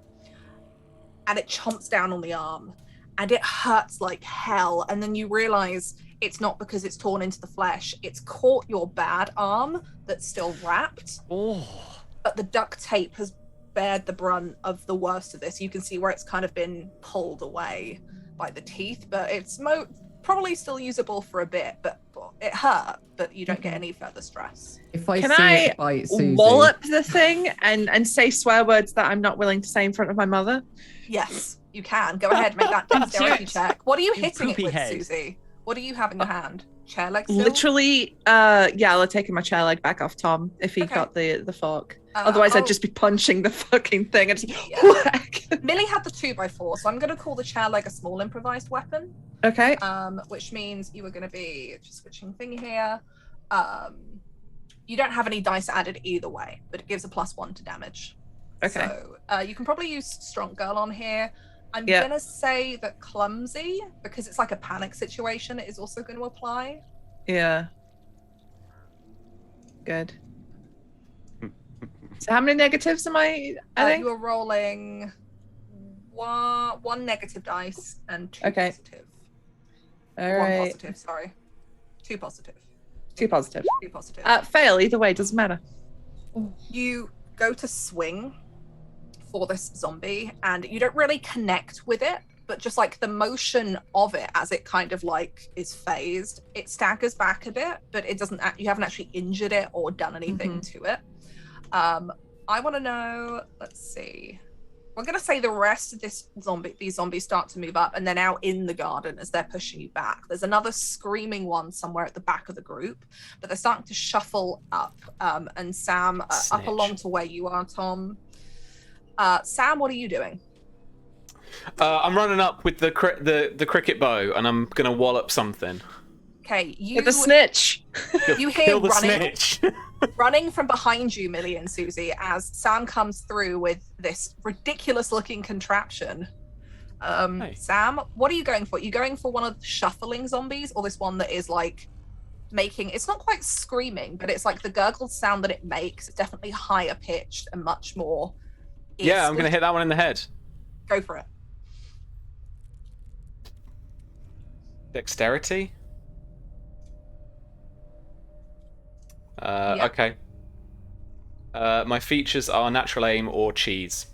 D: and it chomps down on the arm, and it hurts like hell. And then you realize it's not because it's torn into the flesh; it's caught your bad arm that's still wrapped.
B: Oh.
D: But the duct tape has bared the brunt of the worst of this. You can see where it's kind of been pulled away by the teeth, but it's probably still usable for a bit. But it hurt, but you don't get any further stress.
E: If I
C: Can
E: see
C: I
E: it bite Susie,
C: Wallop the thing and say swear words that I'm not willing to say in front of my mother.
D: Yes, you can. Go ahead, make that dexterity check. What are you
B: You
D: hitting it
B: poopy
D: with,
B: head.
D: Susie? What do you have in your hand? Chair leg still?
C: Literally, I'll have taken my chair leg back off Tom if he
D: Okay.
C: got the fork. Otherwise,
D: I'll-
C: I'd just be punching the fucking thing and just
D: Yeah.
C: whack.
D: Millie had the 2x4, so I'm going to call the chair leg a small improvised weapon.
C: Okay.
D: Which means you are going to be just switching thing here. You don't have any dice added either way, but it gives a +1 to damage.
C: Okay.
D: So you can probably use strong girl on here. I'm
C: Yeah.
D: gonna say that clumsy, because it's like a panic situation, is also going to apply.
C: Yeah. Good. So how many negatives am I adding?
D: You are rolling one negative dice and 2
C: Okay.
D: positive.
C: All
D: One
C: right.
D: positive, sorry. 2 positive.
C: 2 positive.
D: 2 positive.
C: Fail either way, doesn't matter.
D: You go to swing for this zombie and you don't really connect with it, but just like the motion of it as it kind of like is phased, it staggers back a bit, but it doesn't you haven't actually injured it or done anything to it. I want to know, let's see, we're going to say the rest of these zombies start to move up, and they're now in the garden as they're pushing you back. There's another screaming one somewhere at the back of the group, but they're starting to shuffle up. And Sam, up
A: Snitch.
D: along to where you are, Tom. Sam, what are you doing?
A: I'm running up with the cricket bow, and I'm gonna wallop something.
D: Okay,
C: With the snitch.
D: you hear
A: Kill the
D: running.
A: snitch.
D: Running from behind you, Millie and Susie, as Sam comes through with this ridiculous-looking contraption.
A: Hey.
D: Sam, what are you going for? Are you going for one of the shuffling zombies, or this one that is like making? It's not quite screaming, but it's like the gurgled sound that it makes. It's definitely higher pitched and much more.
A: Yeah, I'm gonna hit that one in the head.
D: Go for it.
A: Dexterity.
D: Yeah.
A: Okay. My features are natural aim or cheese.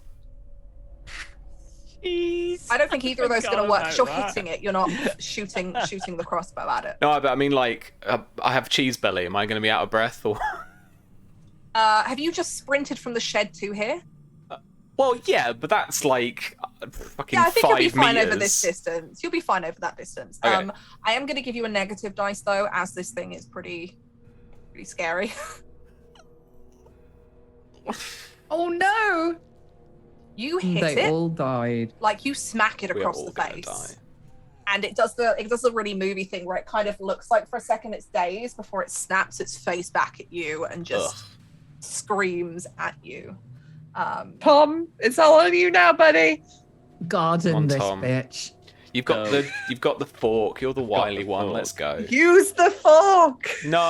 B: Jeez.
D: I don't think either of those are going to work. 'Cause you're
B: Forgot about
D: hitting it. You're not shooting the crossbow at it.
A: No, but I mean, like, I have cheese belly. Am I going to be out of breath or?
D: Have you just sprinted from the shed to here?
A: Well, yeah, but that's like fucking
D: Yeah, I think
A: 5
D: you'll be fine
A: meters.
D: over this distance. You'll be fine over that distance.
A: Okay.
D: I am going to give you a negative dice though, as this thing is pretty scary.
E: Oh no!
D: You hit
E: They
D: it,
E: all died.
D: like you smack it
A: We're
D: across
A: all
D: the
A: gonna
D: face,
A: die.
D: and it does the really movie thing where it kind of looks like for a second it's dazed before it snaps its face back at you and just
A: Ugh.
D: screams at you.
C: Tom, it's all on you now, buddy.
E: Garden
A: Come on,
E: this
A: Tom.
E: bitch.
A: You've got
B: Go.
A: you've got the fork. You're the wily
B: the
A: one.
B: fork.
A: Let's go.
C: Use the fork.
A: No.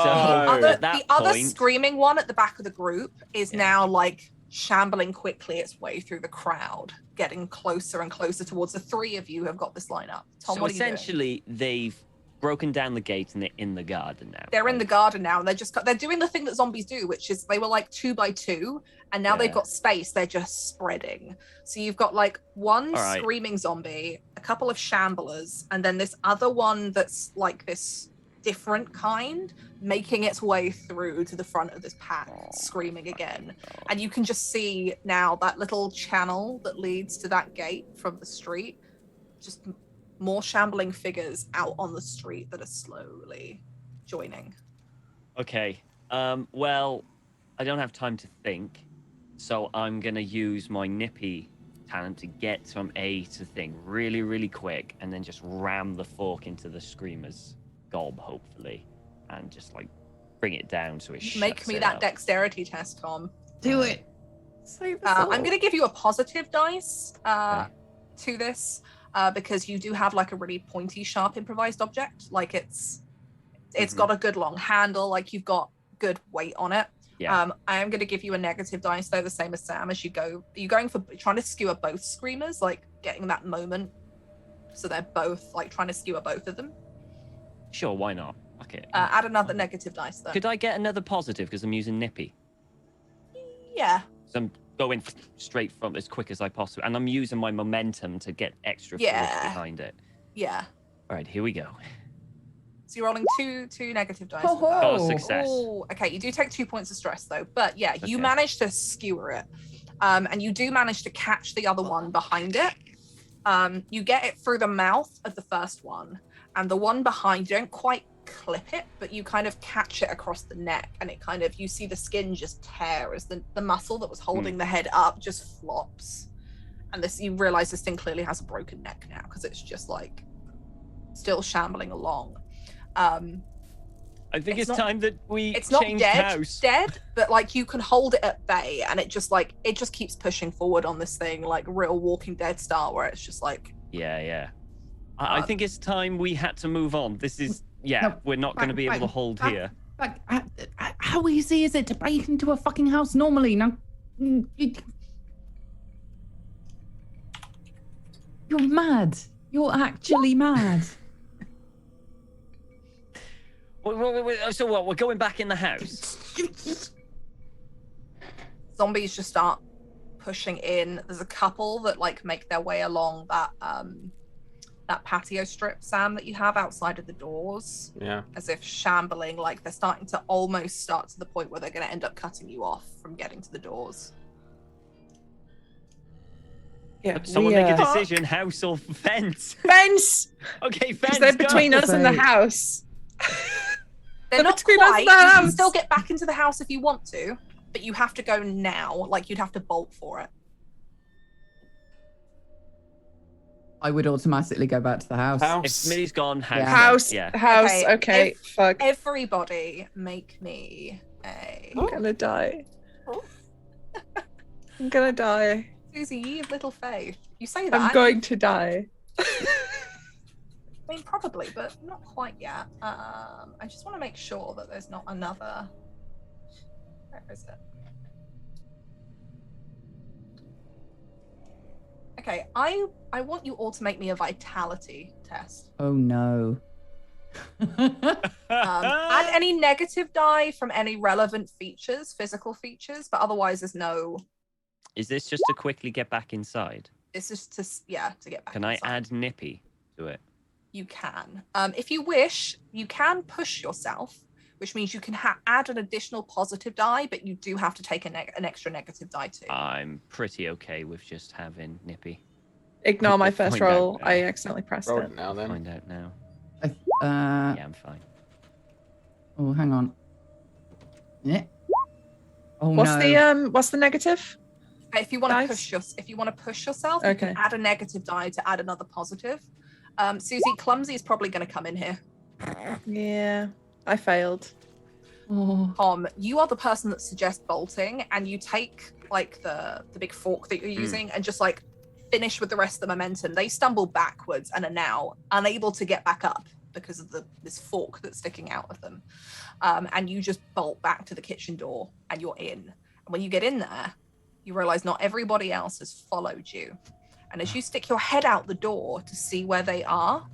B: At that
D: The other
B: point-
D: screaming one at the back of the group is
B: Yeah.
D: now like shambling quickly its way through the crowd, getting closer and closer towards the three of you who have got this line up. Tom,
B: So
D: what are you doing?
B: essentially, they've broken down the gate and they're in the garden now.
D: They're in
B: right?
D: the garden now, and they're doing the thing that zombies do, which is they were like 2 by 2, and now they've
B: Yeah.
D: got space. They're just spreading. So you've got like one
B: All right.
D: screaming zombie, a couple of shamblers, and then this other one that's like this different kind making its way through to the front of this pack, screaming again. And you can just see now that little channel that leads to that gate from the street, just more shambling figures out on the street that are slowly joining.
B: Okay. Well, I don't have time to think, so I'm gonna use my nippy talent to get from A to thing really, really quick, and then just ram the fork into the screamer's gob, hopefully, and just like bring it down so it
D: Make
B: shuts
D: me
B: it
D: that
B: up.
D: dexterity test, Tom.
E: Do it. Save us
D: I'm
E: all.
D: going to give you a positive dice to this because you do have like a really pointy, sharp improvised object. Like it's
B: Mhm.
D: got a good long handle. Like you've got good weight on it.
B: Yeah.
D: I am going to give you a negative dice though, the same as Sam. As you go, are you going for trying to skewer both screamers, like getting that moment, so they're both like trying to skewer both of them?
B: Sure, why not? Okay.
D: Add another negative dice though.
B: Could I get another positive because I'm using nippy?
D: Yeah.
B: So I'm going straight from as quick as I possibly, and I'm using my momentum to get extra force
D: Yeah.
B: behind it.
D: Yeah.
B: All right, here we go.
D: So you're rolling two negative dice.
E: Oh,
D: with that.
B: Got a success.
D: Oh, okay. You do take 2 points of stress though, but yeah, you
B: Okay.
D: manage to skewer it, and you do manage to catch the other one behind it. You get it through the mouth of the first one, and the one behind you don't quite clip it, but you kind of catch it across the neck, and it kind of you see the skin just tear as the muscle that was holding the head up just flops, and this you realize this thing clearly has a broken neck now because it's just like still shambling along.
B: I think
D: It's
B: it's
D: not-
B: time that we
D: It's not
B: change
D: dead,
B: house.
D: but like you can hold it at bay, and it just keeps pushing forward on this thing like real Walking Dead style, where it's just like
B: Yeah, yeah. I think it's time we had to move on. This is, yeah,
E: No,
B: we're not going to be able to hold
E: back-
B: here.
E: Like, how easy is it to break into a fucking house normally? Now, you're mad. You're actually mad.
B: Wait, so what? We're going back in the house?
D: zombies just start pushing in. There's a couple that like make their way along that patio strip, Sam, that you have outside of the doors,
A: Yeah.
D: as if shambling, like they're starting to almost start to the point where they're going to end up cutting you off from getting to the doors.
C: Yeah.
B: Someone make a decision, house or fence?
C: Fence!
B: Okay, fence.
C: Because they're
B: go.
C: between us and the
E: Say.
C: house.
D: They're not
C: between us
D: quite.
C: and the
D: You can
C: house.
D: still get back into the house if you want to, but you have to go now. Like you'd have to bolt for it.
E: I would automatically go back to the house.
B: If Millie's gone, house.
E: Yeah.
C: House.
B: Yeah.
C: House. Okay. Fuck.
D: Everybody make me a...
C: I'm gonna die.
D: Oh.
C: I'm gonna die.
D: Susie, you have little faith. You say that.
C: I'm going to die.
D: I mean, probably, but not quite yet. I just want to make sure that there's not another... Where is it? Okay, I want you all to make me a vitality test.
E: Oh no.
D: Add any negative die from any relevant features, physical features, but otherwise there's no...
B: Is this just to quickly get back inside?
D: It's just to get back
B: Can I
D: inside.
B: add Nippy to it?
D: You can. If you wish, you can push yourself, which means you can add an additional positive die, but you do have to take an extra negative die too.
B: I'm pretty okay with just having Nippy.
C: Ignore my
B: We'll
C: first
B: find out
C: roll.
B: now.
C: I accidentally pressed
A: Roll
C: it.
A: it now then.
B: Find out now.
E: Yeah,
B: Yeah, I'm fine.
E: Oh, hang on. Yeah. Oh
C: What's the negative?
D: If you want
C: Dice?
D: to push yourself, you
C: Okay.
D: can add a negative die to add another positive. Susie, clumsy is probably going to come in here.
C: Yeah, I failed.
E: Oh.
D: You are the person that suggests bolting, and you take like the big fork that you're using and just like finish with the rest of the momentum. They stumble backwards and are now unable to get back up because of this fork that's sticking out of them. And you just bolt back to the kitchen door, and you're in. And when you get in there, you realize not everybody else has followed you. And as you stick your head out the door to see where they are,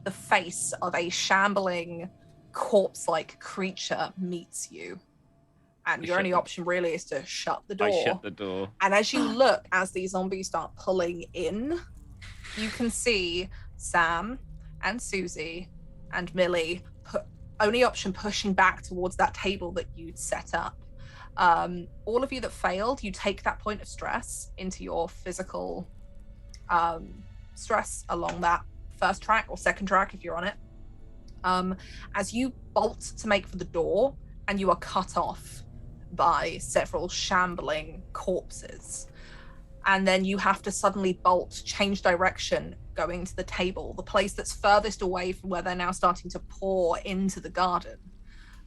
D: the face of a shambling, corpse-like creature meets you. And your only option really is to shut the door.
B: I shut the door.
D: And as you look, as these zombies start pulling in, you can see Sam and Susie and Millie, only option pushing back towards that table that you'd set up. All of you that failed, you take that point of stress into your physical stress along that first track or second track if you're on it. As you bolt to make for the door, and you are cut off by several shambling corpses. And then you have to suddenly bolt, change direction, going to the table, the place that's furthest away from where they're now starting to pour into the garden.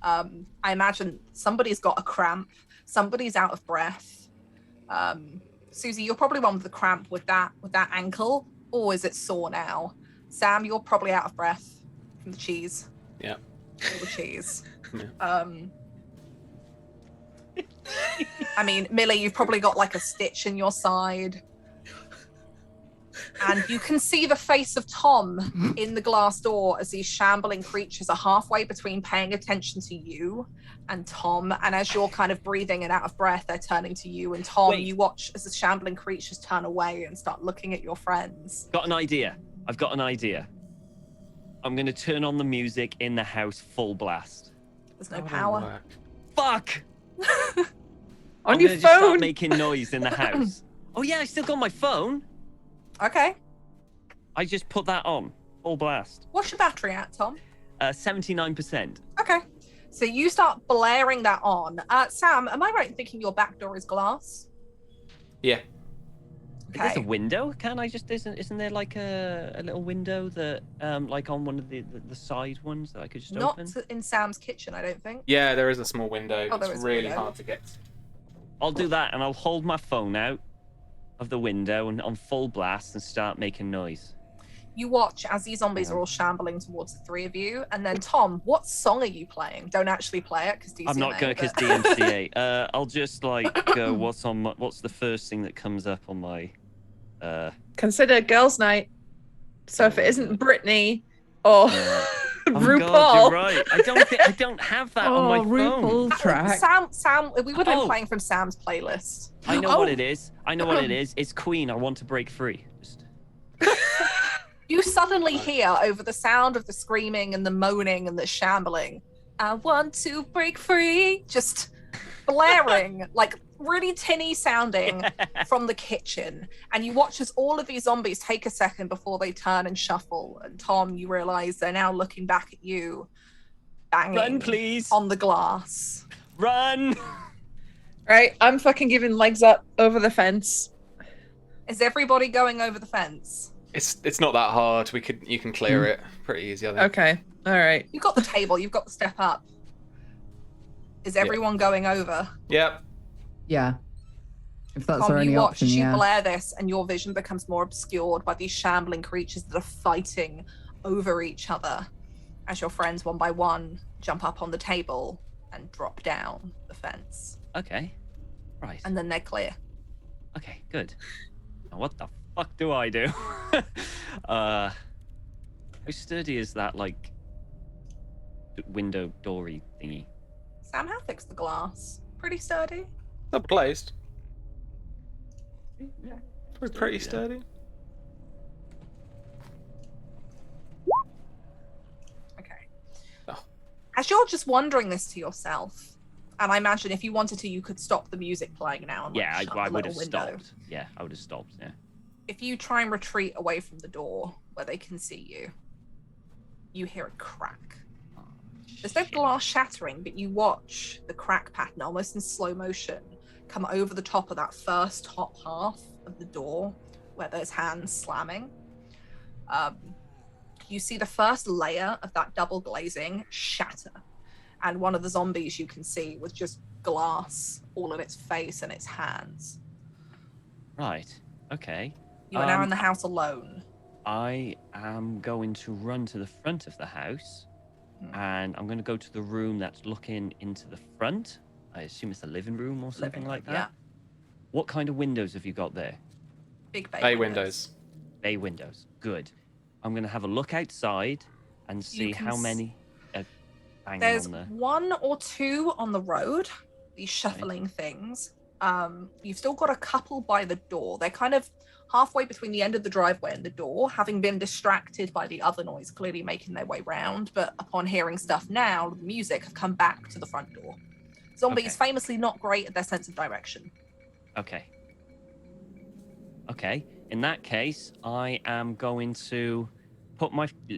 D: I imagine somebody's got a cramp, somebody's out of breath. Susie, you're probably one with the cramp with that ankle, or is it sore now? Sam, you're probably out of breath from the cheese.
A: Yeah.
D: All the cheese.
A: Yeah.
D: I mean, Millie, you've probably got like a stitch in your side. And you can see the face of Tom in the glass door as these shambling creatures are halfway between paying attention to you and Tom. And as you're kind of breathing and out of breath, they're turning to you. And Tom, you watch as the shambling creatures turn away and start looking at your friends.
B: Got an idea. I've got an idea. I'm going to turn on the music in the house full blast.
D: There's no power.
B: Fuck!
C: On
B: I'm
C: your
B: gonna just start
C: phone.
B: making noise in the house. Oh yeah, I still got my phone.
D: Okay.
B: I just put that on full blast.
D: What's your battery at, Tom?
B: 79%.
D: Okay. So you start blaring that on. Sam, am I right in thinking your back door is glass?
A: Yeah.
B: There's a
D: Okay.
B: window. Can I just isn't there like a little window that like on one of the side ones that I could just
D: Not
B: open?
D: in Sam's kitchen, I don't think.
A: Yeah, there is a small window.
D: Oh, there
A: It's
D: is a
A: really
D: window.
A: hard to get to.
B: I'll do that, and I'll hold my phone out of the window and on full blast and start making noise.
D: You watch as these zombies are all shambling towards the three of you, and then Tom, what song are you playing? Don't actually play it because DCMA.
B: I'm not going because
D: but-
B: DMCA. I'll just like go. What's the first thing that comes up on my?
C: Consider girls' night. So if it isn't Britney or
B: Oh
C: RuPaul,
B: God, you're right. I don't have that on my phone.
E: RuPaul track.
D: Sam, we would have been
B: Oh.
D: playing from Sam's playlist.
B: I know
C: Oh.
B: what it is. I know what it is. It's Queen. I want to break free. Just...
D: You suddenly hear over the sound of the screaming and the moaning and the shambling, I want to break free, just blaring, like really tinny sounding from the kitchen. And you watch as all of these zombies take a second before they turn and shuffle. And Tom, you realize they're now looking back at you, banging
B: Run, please.
D: on the glass.
B: Run.
C: right? I'm fucking giving legs up over the fence.
D: Is everybody going over the fence?
A: It's not that hard. You can clear it pretty easy, I think.
C: Okay. All right.
D: You've got the table. You've got the step up. Is everyone going over?
A: Yep.
E: Yeah. If that's
D: Tom,
E: our only
D: you watch
E: option,
D: as you
E: yeah.
D: blare this, and your vision becomes more obscured by these shambling creatures that are fighting over each other as your friends, one by one, jump up on the table and drop down the fence.
B: Okay. Right.
D: And then they're clear.
B: Okay, good. Now what the fuck do I do? How sturdy is that, like, window doory thingy?
D: Sam, how thick's the glass? Pretty sturdy?
A: Up glazed.
B: Yeah.
A: Pretty sturdy.
D: Okay.
A: Oh.
D: As you're just wondering this to yourself, and I imagine if you wanted to, you could stop the music playing now and
B: Yeah,
D: shut
B: I
D: the
B: would
D: little
B: have
D: window.
B: stopped. Yeah, I would have stopped, yeah.
D: If you try and retreat away from the door where they can see you, you hear a crack.
B: Oh,
D: There's no
B: shit.
D: glass shattering, but you watch the crack pattern almost in slow motion come over the top of that first top half of the door where there's hands slamming. You see the first layer of that double glazing shatter, and one of the zombies you can see with just glass all in its face and its hands.
B: Right, okay.
D: You are now in the house alone.
B: I am going to run to the front of the house, and I'm going to go to the room that's looking into the front. I assume it's a living room or something like that.
D: Yeah.
B: What kind of windows have you got there?
D: Big
A: Bay windows.
B: Bay windows. Good. I'm going to have a look outside and see
D: can
B: how
D: s-
B: many are banging
D: There's
B: on there.
D: one or two on the road, these shuffling things. You've still got a couple by the door. They're kind of halfway between the end of the driveway and the door, having been distracted by the other noise, clearly making their way round. But upon hearing stuff now, the music have come back to the front door. Zombies
B: Okay.
D: famously not great at their sense of direction.
B: Okay. Okay. In that case, I am going to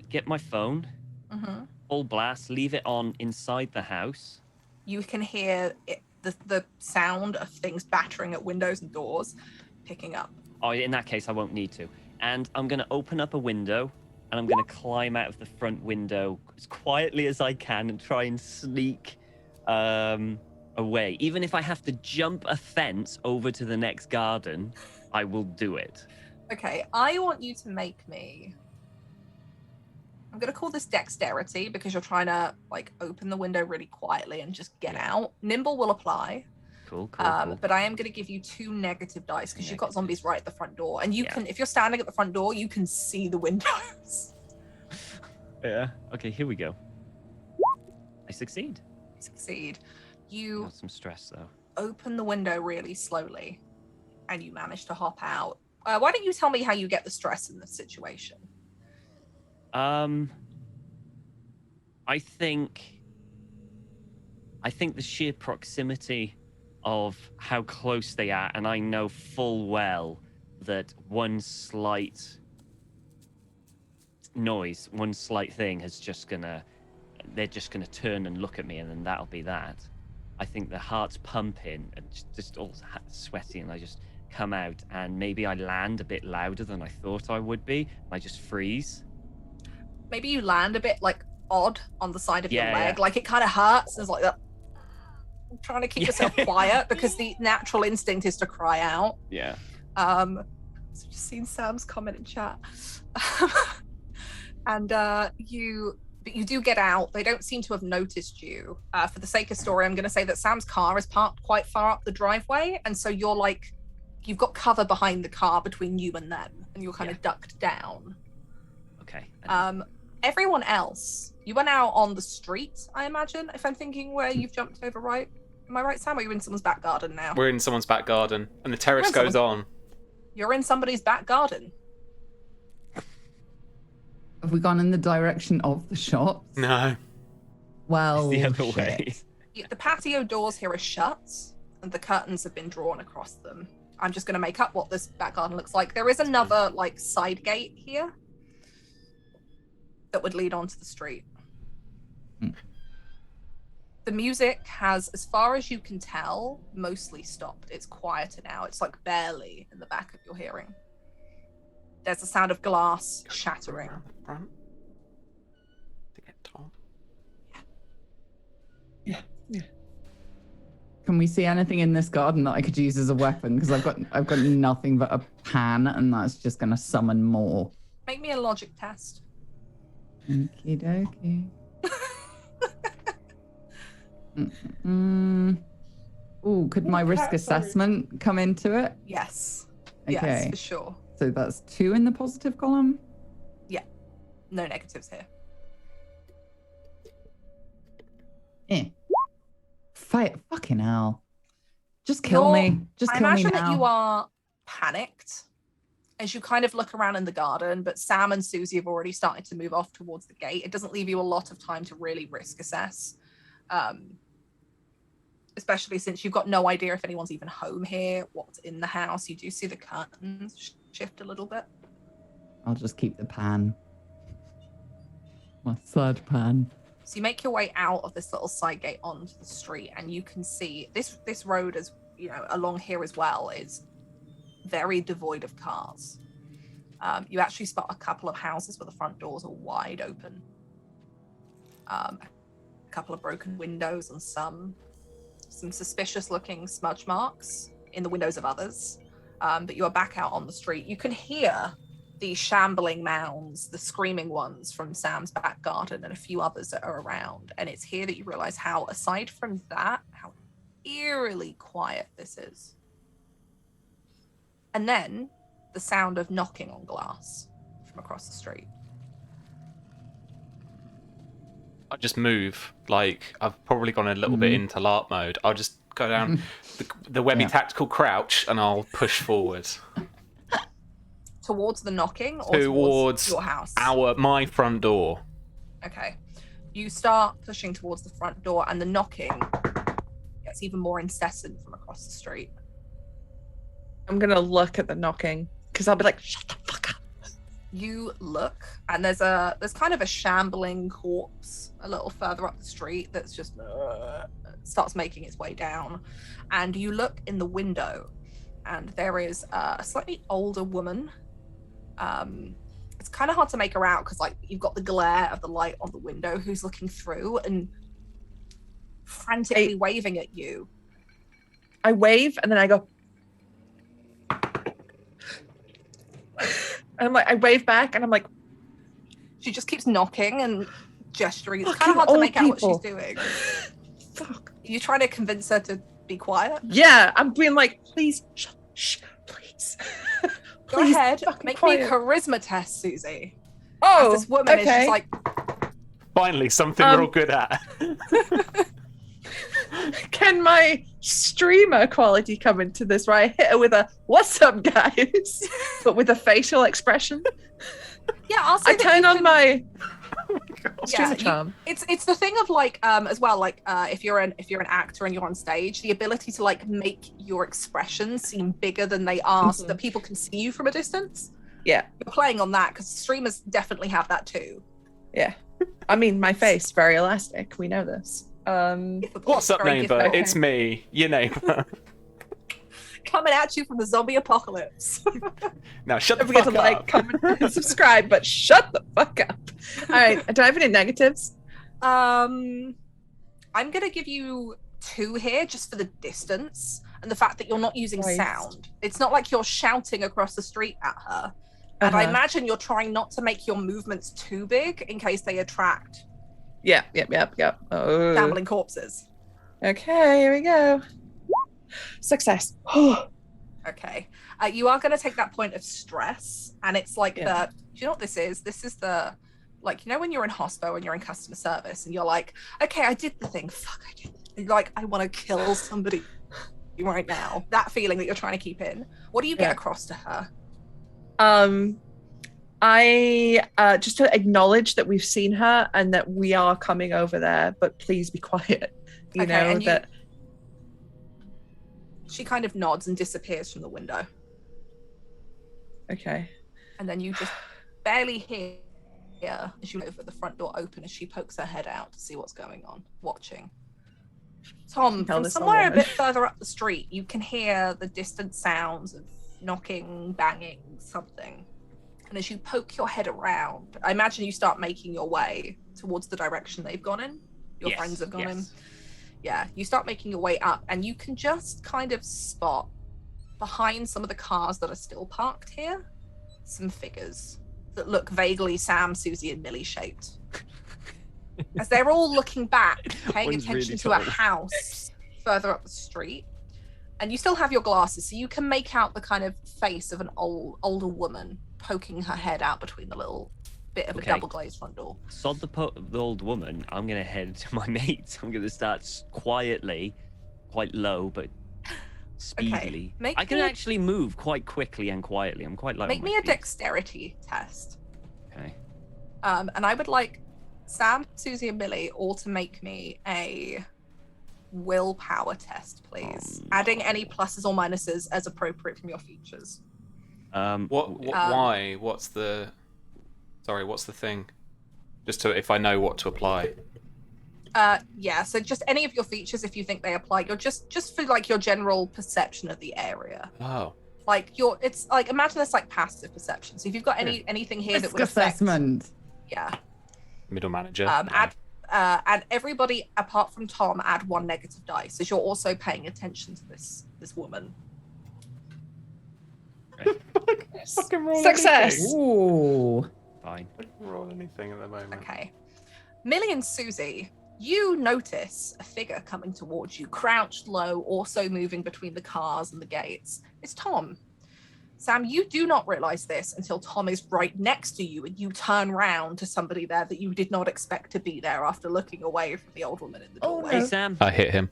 B: get my phone,
D: Mm-hmm.
B: full blast, leave it on inside the house.
D: You can hear the sound of things battering at windows and doors picking up.
B: Oh, in that case, I won't need to. And I'm going to open up a window, and I'm going to climb out of the front window as quietly as I can and try and sneak away. Even if I have to jump a fence over to the next garden, I will do it.
D: Okay, I want you to make me. I'm gonna call this dexterity because you're trying to like open the window really quietly and just get out. Nimble will apply.
B: Cool, cool.
D: But I am going to give you 2 negative dice because you've got
B: Negative.
D: zombies right at the front door, and you
B: Yeah.
D: can, if you're standing at the front door, you can see the windows.
B: Yeah. Okay, here we go. I succeed.
D: Succeed. You
B: Got some stress though.
D: open the window really slowly, and you manage to hop out. Why don't you tell me how you get the stress in this situation?
B: I think the sheer proximity of how close they are, and I know full well that one slight noise, one slight thing they're just gonna turn and look at me, and then that'll be that. I think the heart's pumping and just all sweaty, and I just come out, and maybe I land a bit louder than I thought I would be, and I just freeze.
D: Maybe you land a bit like odd on the side of your
B: Yeah,
D: leg,
B: yeah.
D: like it kind of hurts. It's like that. I'm trying to keep
B: Yeah.
D: yourself quiet because the natural instinct is to cry out.
B: Yeah.
D: So just seen Sam's comment in chat. And you do get out. They don't seem to have noticed you. For the sake of story, I'm going to say that Sam's car is parked quite far up the driveway, and so you're like, you've got cover behind the car between you and them, and you're kind of ducked down.
B: Okay.
D: Everyone else, you are now on the street, I imagine, if I'm thinking where you've jumped over, right? Am I right, Sam? Or are you in someone's back garden now?
A: We're in someone's back garden, and the terrace
D: We're in
A: goes on.
D: You're in somebody's back garden.
E: Have we gone in the direction of the shops?
A: No.
E: Well,
B: the other
E: shit.
B: way.
D: The patio doors here are shut, and the curtains have been drawn across them. I'm just going to make up what this back garden looks like. There is another, like, side gate here that would lead onto the street. The music has, as far as you can tell, mostly stopped. It's quieter now. It's like barely in the back of your hearing. There's the sound of glass shattering.
A: Around the front to get Tom.
C: Yeah.
E: Can we see anything in this garden that I could use as a weapon? Because I've got nothing but a pan, and that's just gonna summon more.
D: Make me a logic test.
E: Okie dokie. Ooh, could my risk assessment come into it?
D: Yes.
E: Okay.
D: Yes, for sure.
E: So that's 2 in the positive column.
D: No negatives here.
E: Fucking hell. Just kill me. Just
D: I
E: kill me
D: imagine
E: now.
D: that you are panicked as you kind of look around in the garden, but Sam and Susie have already started to move off towards the gate. It doesn't leave you a lot of time to really risk assess, especially since you've got no idea if anyone's even home here, what's in the house. You do see the curtains shift a little bit.
E: I'll just keep the pan. My third pan.
D: So you make your way out of this little side gate onto the street, and you can see this road, as you know, along here as well, is very devoid of cars. You actually spot a couple of houses where the front doors are wide open. A couple of broken windows and some suspicious looking smudge marks in the windows of others. But you are back out on the street. You can hear the shambling mounds, the screaming ones from Sam's back garden and a few others that are around. And it's here that you realize how, aside from that, how eerily quiet this is. And then the sound of knocking on glass from across the street.
A: I'll just move. Like, I've probably gone a little bit into LARP mode. I'll just go down the Webby tactical crouch and I'll push forward.
D: Towards the knocking or
A: towards
D: your house?
A: My front door.
D: Okay. You start pushing towards the front door, and the knocking gets even more incessant from across the street.
C: I'm gonna look at the knocking because I'll be like, shut the fuck up.
D: You look, and there's kind of a shambling corpse a little further up the street that's just starts making its way down. And you look in the window, and there is a slightly older woman. It's kind of hard to make her out because, like, you've got the glare of the light on the window, who's looking through and frantically waving at you.
C: I wave and then I go. And I'm like, I wave back and I'm like,
D: she just keeps knocking and gesturing. It's
C: Fucking
D: kind of hard to make out what
C: people.
D: she's doing.
C: fuck.
D: You trying to convince her to be quiet?
C: Yeah, I'm being like, please, shh, please.
D: Go
C: Please,
D: ahead,
C: fucking
D: make
C: quiet.
D: me a charisma test, Susie.
C: Oh,
D: As this woman is
C: okay.
D: just like,
A: Finally, something we're all good at.
C: Can my streamer quality come into this where I hit her with a "What's up, guys," but with a facial expression?
D: yeah, I'll say
C: I
D: that
C: turn
D: you
C: on
D: can-
C: my
D: Yeah,
C: streamer charm.
D: it's the thing of like as well, like if you're an actor and you're on stage, the ability to like make your expressions seem bigger than they are so that people can see you from a distance.
C: Yeah,
D: You're playing on that because streamers definitely have that too.
C: yeah. I mean, my face very elastic. We know this.
A: What's up,
D: Very
A: neighbour?
D: difficult.
A: It's me, your neighbour.
D: Coming at you from the zombie apocalypse.
A: Now shut the
C: Don't forget
A: fuck
C: to
A: up.
C: like, comment, and subscribe, but shut the fuck up. All right, do I have any negatives?
D: I'm gonna give you 2 here just for the distance and the fact that you're not using
C: Christ.
D: sound. It's not like you're shouting across the street at her. And I
C: Uh-huh.
D: imagine you're trying not to make your movements too big in case they attract
C: Yep. Oh.
D: shambling corpses.
C: Okay, here we go. Success.
D: Okay. You are going to take that point of stress, and it's like
C: Yeah.
D: do you know what this is? This is the, like, you know when you're in hospo and you're in customer service and you're like, okay, I did the thing. Fuck, I did the thing. Like, I want to kill somebody right now. That feeling that you're trying to keep in. What do you get
C: Yeah.
D: across to her?
C: I just to acknowledge that we've seen her and that we are coming over there, but please be quiet. You
D: Okay,
C: know
D: and
C: that.
D: She kind of nods and disappears from the window.
C: Okay.
D: And then you just barely hear as you over the front door open as she pokes her head out to see what's going on, watching. Tom,
C: Tell
D: from
C: this old
D: somewhere a
C: woman.
D: bit further up the street, you can hear the distant sounds of knocking, banging, something. And as you poke your head around, I imagine you start making your way towards the direction they've gone in. Your
B: Yes,
D: friends have gone in.
B: yes.
D: Yeah, you start making your way up, and you can just kind of spot behind some of the cars that are still parked here some figures that look vaguely Sam, Susie, and Millie shaped. As they're all looking back, paying
B: One's
D: attention
B: really
D: to a
B: tall.
D: house further up the street. And you still have your glasses, so you can make out the kind of face of an older woman poking her head out between the little bit of a
B: Okay.
D: double glazed front door.
B: Sod the old woman. I'm gonna head to my mates. I'm gonna start quietly, quite low, but speedily.
D: make
B: I can
D: me a-
B: actually move quite quickly and quietly. I'm quite low.
D: Make
B: on
D: me
B: my
D: a
B: feet.
D: dexterity test.
B: Okay.
D: And I would like Sam, Susie, and Millie all to make me a willpower test, please. Adding any pluses or minuses as appropriate from your features.
A: Why? What's the thing? Just to if I know what to apply.
D: Yeah, so just any of your features if you think they apply. You're just for like your general perception of the area.
A: Oh.
D: Like it's like imagine this like passive perception. So if you've got anything here that
E: Risk
D: would affect,
E: assessment.
D: yeah.
A: Middle manager.
D: Add everybody apart from Tom, add 1 negative dice, as you're also paying attention to this woman.
A: Fucking roll
C: Success.
A: anything.
E: Ooh.
B: Fine.
A: I can roll anything at the moment.
D: Okay. Millie and Susie, you notice a figure coming towards you, crouched low, also moving between the cars and the gates. It's Tom. Sam, you do not realize this until Tom is right next to you and you turn round to somebody there that you did not expect to be there after looking away from the old woman in the
C: Oh,
D: doorway.
B: Hey
C: no.
B: Sam.
A: I hit him.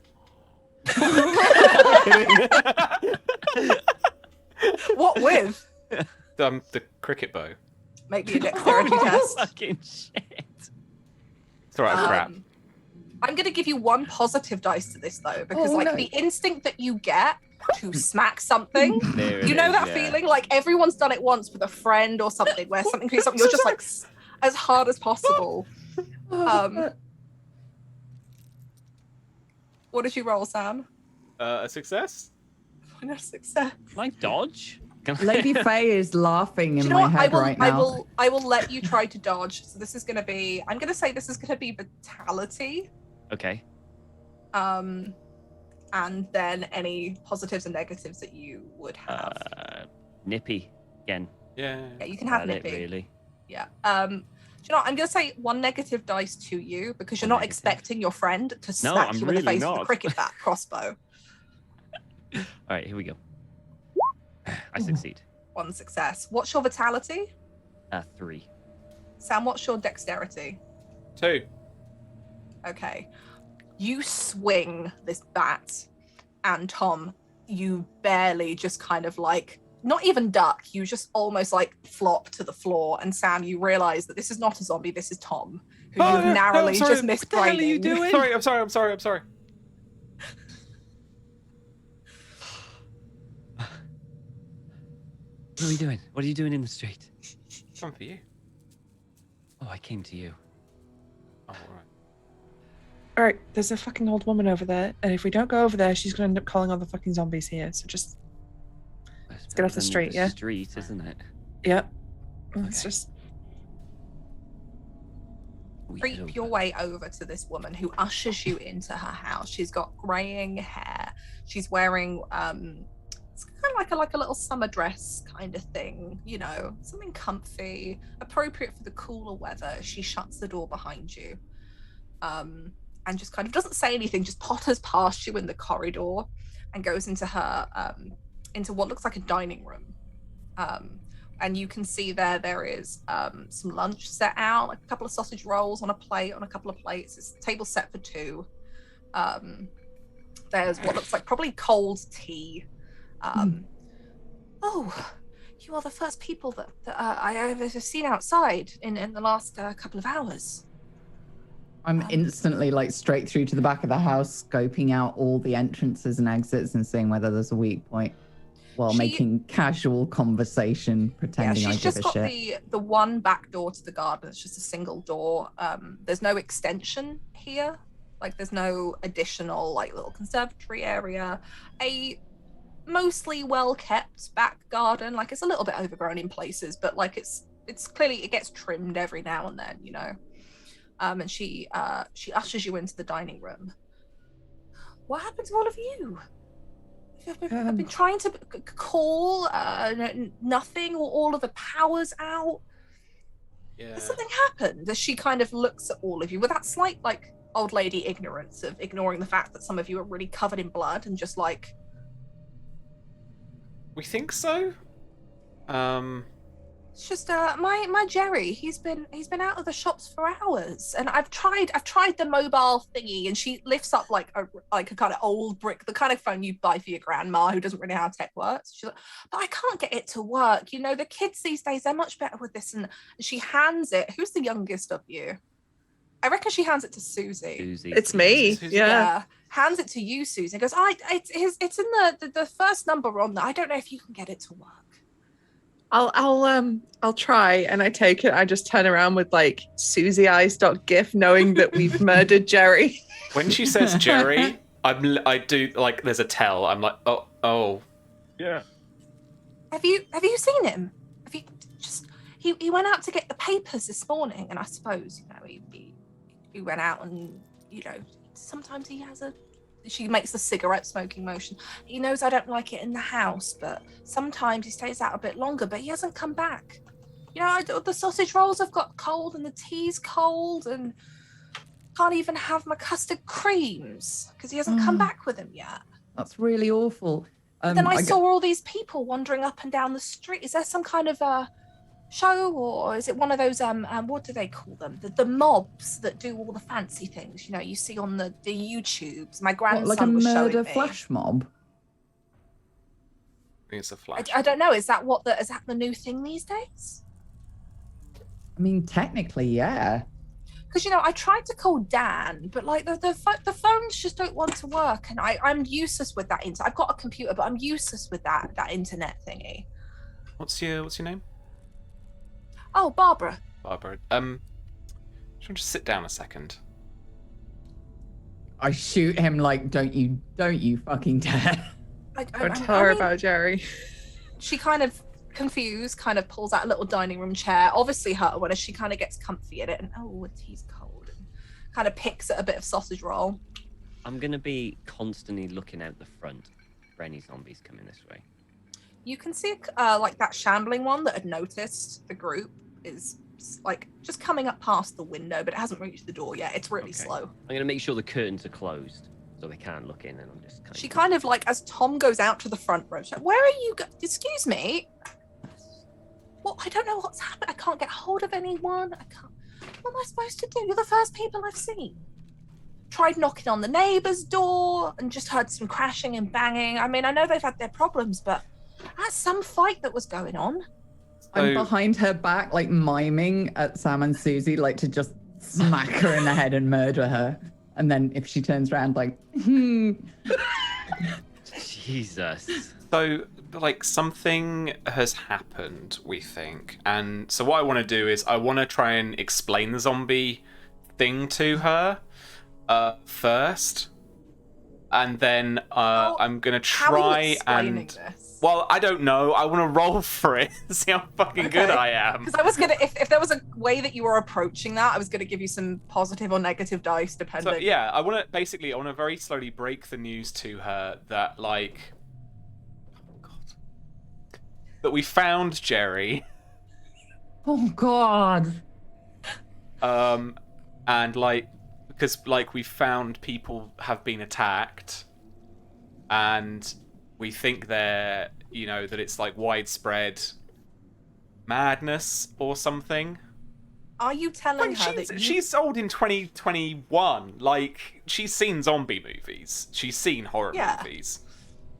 D: What with?
A: The cricket bow.
D: Make me a dexterity test.
B: Fucking shit.
A: It's alright, crap.
D: I'm going to give you 1 positive dice to this though, because
E: Oh,
D: like
E: no.
D: the instinct that you get to smack something,
B: There it
D: you know
B: is,
D: that
B: yeah.
D: feeling like everyone's done it once with a friend or something, where something could be something you're just like as hard as possible. What did you roll, Sam?
A: A success?
D: No success.
B: Can I dodge? Can I-
E: Lady Faye is laughing
D: Do
E: in
D: you know
E: my
D: what?
E: head right now.
D: I will let you try to dodge. So this is going to be. I'm going to say this is going to be vitality.
B: Okay.
D: And then any positives and negatives that you would have.
B: Nippy again.
A: Yeah.
D: Yeah, you can have
B: About it,
D: nippy.
B: really.
D: Yeah. Do you know what? I'm going to say 1 negative dice to you because you're
B: One
D: not
B: negative.
D: expecting your friend to
B: No,
D: smack
B: I'm
D: you in the
B: really
D: face with a
B: not.
D: cricket bat crossbow.
B: All right, here we go. I succeed.
D: 1 success. What's your vitality?
B: 3.
D: Sam, what's your dexterity?
A: 2.
D: Okay. You swing this bat, and Tom, you barely just kind of like, not even duck, you just almost like flop to the floor. And Sam, you realize that this is not a zombie, this is Tom, who
A: Oh,
D: you've
A: no,
D: narrowly
A: I'm sorry.
D: just missed
B: What the hell are you
D: braining.
B: doing?
A: Sorry, I'm sorry.
B: What are we doing? What are you doing in the street?
A: Come for you.
B: Oh, I came to you.
A: Oh, alright.
C: All right, there's a fucking old woman over there, and if we don't go over there, she's gonna end up calling all the fucking zombies here. So just,
B: Let's
C: get off the street, yeah?
B: Street, isn't it?
C: yep. It's
B: Okay.
C: just
B: We
D: Creep
B: head
D: your
B: over.
D: way over to this woman who ushers you into her house. She's got graying hair. She's wearing it's kind of like a little summer dress kind of thing, you know, something comfy, appropriate for the cooler weather. She shuts the door behind you, and just kind of doesn't say anything, just potters past you in the corridor and goes into her into what looks like a dining room. And you can see there is some lunch set out, like a couple of sausage rolls on a plate, on a couple of plates. It's a table set for 2. There's what looks like probably cold tea. Oh, you are the first people that I have ever seen outside in the last couple of hours.
E: I'm instantly like straight through to the back of the house, scoping out all the entrances and exits and seeing whether there's a weak point while
D: She-
E: making casual conversation,
D: Yeah,
E: pretending I
D: she's
E: give
D: just
E: a
D: got
E: shit.
D: the one back door to the garden. It's just a single door. There's no extension here. Like there's no additional like little conservatory area. A mostly well kept back garden. Like it's a little bit overgrown in places, but like it's clearly it gets trimmed every now and then, you know. And she ushers you into the dining room. What happened to all of you? I've been trying to call, nothing, or all of the power's out.
A: Yeah.
D: Has something happened? As she kind of looks at all of you with that slight, like, old lady ignorance of ignoring the fact that some of you are really covered in blood and just like...
A: We think so.
D: It's just my Jerry. He's been out of the shops for hours, and I've tried the mobile thingy, and she lifts up like a kind of old brick, the kind of phone you buy for your grandma who doesn't really know how tech works. She's like, but I can't get it to work. You know, the kids these days, they're much better with this. And she hands it. Who's the youngest of you? I reckon she hands it to Susie.
B: Susie.
C: It's me.
A: Susie?
C: Yeah.
D: Hands it to you, Susie. And goes, it's in the first number on there. I don't know if you can get it to work.
C: I'll try, and I take it. I just turn around with like Susie eyes.gif, knowing that we've murdered Jerry.
A: When she says Jerry, I do like there's a tell. I'm like, oh.
B: Yeah.
D: Have you seen him? Have you just he went out to get the papers this morning, and I suppose, you know, he went out and, you know, sometimes he has a... She makes the cigarette smoking motion. He knows I don't like it in the house, but sometimes he stays out a bit longer, but he hasn't come back. You know, the sausage rolls have got cold and the tea's cold, and can't even have my custard creams because he hasn't come back with them yet.
E: That's really awful.
D: Then I saw all these people wandering up and down the street. Is there some kind of a show, or is it one of those what do they call them, the mobs that do all the fancy things, you know, you see on the YouTubes? My grandson
E: like a
D: was
E: murder
D: showing me.
E: flash mob?
A: I think it's a flash.
D: I don't know, is that the new thing these days?
E: I mean, technically, yeah.
D: Because, you know, I tried to call Dan, but like the phones just don't want to work, and I'm useless with that I've got a computer, but I'm useless with that internet thingy.
A: What's your name?
D: Oh, Barbara.
A: Barbara. Should I just sit down a second?
E: I shoot him like, don't you fucking dare.
C: Don't tell her about Jerry.
D: She kind of confused, kind of pulls out a little dining room chair, obviously her one, as she kind of gets comfy in it, and the tea's cold, and kind of picks at a bit of sausage roll.
B: I'm going to be constantly looking out the front for any zombies coming this way.
D: You can see like that shambling one that had noticed the group is like just coming up past the window, but it hasn't reached the door yet. It's really slow.
B: I'm going to make sure the curtains are closed so they can't look in, and I'm just kind
D: She kind of like, as Tom goes out to the front row, she's like, where are you excuse me? Well, I don't know what's happened. I can't get hold of anyone. I can't... What am I supposed to do? You're the first people I've seen. Tried knocking on the neighbour's door and just heard some crashing and banging. I mean, I know they've had their problems, but that's some fight that was going on.
E: I'm behind her back, like miming at Sam and Susie, like to just smack her in the head and murder her. And then if she turns around, like,
B: Jesus.
A: So, like, something has happened, we think. And so what I want to do is I want to try and explain the zombie thing to her first. And then I'm going to try and...
D: This?
A: Well, I don't know. I want to roll for it. See how fucking good I am.
D: Because I was gonna, if there was a way that you were approaching that, I was gonna give you some positive or negative dice, depending.
A: So yeah, I want to very slowly break the news to her that like, oh god, that we found Jerry.
E: oh God.
A: And like, because like we found people have been attacked, and we think they're, you know, that it's like widespread madness or something.
D: Are you telling her that
A: she's old in 2021? Like, she's seen zombie movies. She's seen horror movies.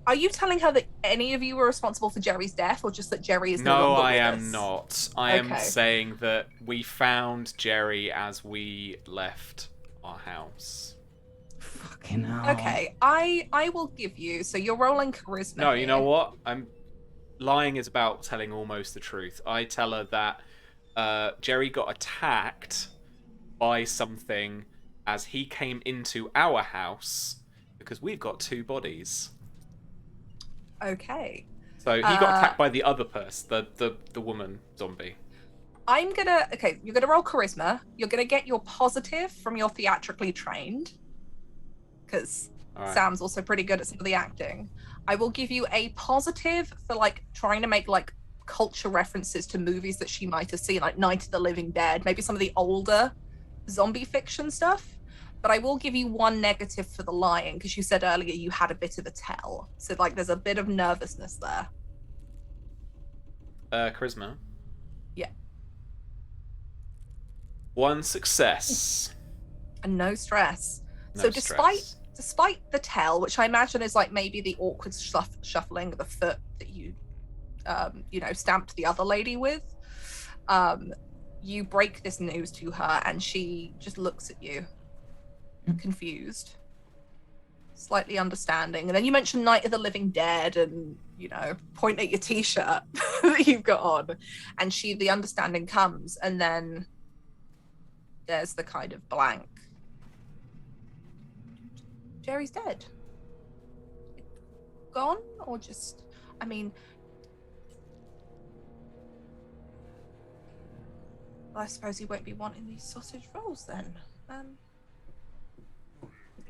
D: Are you telling her that any of you were responsible for Jerry's death, or just that Jerry is no
A: No,
D: longer
A: I
D: with
A: am
D: us?
A: not. I am saying that we found Jerry as we left our house.
E: Fucking hell.
D: Okay, I will give you. So you're rolling charisma.
A: No, you know
D: here.
A: what? Lying is about telling almost the truth. I tell her that Jerry got attacked by something as he came into our house because we've got 2 bodies.
D: Okay.
A: So he got attacked by the other person, the woman zombie.
D: You're gonna roll charisma. You're gonna get your positive from your theatrically trained, because
A: Alright.
D: Sam's also pretty good at some of the acting. I will give you a positive for like trying to make like culture references to movies that she might have seen, like Night of the Living Dead, maybe some of the older zombie fiction stuff. But I will give you 1 negative for the lying, because you said earlier you had a bit of a tell. So like there's a bit of nervousness there.
A: Charisma.
D: Yeah.
A: 1 success.
D: And no stress.
A: No
D: So
A: stress.
D: despite the tell, which I imagine is like maybe the awkward shuffling of the foot that you stamped the other lady with, you break this news to her and she just looks at you, confused, slightly understanding. And then you mentioned Night of the Living Dead and, point at your t-shirt that you've got on. And the understanding comes, and then there's the kind of blank. Jerry's dead. Gone? Or just, I suppose he won't be wanting these sausage rolls then. And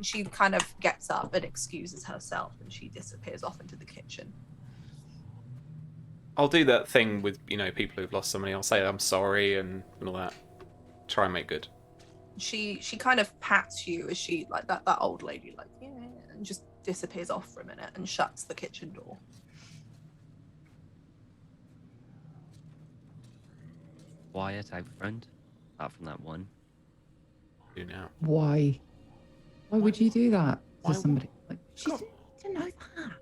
D: she kind of gets up and excuses herself, and she disappears off into the kitchen.
A: I'll do that thing with, people who've lost somebody. I'll say I'm sorry and all that. Try and make good.
D: She kind of pats you as she, like that old lady, like, yeah, and just disappears off for a minute and shuts the kitchen door.
B: Quiet out front, apart from that one.
A: Do now.
E: Why? Why would you do that
A: Why
E: to somebody? Like, she
A: God.
E: didn't know that.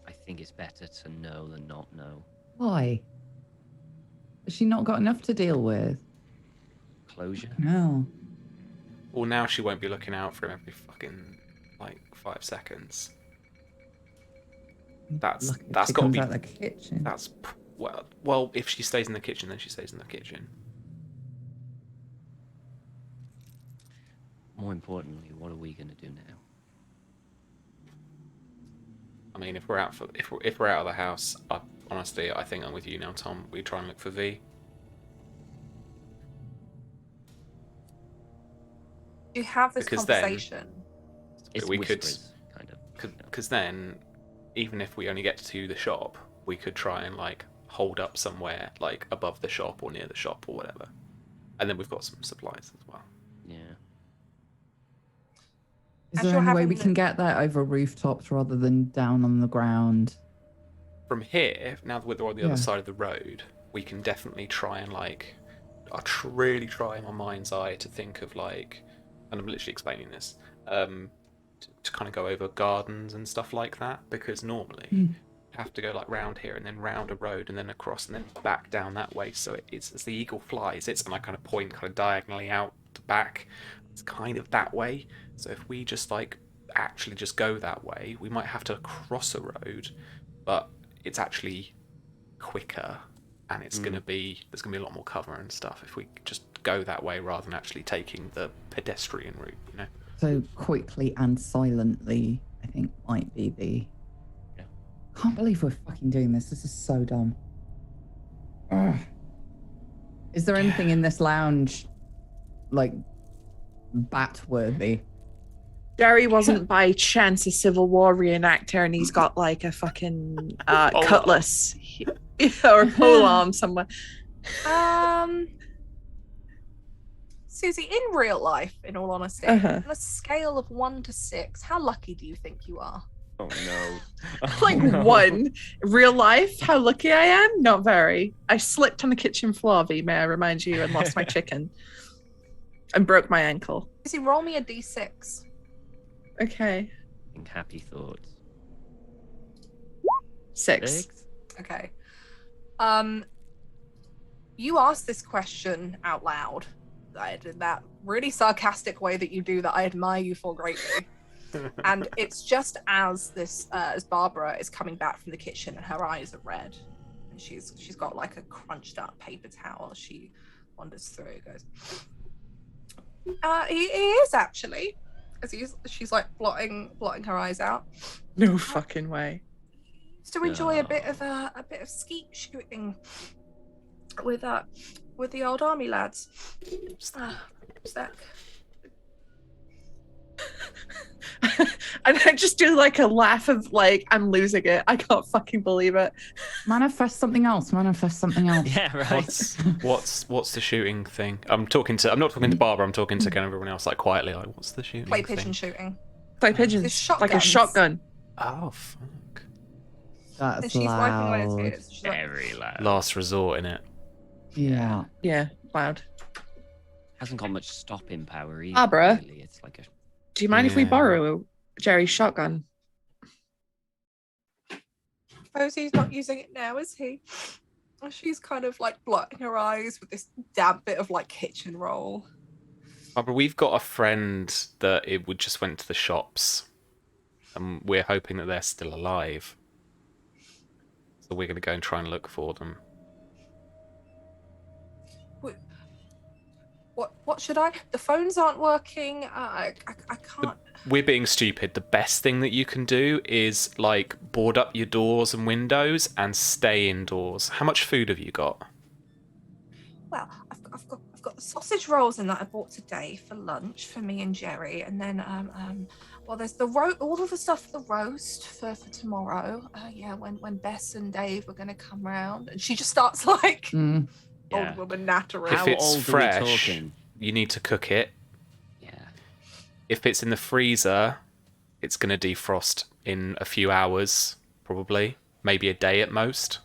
B: I think it's better to know than not know.
E: Why? Has she not got enough to deal with?
B: Closure.
E: No.
A: Well, now she won't be looking out for him every fucking, 5 seconds. That's
E: Look, if
A: got
E: she
A: to
E: comes
A: be.
E: out the kitchen.
A: That's well. If she stays in the kitchen, then she stays in the kitchen.
B: More importantly, what are we going to do now?
A: I mean, if we're out of the house, honestly, I think I'm with you now, Tom. We try and look for V.
D: You have this
A: Because then-
D: conversation.
B: It's
A: We could-
B: whispers, kind of.
A: Because then, even if we only get to the shop, we could try and hold up somewhere above the shop or near the shop or whatever, and then we've got some supplies as well.
B: Yeah.
E: Is
D: As
E: there
D: you're
E: any way we
D: having
E: can get there over rooftops rather than down on the ground?
A: From here, now that we're on the
E: Yeah.
A: other side of the road, we can definitely try and I'll really try in my mind's eye to think of and I'm literally explaining this, to kind of go over gardens and stuff like that, because normally you have to go round here and then round a road and then across and then back down that way. So it's as the eagle flies, and I kind of point kind of diagonally out the back. It's kind of that way. So if we just actually just go that way, we might have to cross a road, but it's actually quicker and it's there's gonna be a lot more cover and stuff if we just go that way rather than actually taking the pedestrian route.
E: So quickly and silently, I think might be the.
B: Yeah.
E: Can't believe we're fucking doing this. This is so dumb. Ugh. Is there anything in this lounge, bat-worthy?
C: Jerry wasn't by chance a Civil War reenactor, and he's got a fucking
A: Pole
C: cutlass or a pole arm somewhere.
D: Susie, in real life, in all honesty,
C: Uh-huh.
D: on a scale of 1 to 6, how lucky do you think you are?
B: Oh no.
C: One. Real life, how lucky I am? Not very. I slipped on the kitchen floor, V, may I remind you, and lost my chicken. And broke my ankle.
D: Susie, roll me a d6.
C: Okay.
B: Think happy thoughts.
C: 6.
D: Okay. You asked this question out loud. I did that really sarcastic way that you do that I admire you for greatly. And it's just as Barbara is coming back from the kitchen and her eyes are red, and she's got a crunched up paper towel. She wanders through. Goes. He is actually, as she's like blotting her eyes out.
C: No fucking way.
D: Used to enjoy a bit of skeet shooting with the old army lads. Sec.
C: And I just do like a laugh of like, I'm losing it. I can't fucking believe it.
E: Manifest something else. Manifest something else.
B: Yeah, right.
A: What's the shooting thing? I'm not talking to Barbara. I'm talking to kind of everyone else, like quietly. Like, what's the shooting
D: Play
A: thing?
D: pigeon shooting.
C: Play pigeons.
D: It's
C: Like a
D: shotguns.
C: shotgun.
A: Oh fuck!
E: That's
D: And she's wiping away his
E: loud.
D: tears. She's like,
B: Very loud.
A: Last resort in it.
E: Yeah.
C: Yeah, loud.
B: Hasn't got much stopping power either.
C: Barbara?
B: Really. It's like a.
C: Do you mind if we
A: Yeah.
C: borrow Jerry's shotgun?
D: suppose he's not using it now, is he? She's kind of like blotting her eyes with this damp bit of like kitchen roll.
A: Barbara, we've got a friend that just went to the shops, and we're hoping that they're still alive. So we're going to go and try and look for them.
D: What should I? The phones aren't working. I can't.
A: We're being stupid. The best thing that you can do is like board up your doors and windows and stay indoors. How much food have you got?
D: Well, I've got the sausage rolls in that I bought today for lunch for me and Jerry, and then well, there's the all of the stuff for the roast for tomorrow. Yeah, when Bess and Dave were going to come round, and she just starts like
B: Yeah.
D: old woman nattering.
A: If
B: How
A: it's
B: old are we
A: fresh,
B: talking?
A: you need to cook it.
B: Yeah.
A: If it's in the freezer, it's going to defrost in a few hours, probably. Maybe a day at most.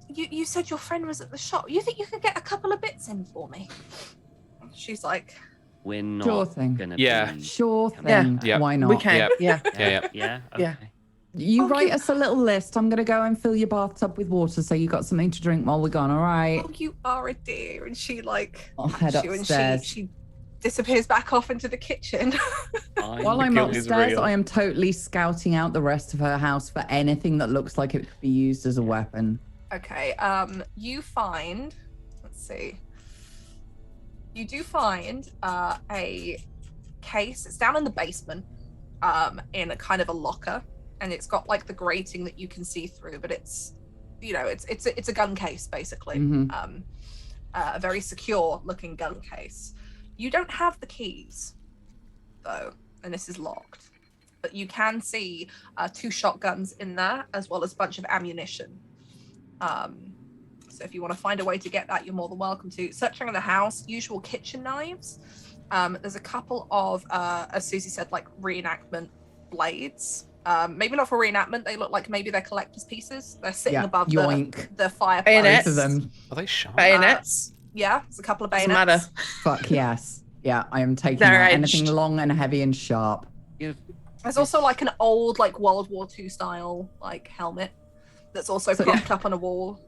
D: You said your friend was at the shop. You think you could get a couple of bits in for me? She's like,
B: We're not
E: Sure thing.
B: gonna
A: Yeah.
B: be
E: Sure
B: coming
E: thing.
B: back.
A: Yeah.
E: Why not?
C: We can.
A: Yep.
C: Yeah.
A: Yeah.
B: Yeah.
C: Yeah.
B: Okay.
E: You
D: Oh,
E: write
D: you-
E: us a little list. I'm going to go and fill your bathtub with water so you got something to drink while we're gone, all right?
D: "Oh, you are a dear," and she like
E: I'll head
D: hugs you, and
E: upstairs.
D: she disappears back off into the kitchen.
E: While I'm
A: guilt is
E: upstairs,
A: real.
E: I am totally scouting out the rest of her house for anything that looks like it could be used as a weapon.
D: Okay, you find, let's see, you do find a case. It's down in the basement, in a kind of a locker, and it's got like the grating that you can see through, but it's, you know, it's a gun case basically,
E: Mhm.
D: a very secure looking gun case. You don't have the keys though, and this is locked, but you can see 2 shotguns in there as well as a bunch of ammunition. So if you want to find a way to get that, you're more than welcome to. Searching in the house, usual kitchen knives. There's a couple of, as Susie said, like reenactment blades. Maybe not for reenactment. They look like maybe they're collector's pieces. They're sitting
E: Yeah,
D: above
E: yoink.
D: the fireplace.
C: Bayonets.
E: Both of them.
A: Are they sharp?
C: Bayonets.
D: Yeah, there's a couple of
C: Doesn't
D: bayonets.
C: matter.
E: Fuck yes. Yeah, I am taking
C: They're
E: out
C: edged.
E: anything long and heavy and sharp.
D: There's also like an old like World War II style like helmet that's also
E: So-
D: propped up on a wall.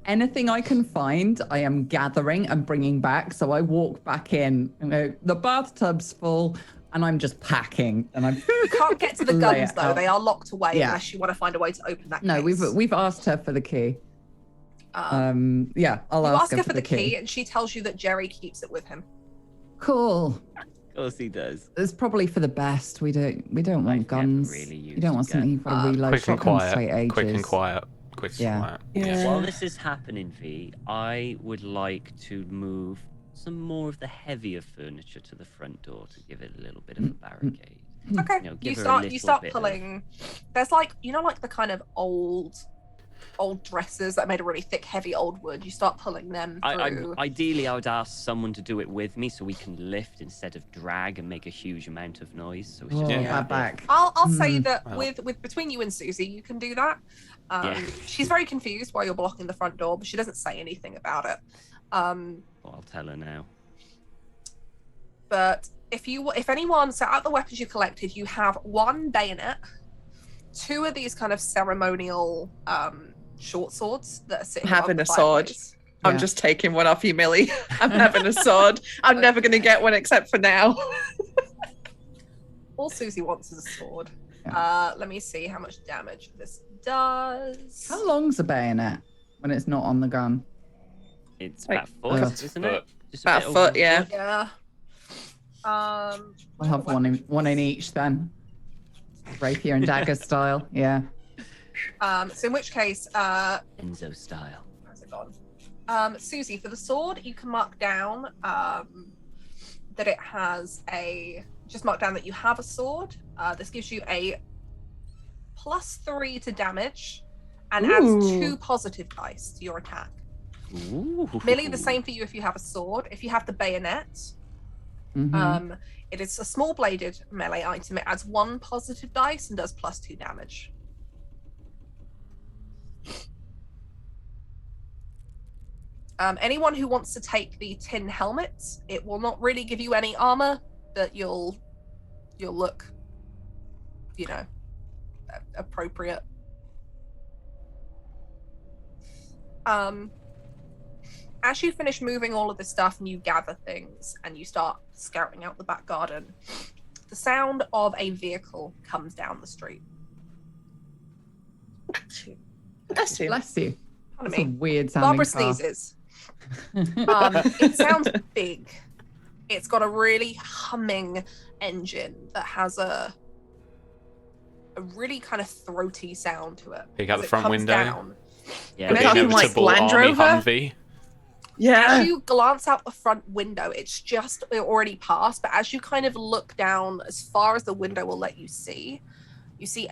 E: Anything I can find, I am gathering and bringing back. So I walk back in, and go, the bathtub's full, and I'm just packing. And I'm
D: You can't get to the
E: Lay
D: guns
E: it
D: though;
E: out.
D: they are locked away
E: Yeah.
D: unless you want to find a way to open that.
E: no,
D: case.
E: we've asked her for the key. Yeah, I'll
D: you
E: ask
D: ask her for the key, and she tells you that Jerry keeps it with him.
E: Cool.
B: Of course he does.
E: It's probably for the best. We don't want
B: never
E: guns.
B: really
E: you
B: used
E: don't
B: a
E: want
B: gun.
E: something you've got to reload.
A: Quick and
E: Shotguns take
A: quiet.
E: ages.
A: Quick and quiet. Quick and
E: Yeah.
A: quiet.
C: Yeah.
B: While this is happening, V, I would like to move some more of the heavier furniture to the front door to give it a little bit of a barricade.
D: Okay,
B: You know, give her a
D: you
B: little
D: start
B: bit of-
D: pulling. There's like like the kind of old dresses that are made of really thick, heavy old wood. You start pulling them through.
B: Ideally, I would ask someone to do it with me so we can lift instead of drag and make a huge amount of noise. So it's
E: Oh,
B: just
A: Yeah.
E: my back.
D: I'll say that
A: Well.
D: with between you and Susie, you can do that.
B: Yeah.
D: She's very confused while you're blocking the front door, but she doesn't say anything about it.
B: Well, I'll tell her now.
D: But if anyone, so out of the weapons you collected, you have 1 bayonet, 2 of these kind of ceremonial short swords that are sitting.
C: I'm
D: above
C: having
D: the
C: a sword.
D: fireplace.
C: I'm
E: Yeah.
C: just taking one off you, Millie. I'm having a sword. I'm never going to get one except for now.
D: All Susie wants is a sword.
E: Yeah.
D: Let me see how much damage this does.
E: How long's a bayonet when it's not on the gun?
B: It's
C: Like,
B: about foot,
A: Foot.
B: isn't it? Just
C: About
B: bit
C: a
B: over
C: foot, yeah.
D: Yeah.
E: We'll have one in each then. Rapier and dagger style. Yeah.
D: So in which case,
B: Enzo style.
D: where's it gone? Susie, for the sword, you can mark down that it has just mark down that you have a sword. This gives you a +3 to damage and adds
C: Ooh.
D: 2 positive dice to your attack.
B: Ooh.
D: Millie, the same for you if you have a sword. If you have the bayonet,
E: Mhm.
D: it is a small bladed melee item. It adds 1 positive dice and does +2 damage. Anyone who wants to take the tin helmet, it will not really give you any armor, but you'll look, appropriate. As you finish moving all of this stuff and you gather things and you start scouting out the back garden, the sound of a vehicle comes down the street.
C: Bless you.
E: Bless you.
D: Pardon
E: That's a
D: me.
E: weird sounding
D: Barbara
E: car.
D: sneezes. It sounds big. It's got a really humming engine that has a really kind of throaty sound to it.
A: Peek out
D: As
A: the
D: it
A: front
D: comes
A: window.
D: down.
B: Yeah.
C: We're
A: The
C: talking like
A: inevitable
C: Land
A: army
C: Rover?
A: Humvee.
C: Yeah.
D: As you glance out the front window, it's just already passed, but as you kind of look down as far as the window will let you see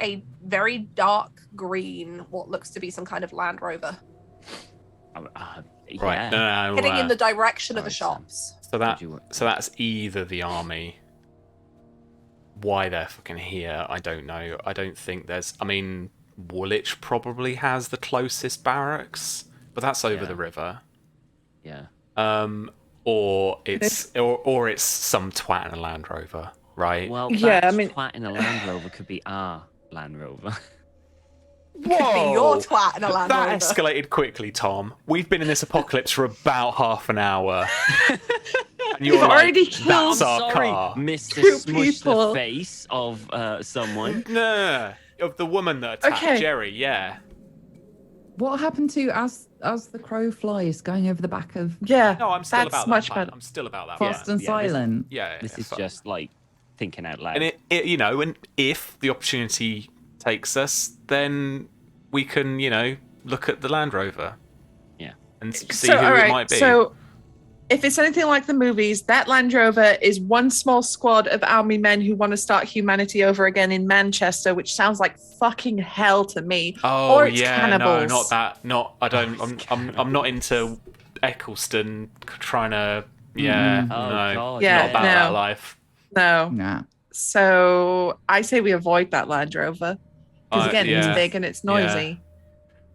D: a very dark green, what looks to be some kind of Land Rover,
B: Yeah.
A: Right. No,
D: heading in the direction of the
B: Sorry, Sam.
D: shops.
A: So that's either the army. Why they're fucking here, I don't know. I don't think there's. I mean, Woolwich probably has the closest barracks, but that's over
B: Yeah.
A: the river.
B: Yeah.
A: Or it's some twat in a Land Rover, right?
B: Well,
C: Yeah,
B: that
C: I mean-
B: twat in a Land Rover could be our Land Rover.
D: Could be your twat in a Land
A: That
D: Rover.
A: escalated quickly, Tom. We've been in this apocalypse for about half an hour. And you're
C: You've
A: like,
C: already
A: that's
C: killed
A: our
B: Sorry,
A: car.
B: Mr.
C: Two
B: Smush the
C: people.
B: face of someone.
A: No, of the woman that attacked
C: Okay.
A: Jerry, yeah.
E: What happened to as the crow flies going over the back of
C: Yeah.
A: No, I'm still
C: That's
A: about
C: much
A: that plan.
C: better.
A: I'm still about that
E: Fast
A: plan.
E: and
B: this-
E: Silent?
A: Yeah,
B: This is
A: fuck.
B: just like thinking out loud.
A: And and if the opportunity takes us, then we can, look at the Land Rover.
B: Yeah.
A: And see who
C: all
A: it
C: right,
A: might be.
C: So if it's anything like the movies, that Land Rover is one small squad of army men who want to start humanity over again in Manchester, which sounds like fucking hell to me.
A: Oh
C: or it's
A: yeah,
C: cannibals.
A: no, not that. Not I don't. I'm not into Eccleston trying to. Yeah,
E: Mm-mm.
B: Oh,
A: no,
B: God,
C: Yeah,
A: not about
C: no.
A: that life.
C: No.
E: Nah.
C: So I say we avoid that Land Rover. Because again,
A: yeah.
C: it's big and it's noisy.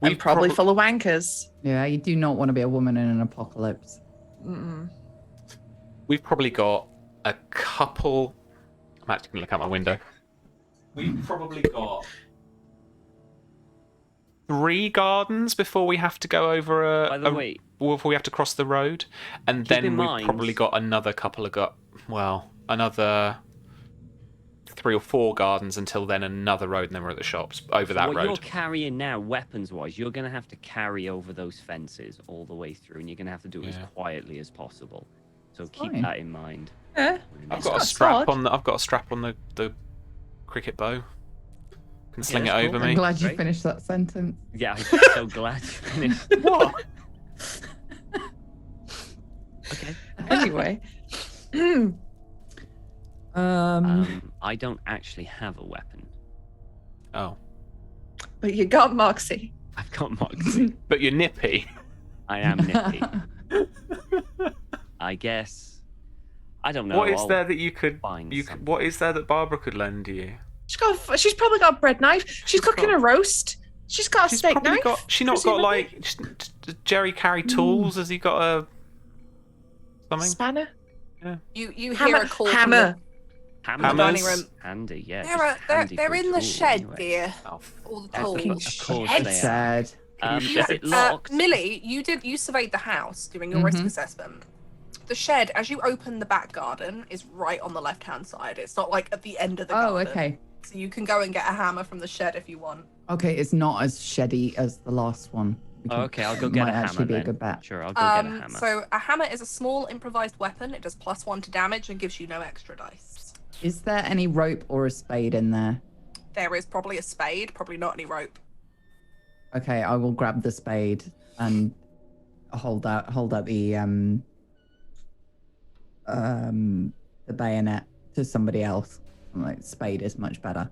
A: We've
C: And probably
A: prob-
C: full of wankers.
E: Yeah, you do not want to be a woman in an apocalypse.
C: Mm-mm.
A: We've probably got a couple. I'm actually going to look out my window. We've probably got 3 gardens before we have to go over
B: By the way,
A: before we have to cross the road, and
B: Keep
A: then
B: in
A: we've
B: mind-
A: probably got another couple of another 3 or 4 gardens until then another road, and then we're at the shops over that
B: what
A: road.
B: you're carrying now, weapons-wise, you're going to have to carry over those fences all the way through, and you're going to have to do it as
A: Yeah.
B: quietly as possible. So keep
E: fine.
B: that in mind.
C: Yeah.
A: I've
C: It's
A: got a
C: got a
A: strap
C: sword.
A: on the cricket bow. Can sling it
B: that's
A: over
B: cool.
E: I'm
A: me.
E: glad you
B: Great.
E: finished that sentence.
B: Yeah, I'm so glad you finished.
A: What?
B: Okay.
C: Anyway.
B: I don't actually have a weapon.
A: Oh,
C: But you got Moxie.
B: I've got Moxie.
A: but you're nippy.
B: I am nippy. I guess. I don't know.
A: What is
B: I'll
A: there that you could?
B: find something.
A: What is there that Barbara could lend you?
C: She's probably got a bread knife. She's cooking
A: got-
C: a roast. She's got a
A: She's
C: steak
A: probably
C: knife.
A: got. She not got like. Does Jerry carry tools? Has he got a something?
C: Spanner.
D: You hear
C: Hammer.
D: a call
C: Hammer.
D: from the dining room.
B: Handy, yeah.
D: They're in the shed, dear.
A: Oh,
D: All the
B: Fucking
D: tools.
B: of course
E: Head
B: they are.
E: said.
B: Is it locked?
D: Millie, you surveyed the house during your risk assessment. The shed, as you open the back garden, is right on the left-hand side. It's not like at the end of the
E: Oh,
D: garden.
E: okay.
D: So you can go and get a hammer from the shed if you want.
E: Okay, it's not as sheddy as the last one.
B: Oh, okay, I'll go get
E: might
B: a hammer
E: actually be a
B: then.
E: good bet.
B: Sure, I'll go get a hammer.
D: So a hammer is a small improvised weapon. It does +1 to damage and gives you no extra dice.
E: Is there any rope or a spade in there?
D: There is probably a spade, probably not any rope.
E: Okay, I will grab the spade and hold out the bayonet to somebody else. I'm like, spade is much better.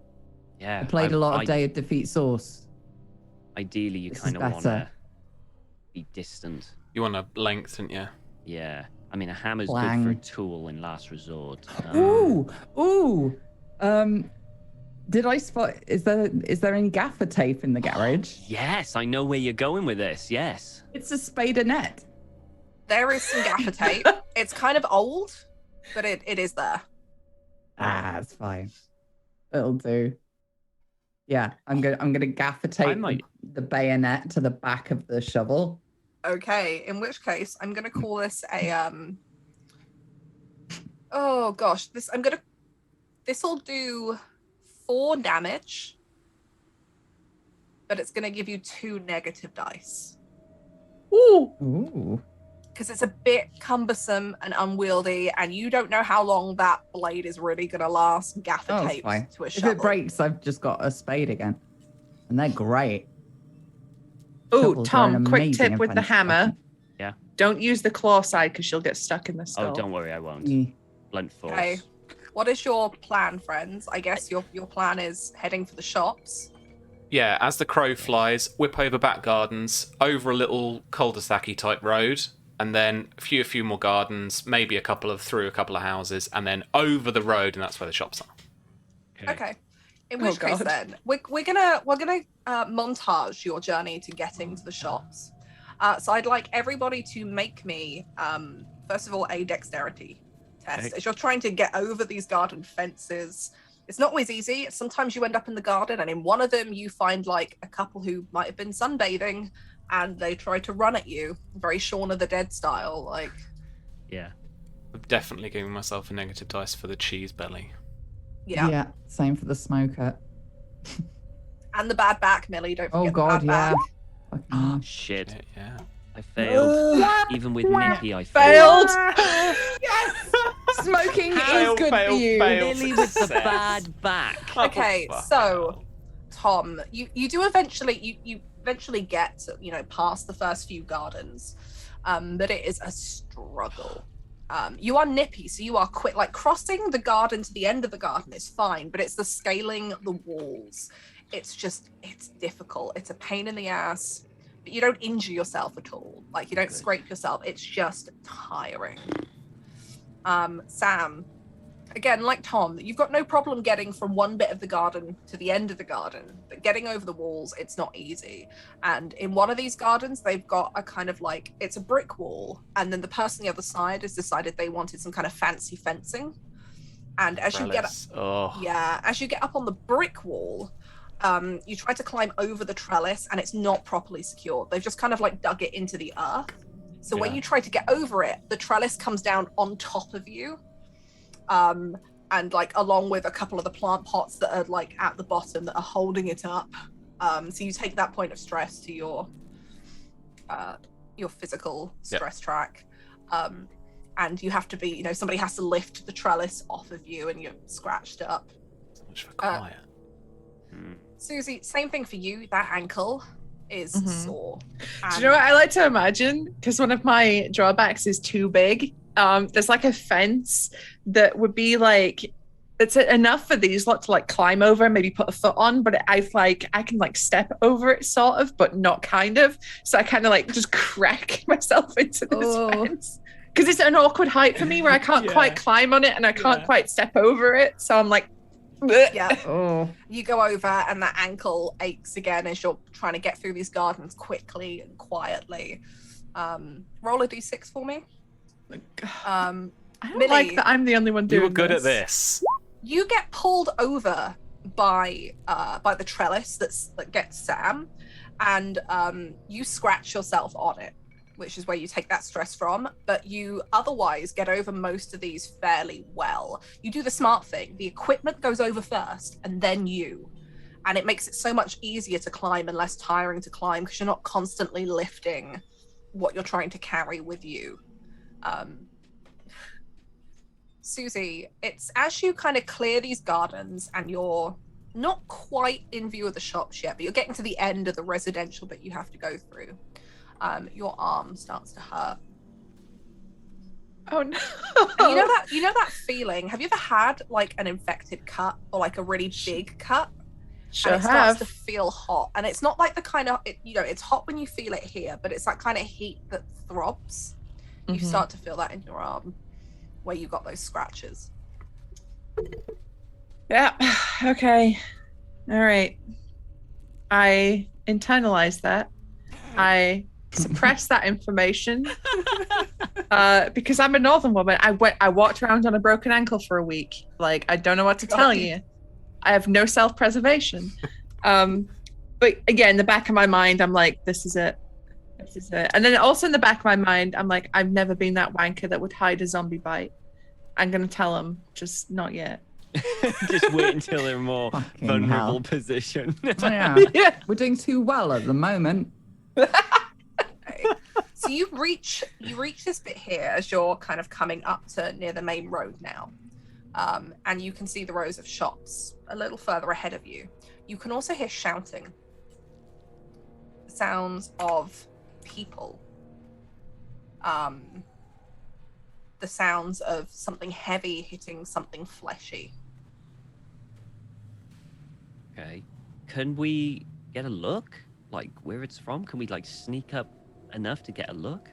B: Yeah.
E: I played a lot of Day of Defeat Source.
B: Ideally, you
E: This is
B: kind of want to
E: better.
B: be distant.
A: You want a length, don't you?
B: Yeah. I mean, a hammer's good
E: Clang.
B: for a tool in last resort.
E: Ooh. Did I spot? Is there any gaffer tape in the garage?
B: Yes, I know where you're going with this. Yes.
E: It's a spadenet.
D: There is some gaffer tape. It's kind of old, but it is there.
E: It's fine. It'll do. Yeah, I'm gonna gaffer tape
B: might-
E: the bayonet to the back of the shovel.
D: Okay, in which case I'm gonna call this a oh gosh, this'll do 4 damage, but it's gonna give you 2 negative dice.
E: Ooh.
D: Because it's a bit cumbersome and unwieldy, and you don't know how long that blade is really gonna last. Gaffer
E: Oh, it's
D: taped
E: fine.
D: to a
E: If
D: shovel.
E: it breaks, I've just got a spade again, and they're great.
C: Oh,
E: Shovels are
C: Tom,
E: an
C: quick
E: amazing
C: tip with the
E: invention.
C: hammer.
B: Yeah.
C: Don't use the claw side because you'll get stuck in the skull.
B: Oh, don't worry, I won't.
E: Mm.
B: Blunt force.
D: Okay. What is your plan, friends? I guess your plan is heading for the shops.
A: Yeah, as the crow flies, whip over back gardens, over a little cul-de-sac type road, and then a few more gardens, maybe through a couple of houses, and then over the road, and that's where the shops are.
D: Okay. In
C: Oh,
D: which case,
C: God.
D: then we're gonna montage your journey to getting to the shops. So I'd like everybody to make me first of all a dexterity test
B: Okay.
D: as you're trying to get over these garden fences. It's not always easy. Sometimes you end up in the garden, and in one of them you find like a couple who might have been sunbathing, and they try to run at you, very Shaun of the Dead style. Like,
B: Yeah.
A: I'm definitely giving myself a negative dice for the cheese belly.
D: yeah.
E: Same for the smoker.
D: And the bad back, Millie. Don't forget
E: Oh God,
D: the bad
E: yeah.
D: back.
E: Fucking-
B: Shit.
A: Yeah.
B: I failed. Even with Nippy, I
C: Failed.
E: Yes! Smoking
A: Fail,
E: is good
A: fail,
E: for you.
A: fail.
B: Lily with the
A: Success.
B: bad back.
D: Okay,
A: Oh, fuck
D: so
A: hell.
D: Tom, you do eventually you eventually get past the first few gardens, but it is a struggle. You are nippy, so you are quick. Like crossing the garden to the end of the garden is fine, but it's the scaling the walls. It's difficult. It's a pain in the ass, but you don't injure yourself at all. Like you don't scrape yourself. It's just tiring. Sam, again, like Tom, you've got no problem getting from one bit of the garden to the end of the garden, but getting over the walls, it's not easy. And in one of these gardens, they've got a kind of like, it's a brick wall, and then the person on the other side has decided they wanted some kind of fancy fencing. And as you get
A: Trellis. Oh.
D: as you get up on the brick wall, you try to climb over the trellis, and it's not properly secured. They've just kind of like dug it into the earth. So when
A: Yeah.
D: you try to get over it, the trellis comes down on top of you. And like along with a couple of the plant pots that are like at the bottom that are holding it up. So you take that point of stress to your physical stress track. And you have to be, somebody has to lift the trellis off of you, and you're scratched up.
A: So much for quiet.
D: Susie, same thing for you. That ankle is
C: Mhm.
D: sore.
C: Do you know what I like to imagine? Because one of my drawbacks is too big. There's like a fence that would be like, it's enough for these lot to like climb over and maybe put a foot on, but I can like step over it sort of, but not kind of. So I kind of like just crack myself into this fence. Because it's an awkward height for me where I can't
A: Yeah.
C: quite climb on it and I can't
A: Yeah.
C: quite step over it. So I'm like, bleh.
D: Yeah.
E: Oh,
D: You go over, and that ankle aches again as you're trying to get through these gardens quickly and quietly. Roll a d6 for me.
C: I don't
D: Millie,
C: like that I'm the only one doing
A: You were good at this.
D: you get pulled over by the trellis that gets Sam, and you scratch yourself on it, which is where you take that stress from, but you otherwise get over most of these fairly well. You do the smart thing. The equipment goes over first, and then you. and it makes it so much easier to climb and less tiring to climb because you're not constantly lifting what you're trying to carry with you. Susie, it's as you kind of clear these gardens and you're not quite in view of the shops yet, but you're getting to the end of the residential bit you have to go through. Your arm starts to hurt.
C: Oh no.
D: And you know that feeling? Have you ever had like an infected cut or like a really big cut?
C: Sure
D: And it starts to
C: have.
D: feel hot. And it's not like the kind of, it's hot when you feel it here, but it's that kind of heat that throbs. You
C: Mhm.
D: start to feel that in your arm where you got those scratches.
C: Yeah. Okay. All right. I internalized that. I suppressed that information because I'm a northern woman. I walked around on a broken ankle for a week. Like, I don't know what to tell you. I have no self-preservation. But again, in the back of my mind, I'm like, this is it. This is it. And then also in the back of my mind, I'm like, I've never been that wanker that would hide a zombie bite. I'm gonna tell him, just not yet.
B: Just wait until they're in a more
E: Fucking
B: vulnerable
E: hell.
B: position.
E: Yeah.
C: Yeah.
E: We're doing too well at the moment.
D: Okay. So you reach this bit here as you're kind of coming up to near the main road now. And you can see the rows of shops a little further ahead of you. You can also hear shouting. Sounds of people. The sounds of something heavy hitting something fleshy.
B: Okay. Can we get a look? Like where it's from? Can we like sneak up enough to get a look?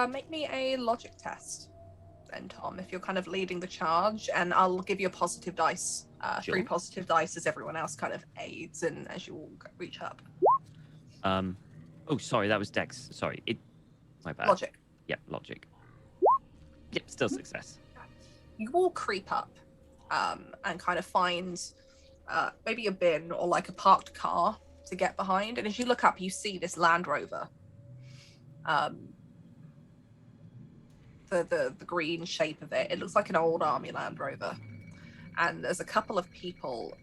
D: Make me a logic test then, Tom, if you're kind of leading the charge, and I'll give you a positive dice.
B: Sure.
D: 3 positive dice as everyone else kind of aids and as you all reach up.
B: Oh, sorry, that was Dex. Sorry, my bad.
D: Logic.
B: Yep, logic. Yep, still success.
D: You all creep up and kind of find maybe a bin or like a parked car to get behind. And as you look up, you see this Land Rover. The green shape of it. It looks like an old army Land Rover. And there's a couple of people,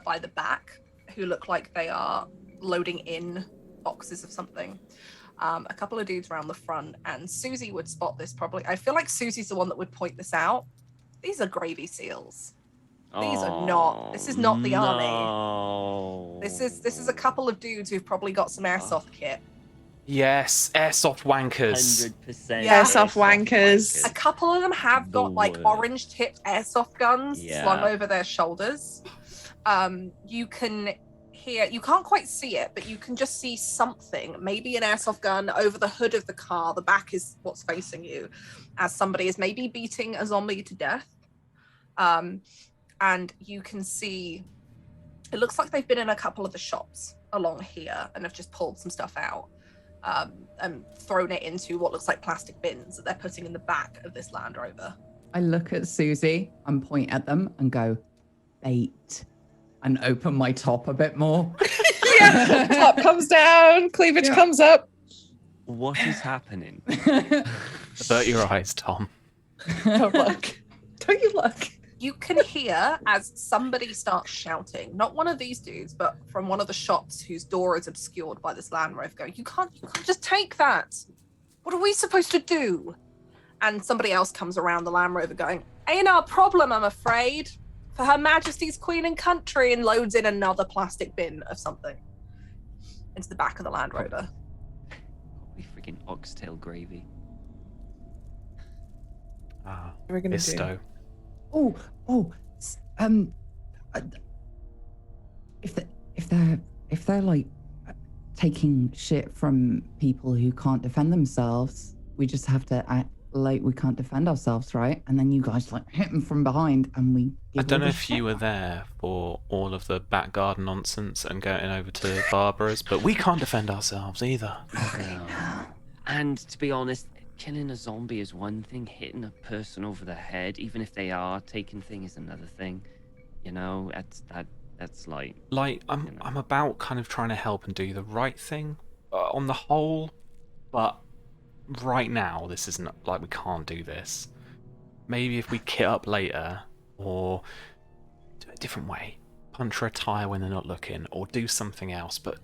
D: by the back, who look like they are loading in boxes of something. A couple of dudes around the front, and Susie would spot this probably. I feel like Susie's the one that would point this out. These are gravy seals. These are not. This is not the army.
B: No.
D: This is a couple of dudes who've probably got some airsoft kit.
A: Yes, airsoft wankers.
B: 100%.
C: Yeah, soft wankers.
D: A couple of them have got like
B: word.
D: orange tipped airsoft guns
B: Yeah.
D: slung over their shoulders. You can hear, you can't quite see it, but you can just see something, maybe an airsoft gun over the hood of the car. The back is what's facing you, as somebody is maybe beating a zombie to death. And you can see, it looks like they've been in a couple of the shops along here and have just pulled some stuff out. And thrown it into what looks like plastic bins that they're putting in the back of this Land Rover.
E: I look at Susie and point at them and go, bait, and open my top a bit more.
C: Yeah. Top comes down, cleavage
E: Yeah.
C: comes up.
B: What is happening?
A: Avert your eyes, Tom.
C: Don't look. Don't you look.
D: You can hear as somebody starts shouting, not one of these dudes, but from one of the shops whose door is obscured by this Land Rover, going, you can't just take that. What are we supposed to do? And somebody else comes around the Land Rover going, ain't our problem, I'm afraid. For Her Majesty's Queen and Country, and loads in another plastic bin of something into the back of the Land Rover.
B: Probably freaking oxtail gravy.
A: Ah,
C: What are we gonna do?
A: Bisto.
E: If they're like taking shit from people who can't defend themselves, we just have to act like we can't defend ourselves, right? And then you guys like hit them from behind, and we.
A: I
E: give
A: don't
E: all
A: know
E: the
A: if you
E: shit
A: were
E: back.
A: there for all of the back garden nonsense and going over to Barbara's, but we can't defend ourselves either.
B: And to be honest, killing a zombie is one thing. Hitting a person over the head, even if they are taking thing, is another thing. You know, that's like.
A: Like, I'm about kind of trying to help and do the right thing on the whole, but right now this isn't like we can't do this. Maybe if we kit up later or do it a different way, under a tire when they're not looking, or do something else. But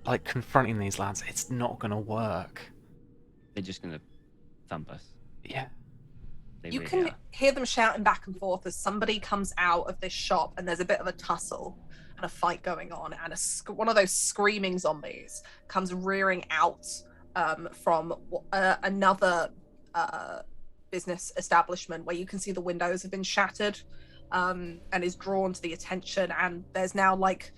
A: like confronting these lads, it's not gonna work.
B: They're just gonna thump us.
A: Yeah.
B: They
D: You
B: really
D: can
B: are.
D: hear them shouting back and forth as somebody comes out of this shop, and there's a bit of a tussle and a fight going on, and one of those screaming zombies comes rearing out from another business establishment where you can see the windows have been shattered, and is drawn to the attention. And there's now like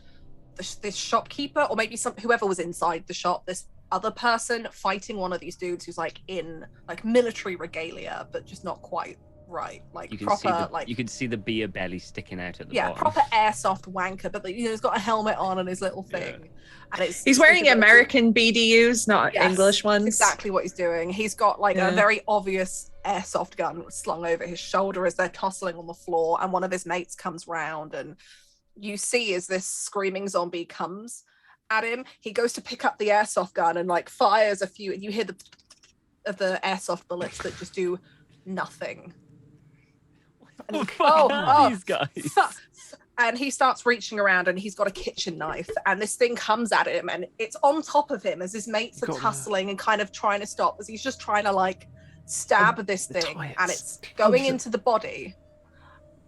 D: this shopkeeper, or maybe whoever was inside the shop, this other person fighting one of these dudes who's like in like military regalia, but just not quite right. Like
B: You can
D: proper,
B: see the
D: like
B: you can see the beer belly sticking out at the
D: yeah,
B: bottom.
D: proper airsoft wanker, but you know, he's got a helmet on and his little thing, and
C: He's wearing American BDUs, not
D: Yes,
C: English ones.
D: Exactly what he's doing. He's got like
C: Yeah.
D: a very obvious airsoft gun slung over his shoulder as they're tussling on the floor, and one of his mates comes round, and you see as this screaming zombie comes at him, he goes to pick up the airsoft gun and like fires a few, and you hear the airsoft bullets that just do nothing. And
B: What the fuck are these guys?
D: And he starts reaching around, and he's got a kitchen knife, and this thing comes at him, and it's on top of him as his mates are tussling and kind of trying to stop, as he's just trying to like stab this thing, and it's going into the body.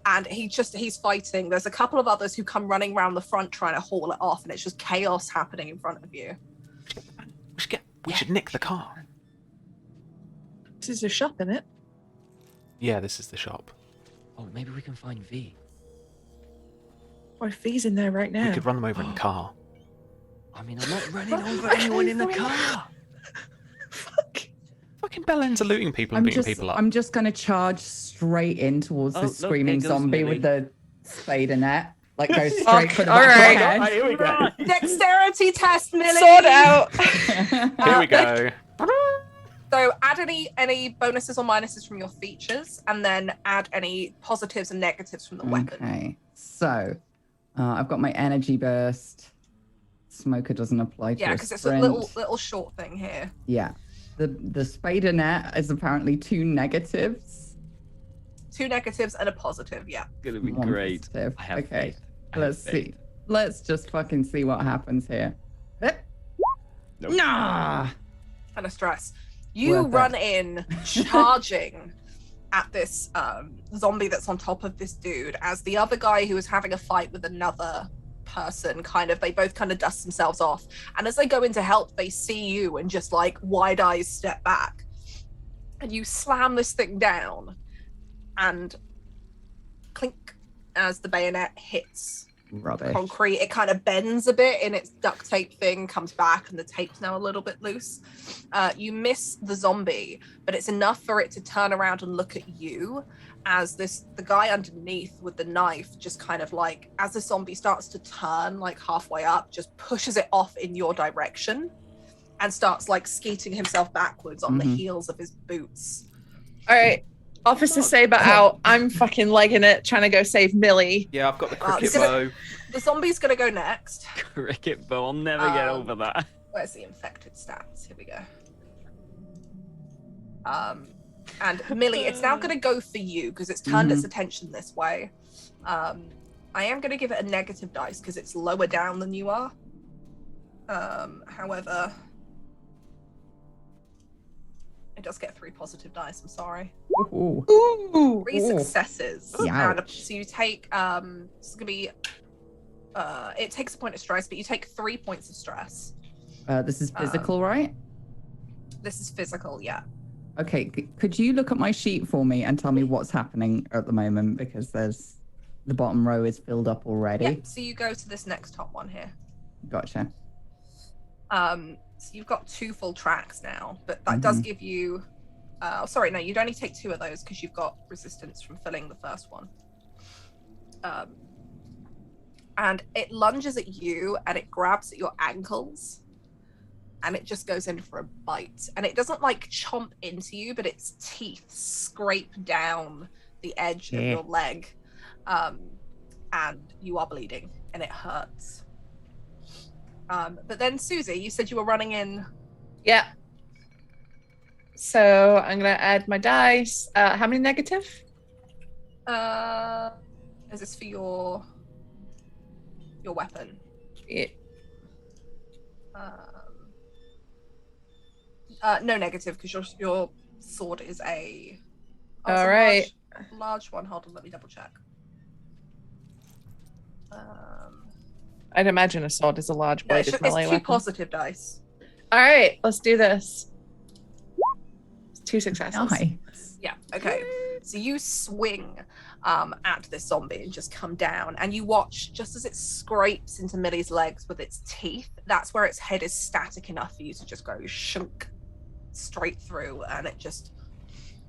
D: And he's fighting. There's a couple of others who come running around the front trying to haul it off, and it's just chaos happening in front of you.
A: We should nick the car.
C: This is a shop, isn't it?
A: Yeah, this is the shop.
B: Oh, maybe we can find V.
C: Or if he's in there right now.
A: We could run them over in the car.
B: I mean, I'm not running over anyone in the car.
C: Fuck.
A: Fucking bellends are looting people and beating people up.
E: I'm just gonna charge straight in towards
B: Oh,
E: this
B: look,
E: screaming
B: there goes
E: zombie
B: Millie.
E: with the spade and net. Like go straight
C: Fuck,
E: for the
C: all
E: back
C: right.
E: of the head.
A: Here we go.
D: Dexterity test, Millie.
C: Sword out.
A: Here we go.
D: So add any bonuses or minuses from your features, and then add any positives and negatives from the weapon.
E: Okay, so I've got my energy burst. Smoker doesn't apply to
D: Yeah,
E: a
D: because it's a
E: sprint.
D: little short thing here.
E: Yeah, the spade and net is apparently 2 negatives.
D: 2 negatives and a positive. Yeah.
B: Gonna be
E: 1
B: great.
E: positive.
B: I have
E: Okay,
B: faith. I have
E: let's see.
B: faith.
E: Let's just fucking see what happens here.
B: Nope.
E: Nah.
D: And a stress. You
E: Worth it.
D: run in, charging at this zombie that's on top of this dude, as the other guy who is having a fight with another person they both kind of dust themselves off. And as they go in to help, they see you and just like wide eyes step back. And you slam this thing down, and clink as the bayonet hits
E: Rubbish.
D: concrete. It kind of bends a bit in its duct tape thing, comes back, and the tape's now a little bit loose. You miss the zombie, but it's enough for it to turn around and look at you, as the guy underneath with the knife just kind of like, as the zombie starts to turn like halfway up, just pushes it off in your direction and starts like skeeting himself backwards on the heels of his boots.
C: All right. Officer Saber out. I'm fucking legging it, trying to go save Millie.
A: Yeah, I've got the cricket
D: it's gonna-
A: bow.
D: The zombie's gonna go next.
B: Cricket bow. I'll never get over that.
D: Where's the infected stats? Here we go. And Millie, it's now going to go for you because it's turned its attention this way. I am going to give it a negative dice because it's lower down than you are. However, it does get 3 positive dice. I'm sorry.
E: Ooh.
C: Ooh.
D: 3 successes.
E: Ouch.
D: And so you take this is going to be it takes a point of stress, but you take 3 points of stress.
E: This is physical, right?
D: This is physical, yeah.
E: Okay, could you look at my sheet for me and tell me what's happening at the moment? Because the bottom row is filled up already.
D: Yep. So you go to this next top one here.
E: Gotcha.
D: So you've got 2 full tracks now, but that does give you sorry, no, you'd only take 2 of those because you've got resistance from filling the first one. And it lunges at you and it grabs at your ankles and it just goes in for a bite. And it doesn't like chomp into you, but its teeth scrape down the edge of your leg. And you are bleeding and it hurts. But then Susie, you said you were running in.
C: Yeah. So I'm gonna add my dice. How many negative?
D: Is this for your your weapon.
C: Yeah.
D: No negative, because your sword is a...
C: All
D: it's a
C: right.
D: large one. Hold on, let me double check.
C: I'd imagine a sword is a large
D: No, it's
C: bladed melee
D: 2
C: weapon.
D: positive dice.
C: All right, let's do this. 2 successes.
E: Nice.
D: Yeah, okay. So you swing at this zombie and just come down, and you watch just as it scrapes into Millie's legs with its teeth. That's where its head is static enough for you to just go shunk straight through, and it just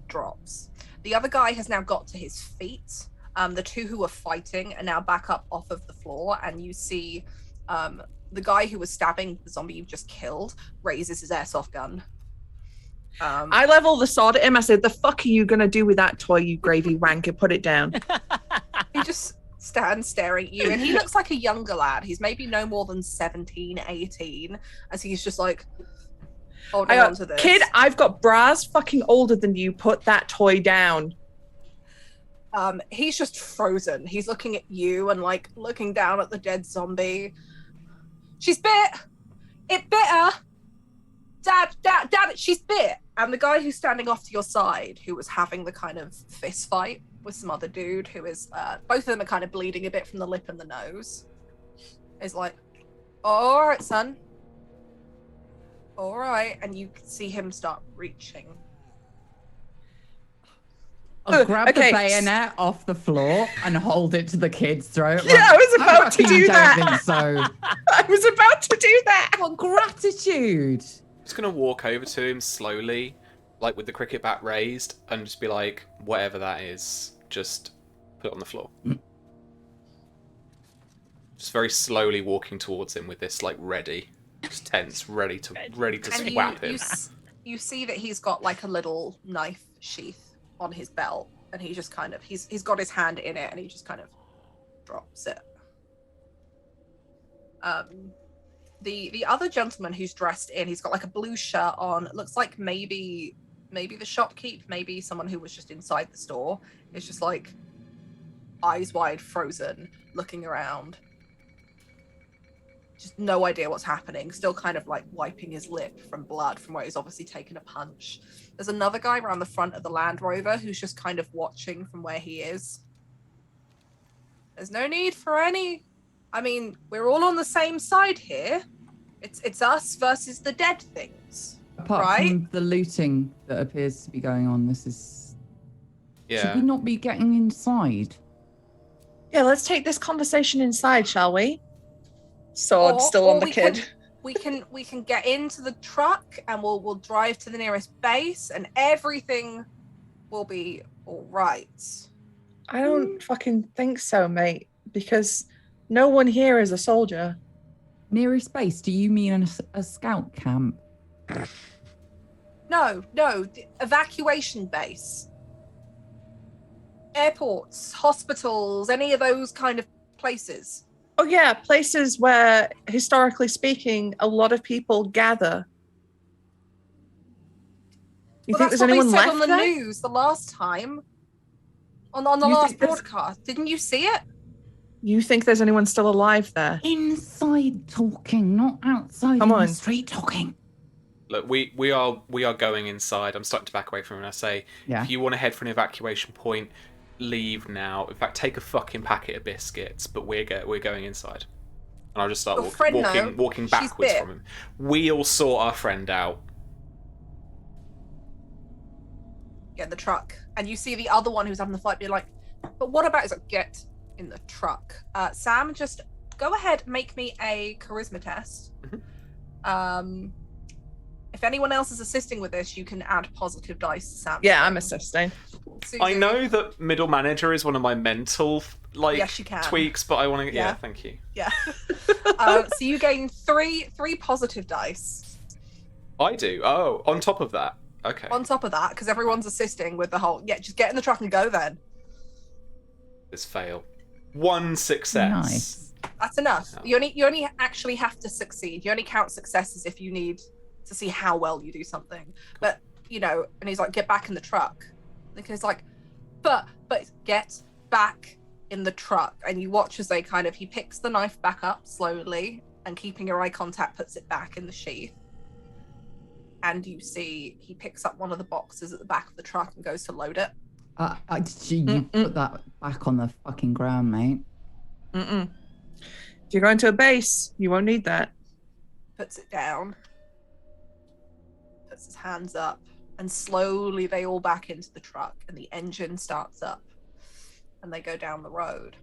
D: drops. The other guy has now got to his feet. The 2 who were fighting are now back up off of the floor, and you see the guy who was stabbing the zombie you've just killed raises his airsoft gun.
C: I level the sword at him. I said, "The fuck are you gonna do with that toy, you gravy wanker? Put it down."
D: He just stands staring at you, and he looks like a younger lad. He's maybe no more than 17, 18, as he's just like holding on to this.
C: Kid, I've got bras fucking older than you. Put that toy down.
D: He's just frozen. He's looking at you and like looking down at the dead zombie. She's bit. It bit her. Dad, she's bit. And the guy who's standing off to your side, who was having the kind of fist fight with some other dude, who is, both of them are kind of bleeding a bit from the lip and the nose, is like, all right, son. All right. And you can see him start reaching.
E: I'll grab
C: okay.
E: the bayonet off the floor and hold it to the kid's throat.
C: Yeah, I was about to do that.
E: Don't think so.
C: I was about to do that.
E: What gratitude!
A: Just gonna walk over to him slowly, like with the cricket bat raised, and just be like, whatever that is, just put it on the floor. Just very slowly walking towards him with this like ready, just tense, ready to
D: And
A: swap him.
D: you see that he's got like a little knife sheath on his belt, and he just kind of he's got his hand in it, and he just kind of drops it. The other gentleman who's dressed in, he's got like a blue shirt on. It looks like maybe the shopkeep, maybe someone who was just inside the store. It's just like eyes wide, frozen, looking around. Just no idea what's happening. Still kind of like wiping his lip from blood from where he's obviously taken a punch. There's another guy around the front of the Land Rover who's just kind of watching from where he is. There's no need for any... I mean, we're all on the same side here. It's us versus the dead things.
E: Apart
D: right?
E: from the looting that appears to be going on, this is...
A: Yeah.
E: Should we not be getting inside?
C: Yeah, let's take this conversation inside, shall we? Sword still on the kid.
D: We can get into the truck and we'll drive to the nearest base and everything will be all right.
C: I don't fucking think so, mate, because no one here is a soldier.
E: Nearest base? Do you mean a scout camp?
D: No, the evacuation base. Airports, hospitals, any of those kind of places.
C: Oh yeah, places where, historically speaking, a lot of people gather. You think there's anyone
D: left
C: left
D: on the
C: there?
D: news the last time? On the
E: You
D: last
E: think there's-
D: broadcast. Didn't you see it?
C: You think there's anyone still alive there?
E: Inside talking, not outside
C: Come
E: in
C: on.
E: the street talking.
A: Look, we are going inside. I'm starting to back away from him. And I say,
E: Yeah.
A: if you want to head for an evacuation point, leave now. In fact, take a fucking packet of biscuits. But we're going inside. And I'll just start
D: Your friend, though,
A: walking
D: she's
A: backwards
D: bit.
A: from him. We all sort our friend out.
D: Get in the truck. And you see the other one who's having the fight be like, but what about... He's like, get in the truck. Sam, just go ahead, make me a charisma test. If anyone else is assisting with this, you can add positive dice to Sam.
C: Yeah, I'm assisting.
D: Susie,
A: I know that middle manager is one of my mental
D: Yes, you can.
A: tweaks, but I want to.
D: Yeah.
A: Yeah, thank you.
D: Yeah. So you gain three positive dice
A: I do. Oh, on top of that. Okay.
D: on top of that, because everyone's assisting with the whole, just get in the truck and go then.
A: This fail. One success.
E: Nice.
D: That's enough.
A: Oh.
D: You only actually have to succeed. You only count successes if you need to see how well you do something. But, and he's like, get back in the truck. And he's like, but get back in the truck, and you watch as he picks the knife back up slowly, and keeping your eye contact, puts it back in the sheath. And you see he picks up one of the boxes at the back of the truck and goes to load it.
E: You put that back on the fucking ground, mate.
C: If you're going to a base, you won't need that.
D: Puts it down, puts his hands up, and slowly they all back into the truck, and the engine starts up, and they go down the road.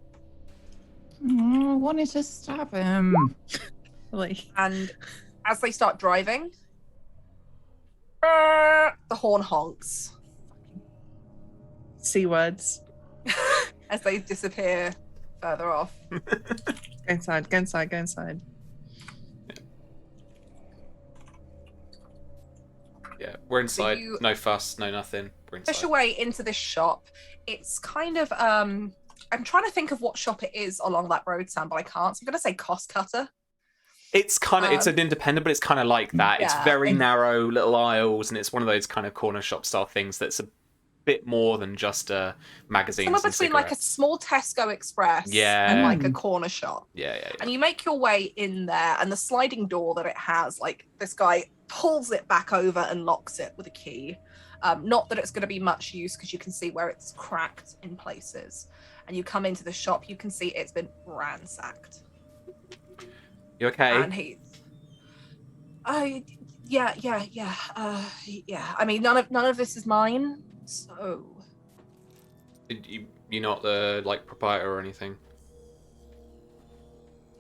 E: Oh, I wanted to stab him.
C: Really?
D: And as they start driving, the horn honks
C: C words.
D: as they disappear further off.
C: Go inside, go inside, go inside.
A: Yeah, we're inside.
D: you-
A: No fuss, no nothing. We're inside.
D: Push your way into this shop. It's kind of I'm trying to think of what shop it is along that road, Sam, but I can't. So I'm gonna say Cost Cutter.
A: It's kind of it's an independent, but it's kind of like that. It's
D: Yeah,
A: very
D: and-
A: narrow little aisles, and it's one of those kind of corner shop style things that's a bit more than just magazines.
D: Somewhere
A: and
D: between like a
A: cigarettes.
D: small Tesco Express
A: Yeah.
D: and like a corner shop.
A: Yeah.
D: And you make your way in there, and the sliding door that it has, like this guy pulls it back over and locks it with a key. Not that it's going to be much use, because you can see where it's cracked in places. And you come into the shop, you can see it's been ransacked.
A: You okay?
D: And yeah. I mean, none of this is mine, so
A: You're not the proprietor or anything.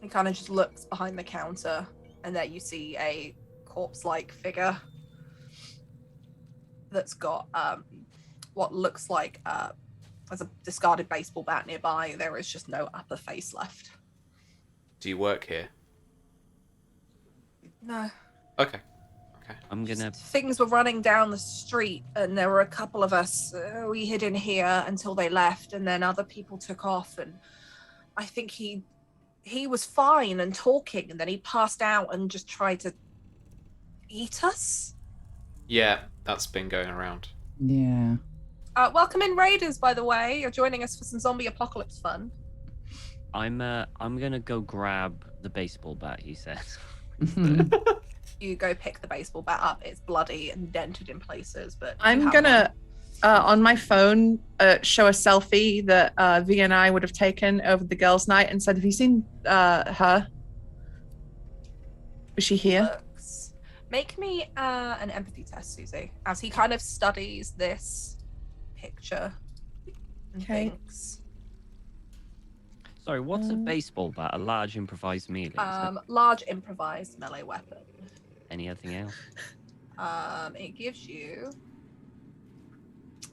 D: he kind of just looks behind the counter, and there you see a corpse-like figure that's got what looks like there's a discarded baseball bat nearby. There is just no upper face left.
A: Do you work here?
D: No.
A: Okay.
B: I'm gonna.
D: Things were running down the street, and there were a couple of us. We hid in here until they left, and then other people took off. And I think he was fine and talking, and then he passed out and just tried to eat us.
A: Yeah, that's been going around.
E: Yeah.
D: Welcome in, Raiders. By the way, you're joining us for some zombie apocalypse fun.
B: I'm gonna go grab the baseball bat. He said.
D: You go pick the baseball bat up. It's bloody and dented in places, but you
C: I'm
D: have
C: gonna, on my phone, show a selfie that V and I would have taken over the girls' night and said, "Have you seen her? Is she
D: one.
C: here?"
D: Looks. Make me an empathy test, Susie, as he kind of studies this picture and
C: Okay.
D: thinks.
B: Sorry, what's a baseball bat? A large improvised melee. Is it?
D: Large improvised melee weapon.
B: Anything else?
D: It gives you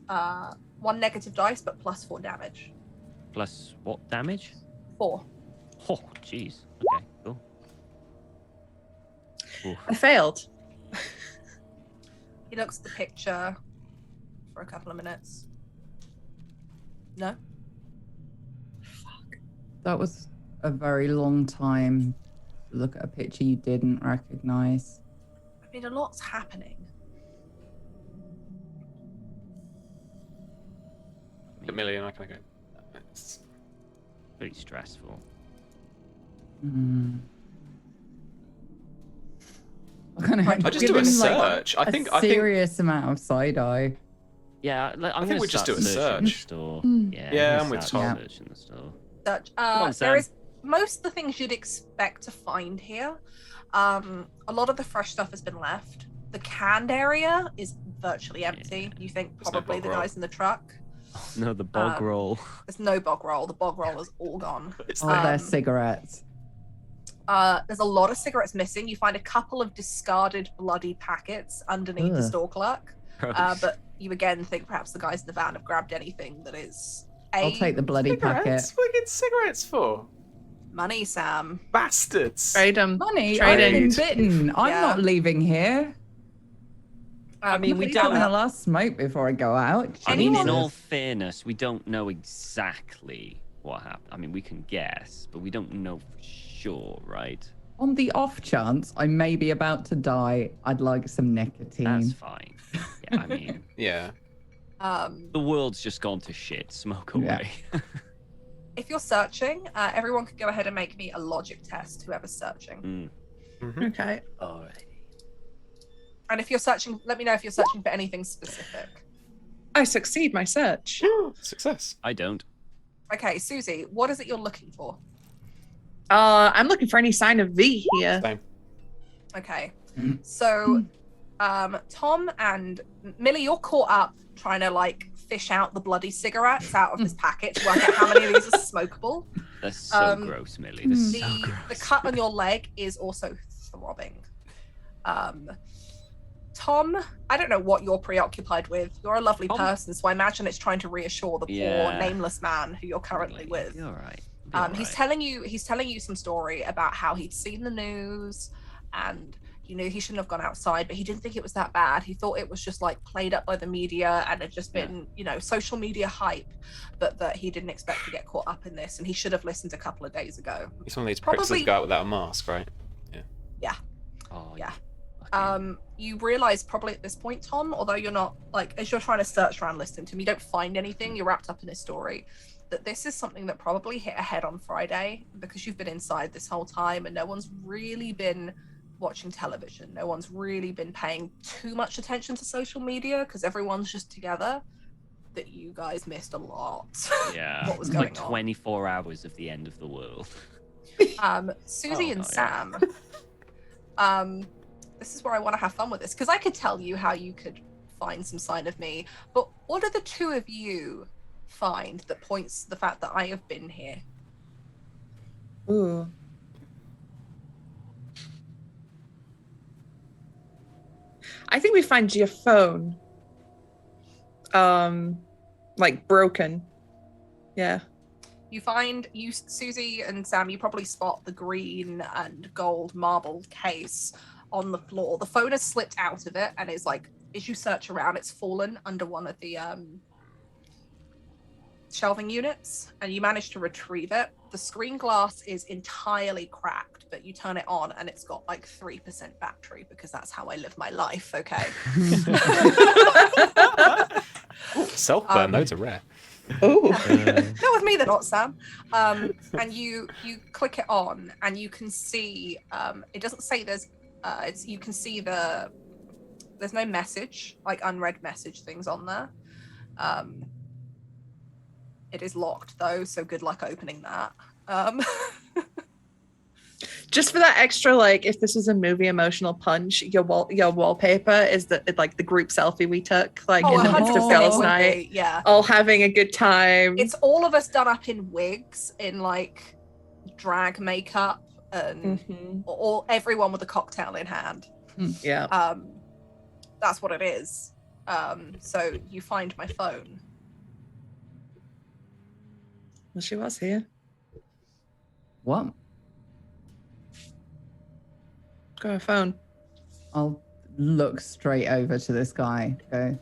D: 1 negative dice, but plus 4 damage.
B: Plus what damage?
D: 4.
B: Oh, jeez. Okay, cool. Oof.
C: I failed.
D: He looks at the picture for a couple of minutes. No?
E: That was a very long time to look at a picture you didn't recognize.
D: I mean, a lot's happening.
A: A million, I can go. It's-
B: Pretty stressful.
A: I just do a search. I think
E: serious amount of side eye.
B: Yeah, I'm
A: think
B: gonna
A: we just
B: start
A: do a
B: searching the
A: search.
B: store.
E: Mm.
B: Yeah,
A: I'm with
B: start
A: Tom.
B: searching the store.
D: Such,
B: on, Sam.
D: there is most of the things you'd expect to find here. A lot of the fresh stuff has been left. The canned area is virtually empty. You think
A: There's no
D: probably
A: bog
D: the
A: roll.
D: guys in the truck.
B: No, the bog roll.
D: There's no bog roll. The bog roll is all gone.
A: It's
E: Oh,
A: there.
E: they're cigarettes.
D: There's a lot of cigarettes missing. You find a couple of discarded bloody packets underneath the
E: Ugh.
D: store clerk.
B: Gross.
D: But you again think perhaps the guys in the van have grabbed anything that is
E: I'll take the bloody packet.
A: Cigarettes? What are you getting cigarettes for?
D: money, Sam.
A: Bastards!
C: Trade them.
E: Money, I've
C: Trading.
E: been bitten. I'm
D: Yeah.
E: not leaving here.
B: I mean, we
E: I'm
B: don't.
E: having a last smoke before I go out.
B: I mean, in
D: Anyone-
B: all fairness, we don't know exactly what happened. I mean, we can guess, but we don't know for sure, right?
E: On the off chance I may be about to die, I'd like some nicotine.
B: That's fine. Yeah, I mean,
A: Yeah.
B: the world's just gone to shit. Smoke
E: Yeah.
B: away.
D: If you're searching, everyone could go ahead and make me a logic test, whoever's searching.
C: Okay.
B: Alright.
D: And if you're searching, let me know if you're searching for anything specific.
C: I succeed my search.
A: Success.
B: I don't.
D: Okay, Susie, what is it you're looking for?
C: I'm looking for any sign of V here.
A: Same.
D: Okay, so Tom and Millie, you're caught up trying to like fish out the bloody cigarettes out of this packet to work out how many of these are smokable.
B: That's so gross, Millie. That's so
D: The
B: gross.
D: cut on your leg is also throbbing. Tom, I don't know what you're preoccupied with. You're a lovely
B: Tom-
D: person, so I imagine it's trying to reassure the poor nameless man who you're currently with.
B: You're right.
D: He's telling you some story about how he'd seen the news and he knew he shouldn't have gone outside, but he didn't think it was that bad. He thought it was just like played up by the media and had just been, social media hype, but that he didn't expect to get caught up in this and he should have listened a couple of days ago.
A: He's one of these pricks that go out without a mask, right?
D: Yeah.
B: Oh,
D: Yeah.
B: fucking-
D: You realize probably at this point, Tom, although you're not like, as you're trying to search around listening to him, you don't find anything, you're wrapped up in his story, that this is something that probably hit a head on Friday because you've been inside this whole time and no one's really been watching television. No one's really been paying too much attention to social media because everyone's just together. That you guys missed a lot.
B: Yeah.
D: What was
B: It's
D: going
B: like
D: on?
B: 24 hours of the end of the world.
D: Susie and
B: yeah.
D: Sam, this is where I want to have fun with this because I could tell you how you could find some sign of me, but what do the two of you find that points to the fact that I have been here?
C: Ooh. I think we find your phone. Like broken. Yeah.
D: You find Susie and Sam, you probably spot the green and gold marble case on the floor. The phone has slipped out of it and is like, as you search around, it's fallen under one of the shelving units and you manage to retrieve it. The screen glass is entirely cracked, but you turn it on and it's got like 3% battery because that's how I live my life, okay?
A: Self-burn, those are rare.
C: Oh.
D: Not with me, they're not, Sam. And you click it on, and you can see. It doesn't say there's. You can see there's no message, like unread message things on there. It is locked though, so good luck opening that.
C: Just for that extra, like, if this was a movie emotional punch, your wallpaper is like the group selfie we took, like in the midst of
D: 100%
C: girls'
D: it would
C: night,
D: be, yeah.
C: all having a good time.
D: It's all of us done up in wigs, in like drag makeup, and
C: Mhm.
D: or everyone with a cocktail in hand.
C: Yeah.
D: That's what it is. So you find my phone.
C: Well, she was here.
E: What?
C: Got her phone.
E: I'll look straight over to this guy. Go.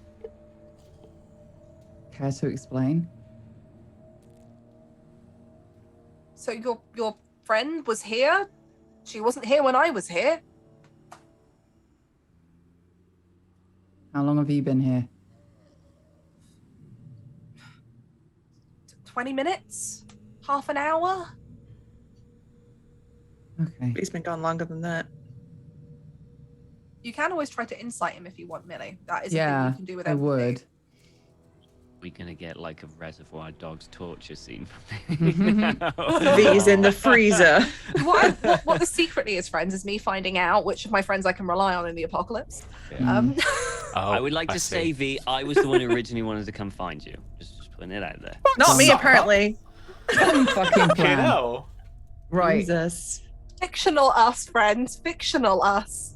E: Care to explain?
D: So your friend was here? She wasn't here when I was here.
E: How long have you been here?
D: 20 minutes? Half an hour?
E: Okay.
C: He's been gone longer than that.
D: You can always try to insight him if you want, Millie. That is
E: Yeah,
D: a thing you can do with
E: I
D: empathy.
E: would.
B: We're gonna get like a Reservoir Dogs torture scene from
C: These in the freezer.
D: What the secretly is, friends, is me finding out which of my friends I can rely on in the apocalypse.
E: Mm.
B: I would like to
A: see.
B: say, V, I was the one who originally wanted to come find you. Just putting it out there.
C: Not me,
A: Suck
C: apparently.
E: Fucking
A: Fucking
E: plan.
A: hell.
E: Right.
C: Jesus.
D: Fictional us, friends. Fictional us.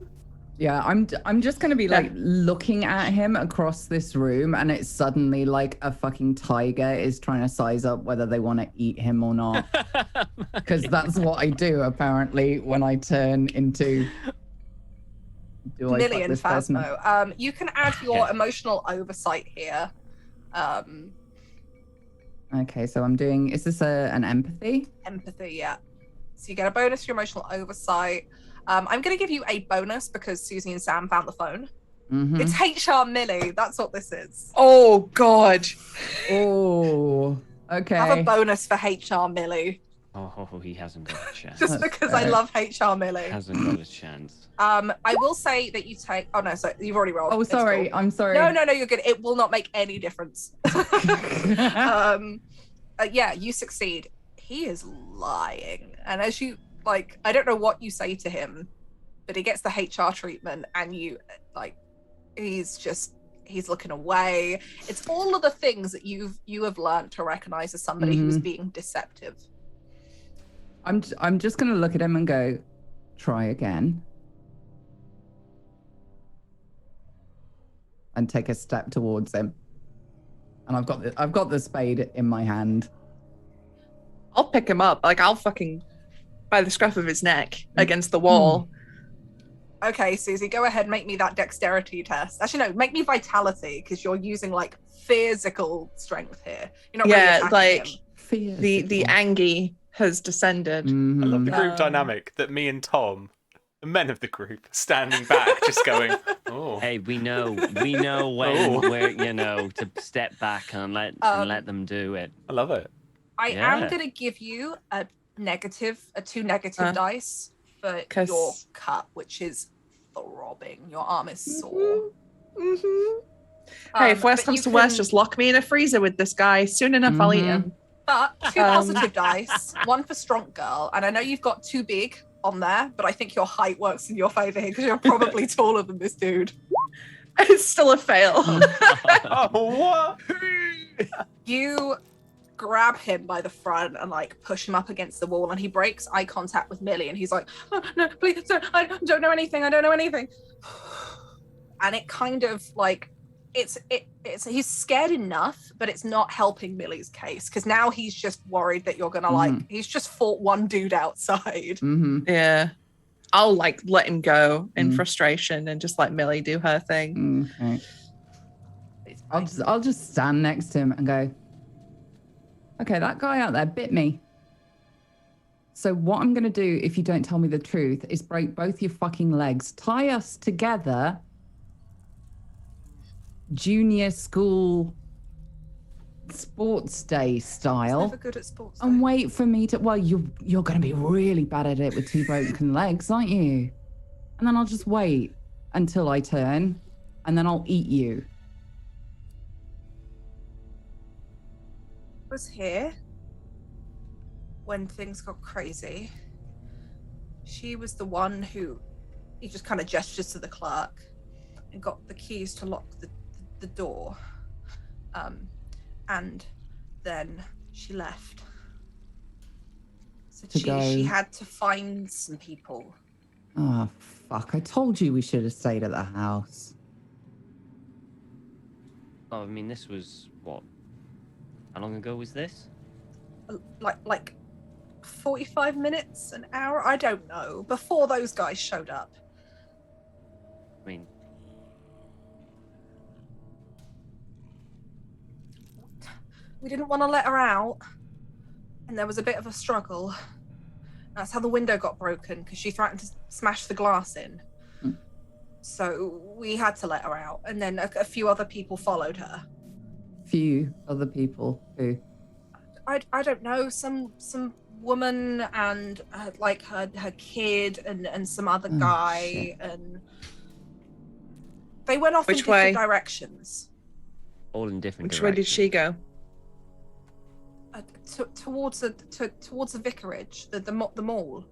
E: Yeah, I'm just gonna be like looking at him across this room, and it's suddenly like a fucking tiger is trying to size up whether they want to eat him or not. Because that's what I do apparently when I turn into. Do I fuck
D: Millie and
E: this person?
D: Phasmo. You can add your emotional oversight here.
E: Okay, so I'm doing. Is this an empathy?
D: Empathy, yeah. So you get a bonus for your emotional oversight. I'm going to give you a bonus because Susie and Sam found the phone.
E: Mm-hmm.
D: It's HR Millie. That's what this is.
C: Oh, God.
E: Oh. Okay.
D: Have a bonus for HR Millie.
B: Oh, he hasn't got a chance.
D: Just because I love HR Millie.
B: Hasn't got a chance.
D: I will say that you take. Oh no, so you've already rolled.
E: Oh,
D: It's
E: sorry.
D: cool.
E: I'm sorry.
D: No, you're good. It will not make any difference. Yeah, you succeed. He is lying, and as you like, I don't know what you say to him, but he gets the HR treatment, and you like, he's looking away. It's all of the things that you have learned to recognize as somebody who's being deceptive.
E: I'm just gonna look at him and go, try again. And take a step towards him. And I've got the spade in my hand.
C: I'll pick him up. Like, I'll fucking by the scruff of his neck against the wall.
D: Okay, Susie, go ahead, make me that dexterity test. Actually, no, make me vitality, because you're using like physical strength here. You're not really attacking
C: like
D: him.
C: the Angie has descended.
A: I love the group dynamic that me and Tom, the men of the group, standing back, just going, "Oh,
B: Hey, we know when we're to step back and let them do it.
A: I love it."
D: I am going to give you a two negative dice for your cut, which is throbbing. Your arm is sore.
C: Hey, if worst comes to worst, just lock me in a freezer with this guy. Soon enough, I'll eat him.
D: But two positive dice, one for strong girl, and I know you've got too big on there, but I think your height works in your favor here because you're probably taller than this dude.
C: It's still a fail.
A: Oh, what?
D: You grab him by the front and like push him up against the wall, and he breaks eye contact with Millie, and he's like, "Oh no, please, I don't know anything. I don't know anything." And it kind of like it's he's scared enough, but it's not helping Millie's case because now he's just worried that you're gonna like he's just fought one dude outside.
C: Yeah, I'll like let him go in frustration and just let Millie do her thing.
E: Okay. I'll just stand next to him and go, okay, that guy out there bit me. So what I'm going to do, if you don't tell me the truth, is break both your fucking legs, tie us together, junior school sports day style.
D: Never good at sports.
E: And wait for me to, well, you're going to be really bad at it with two broken legs, aren't you? And then I'll just wait until I turn, and then I'll eat you.
D: Was here when things got crazy. She was the one who he just kind of gestures to the clerk and got the keys to lock the door, and then she left. So she had to find some people.
E: Oh fuck, I told you we should have stayed at the house.
B: Oh, I mean, this was what? How long ago was this?
D: Like 45 minutes, an hour? I don't know. Before those guys showed up.
B: I mean,
D: we didn't want to let her out, and there was a bit of a struggle. That's how the window got broken, because she threatened to smash the glass in. So we had to let her out, and then a few other people followed her.
E: Few other people who?
D: I don't know, some woman and like her kid and some other guy, and they went off in different directions.
B: All in different
C: directions.
B: directions.
C: Which way did she go?
D: Towards the vicarage, the mall.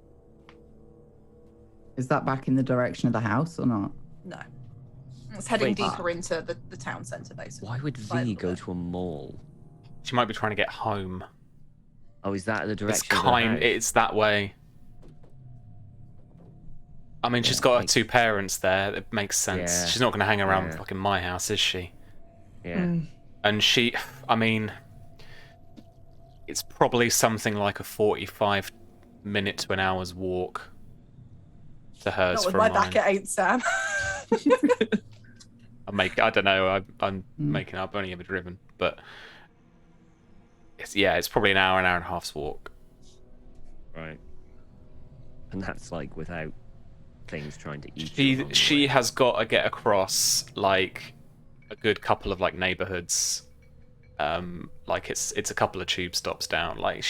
E: Is that back in the direction of the house or not?
D: No. It's heading deeper into the town centre, basically.
B: Why would V go to a mall?
A: She might be trying to get home.
B: Oh, is that the direction? of the house?
A: It's that way. I mean, she's got her two parents there. It makes sense.
B: Yeah.
A: She's not going to hang around fucking my house, is she?
B: Yeah.
A: And I mean, it's probably something like a 45-minute to an hour's walk to hers.
D: Not with
A: from
D: my
A: mine.
D: back at 8, Sam.
A: I don't know. I'm making up. I've only ever driven, but it's probably an hour and a half's walk.
B: Right. And that's like without things trying to eat you.
A: She has got to get across like a good couple of like neighborhoods, Like it's a couple of tube stops down. Like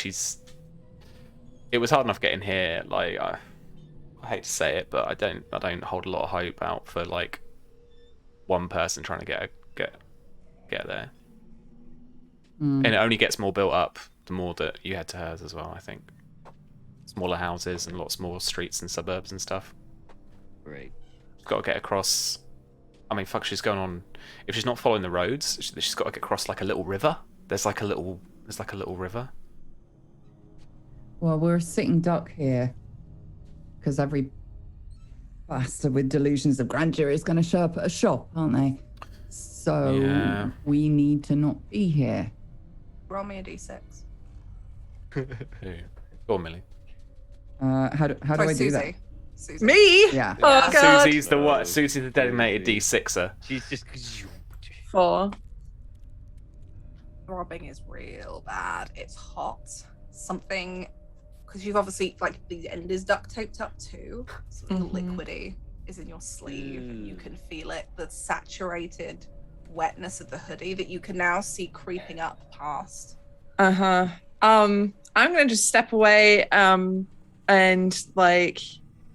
A: it was hard enough getting here. Like I hate to say it, but I don't hold a lot of hope out for like one person trying to get there. And it only gets more built up the more that you head to hers as well, I think. Smaller houses and lots more streets and suburbs and stuff.
B: Great.
A: Got to get across. I mean, fuck, she's going on. If she's not following the roads, she's got to get across like a little river. There's like a little river.
E: Well, we're a sitting duck here. Because every bastard with delusions of grandeur is going to show up at a shop, aren't they? So
A: Yeah.
E: we need to not be here.
D: Roll me a d6.
A: Go on, Millie.
E: How do
D: Sorry,
E: I do
D: Susie.
E: that?
D: Susie.
C: Me?
E: Yeah.
C: Oh god.
A: Susie's the what? Susie's the designated D6er.
B: She's just.
C: 4.
D: Throbbing is real bad. It's hot. Something, because you've obviously, like, the end is duct taped up too. Something liquidy is in your sleeve. And you can feel it. The saturated wetness of the hoodie that you can now see creeping up past.
C: Uh-huh. I'm gonna just step away, and like,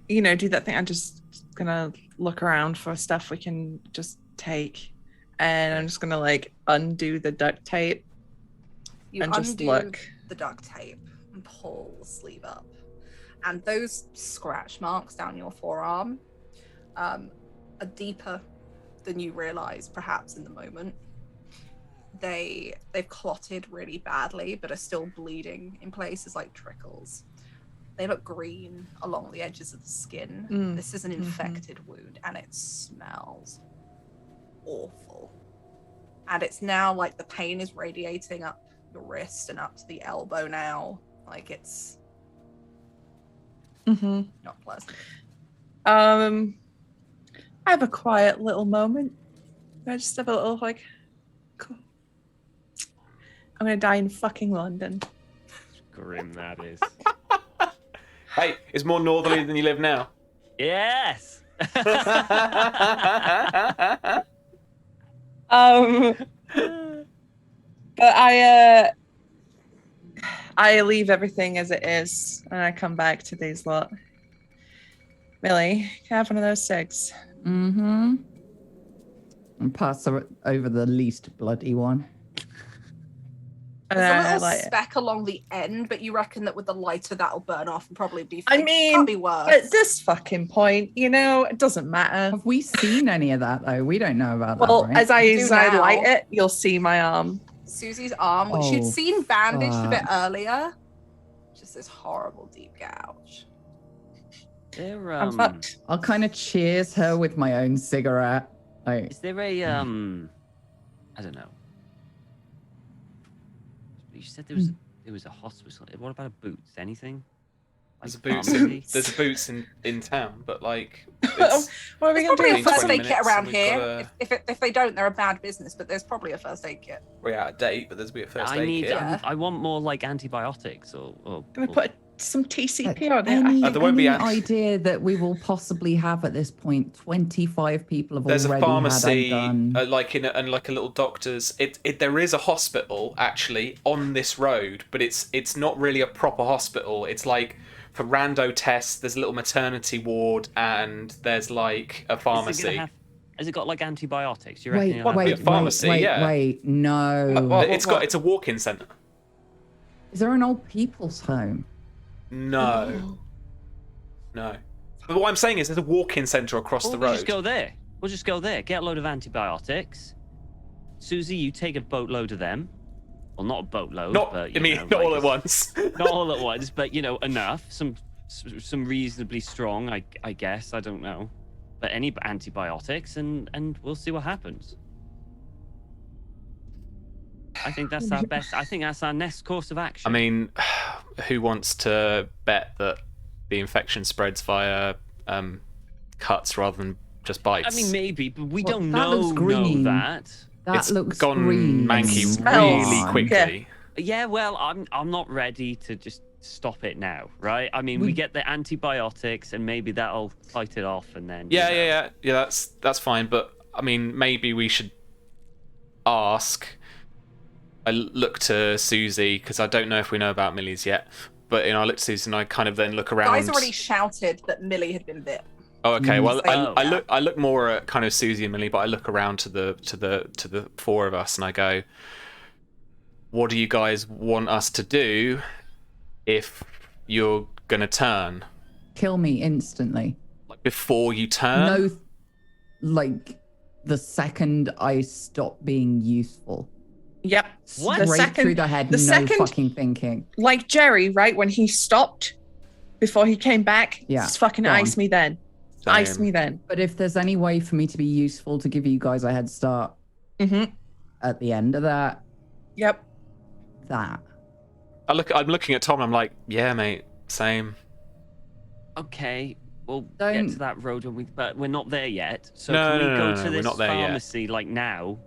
C: you know, do that thing. I'm just gonna look around for stuff we can just take. And I'm just gonna like undo the duct tape
D: You
C: and just
D: undo
C: look.
D: the duct tape and pull the sleeve up. And those scratch marks down your forearm are deeper than you realize, perhaps in the moment. They've clotted really badly, but are still bleeding in places like trickles. They look green along the edges of the skin. This is an infected wound, and it smells awful. And it's now like the pain is radiating up your wrist and up to the elbow now. Like it's not pleasant.
C: I have a quiet little moment. I just have a little like, cool. I'm gonna die in fucking London.
B: Grim that is.
A: Hey, it's more northerly than you live now.
B: Yes.
C: But I leave everything as it is, and I come back to these lot. Millie, can I have one of those cigs?
E: Mm-hmm. And pass her over the least bloody one.
C: And
D: There's a
C: I
D: little
C: light it.
D: speck along the end, but you reckon that with the lighter that'll burn off and probably be.
C: I
D: it
C: mean,
D: can't be worse.
C: At this fucking point, you know, it doesn't matter.
E: Have we seen any of that though? We don't know about
C: Well,
E: that, right?
C: as I
D: You do now.
C: light it, you'll see my arm.
D: Susie's arm, which you'd
E: Oh,
D: seen bandaged a bit
E: fuck.
D: earlier, just this horrible deep gouge.
B: There,
C: I'm fucked.
E: I'll kind of cheers her with my own cigarette. Like,
B: is there a I don't know. You said there was a hospital. What about a Boots? Anything?
A: There's a
B: Like
A: Boots.
B: pharmacy?
A: There's a Boots in town, but like it's,
C: What are we
D: There's
C: gonna
D: probably
C: do?
D: a first
A: 20
D: aid kit
A: minutes
D: around
A: and we've
D: here.
A: got
D: If they don't, they're a bad business. But there's probably a first aid kit.
A: we're out of date, but there's be a first
B: I
A: aid
B: need.
A: kit.
D: Yeah.
B: I want more like antibiotics or.
C: Gonna put some TCP on it.
E: any,
A: there won't be
E: any
A: a-
E: idea that we will possibly have at this point? 25 people have
A: There's a
E: already
A: pharmacy,
E: had a gun.
A: like and like a little doctor's. There is a hospital actually on this road, but it's not really a proper hospital. It's like for rando tests. There's a little maternity ward, and there's like a pharmacy.
B: Has it got like antibiotics? You reckon?
E: Wait,
B: it'll have
A: wait,
E: wait,
B: to-
A: pharmacy,
E: wait,
A: yeah.
E: wait, no.
C: What?
A: It's a walk-in centre.
E: Is there an old people's home?
A: No. But what I'm saying is there's a walk-in centre across the
B: We'll
A: road.
B: just go there. We'll just go there. Get a load of antibiotics. Susie, you take a boatload of them. Well, not a boatload.
A: Not,
B: but,
A: I
B: you
A: mean,
B: know,
A: not all
B: like
A: at once.
B: not all at once, but you know, enough. Some reasonably strong, I guess. I don't know, but any antibiotics, and we'll see what happens. I think that's our best. I think that's our next course of action.
A: I mean, who wants to bet that the infection spreads via cuts rather than just bites?
B: I mean, maybe, but we
E: Well,
B: don't
E: that looks
B: know
E: green.
B: that.
E: That
A: it's
E: looks
A: gone
E: green.
A: manky
C: It smells.
A: really quickly.
B: Yeah, well, I'm not ready to just stop it now, right? I mean, we get the antibiotics, and maybe that'll fight it off, and then
A: Yeah. That's fine. But I mean, maybe we should ask I look to Susie because I don't know if we know about Millie's yet. But I look to Susie and I kind of then look around.
D: Guys already shouted that Millie had been bit.
A: Oh, okay. Well,
D: Yeah.
A: I look more at kind of Susie and Millie, but I look around to the four of us and I go, "What do you guys want us to do if you're gonna turn?
E: Kill me instantly.
A: Like before you turn?"
E: No, like the second I stop being useful.
C: Yep.
B: What?
C: The
E: Straight
C: second,
E: through the head,
C: the
E: no
C: second,
E: fucking thinking.
C: like Jerry, right? When he stopped before he came back,
E: Yeah,
C: just fucking
E: go on.
C: ice me then.
A: Same.
C: Ice me then.
E: But if there's any way for me to be useful to give you guys a head start
C: Mm-hmm.
E: at the end of that,
C: Yep.
E: that.
A: I'm looking at Tom. And I'm like, "Yeah, mate, same."
B: Okay, we'll get
E: Don't-
B: to that road but we're not there yet. So
A: No,
B: can we
A: no,
B: go
A: no,
B: to
A: no, we're
B: this
A: not there yet.
B: pharmacy like now?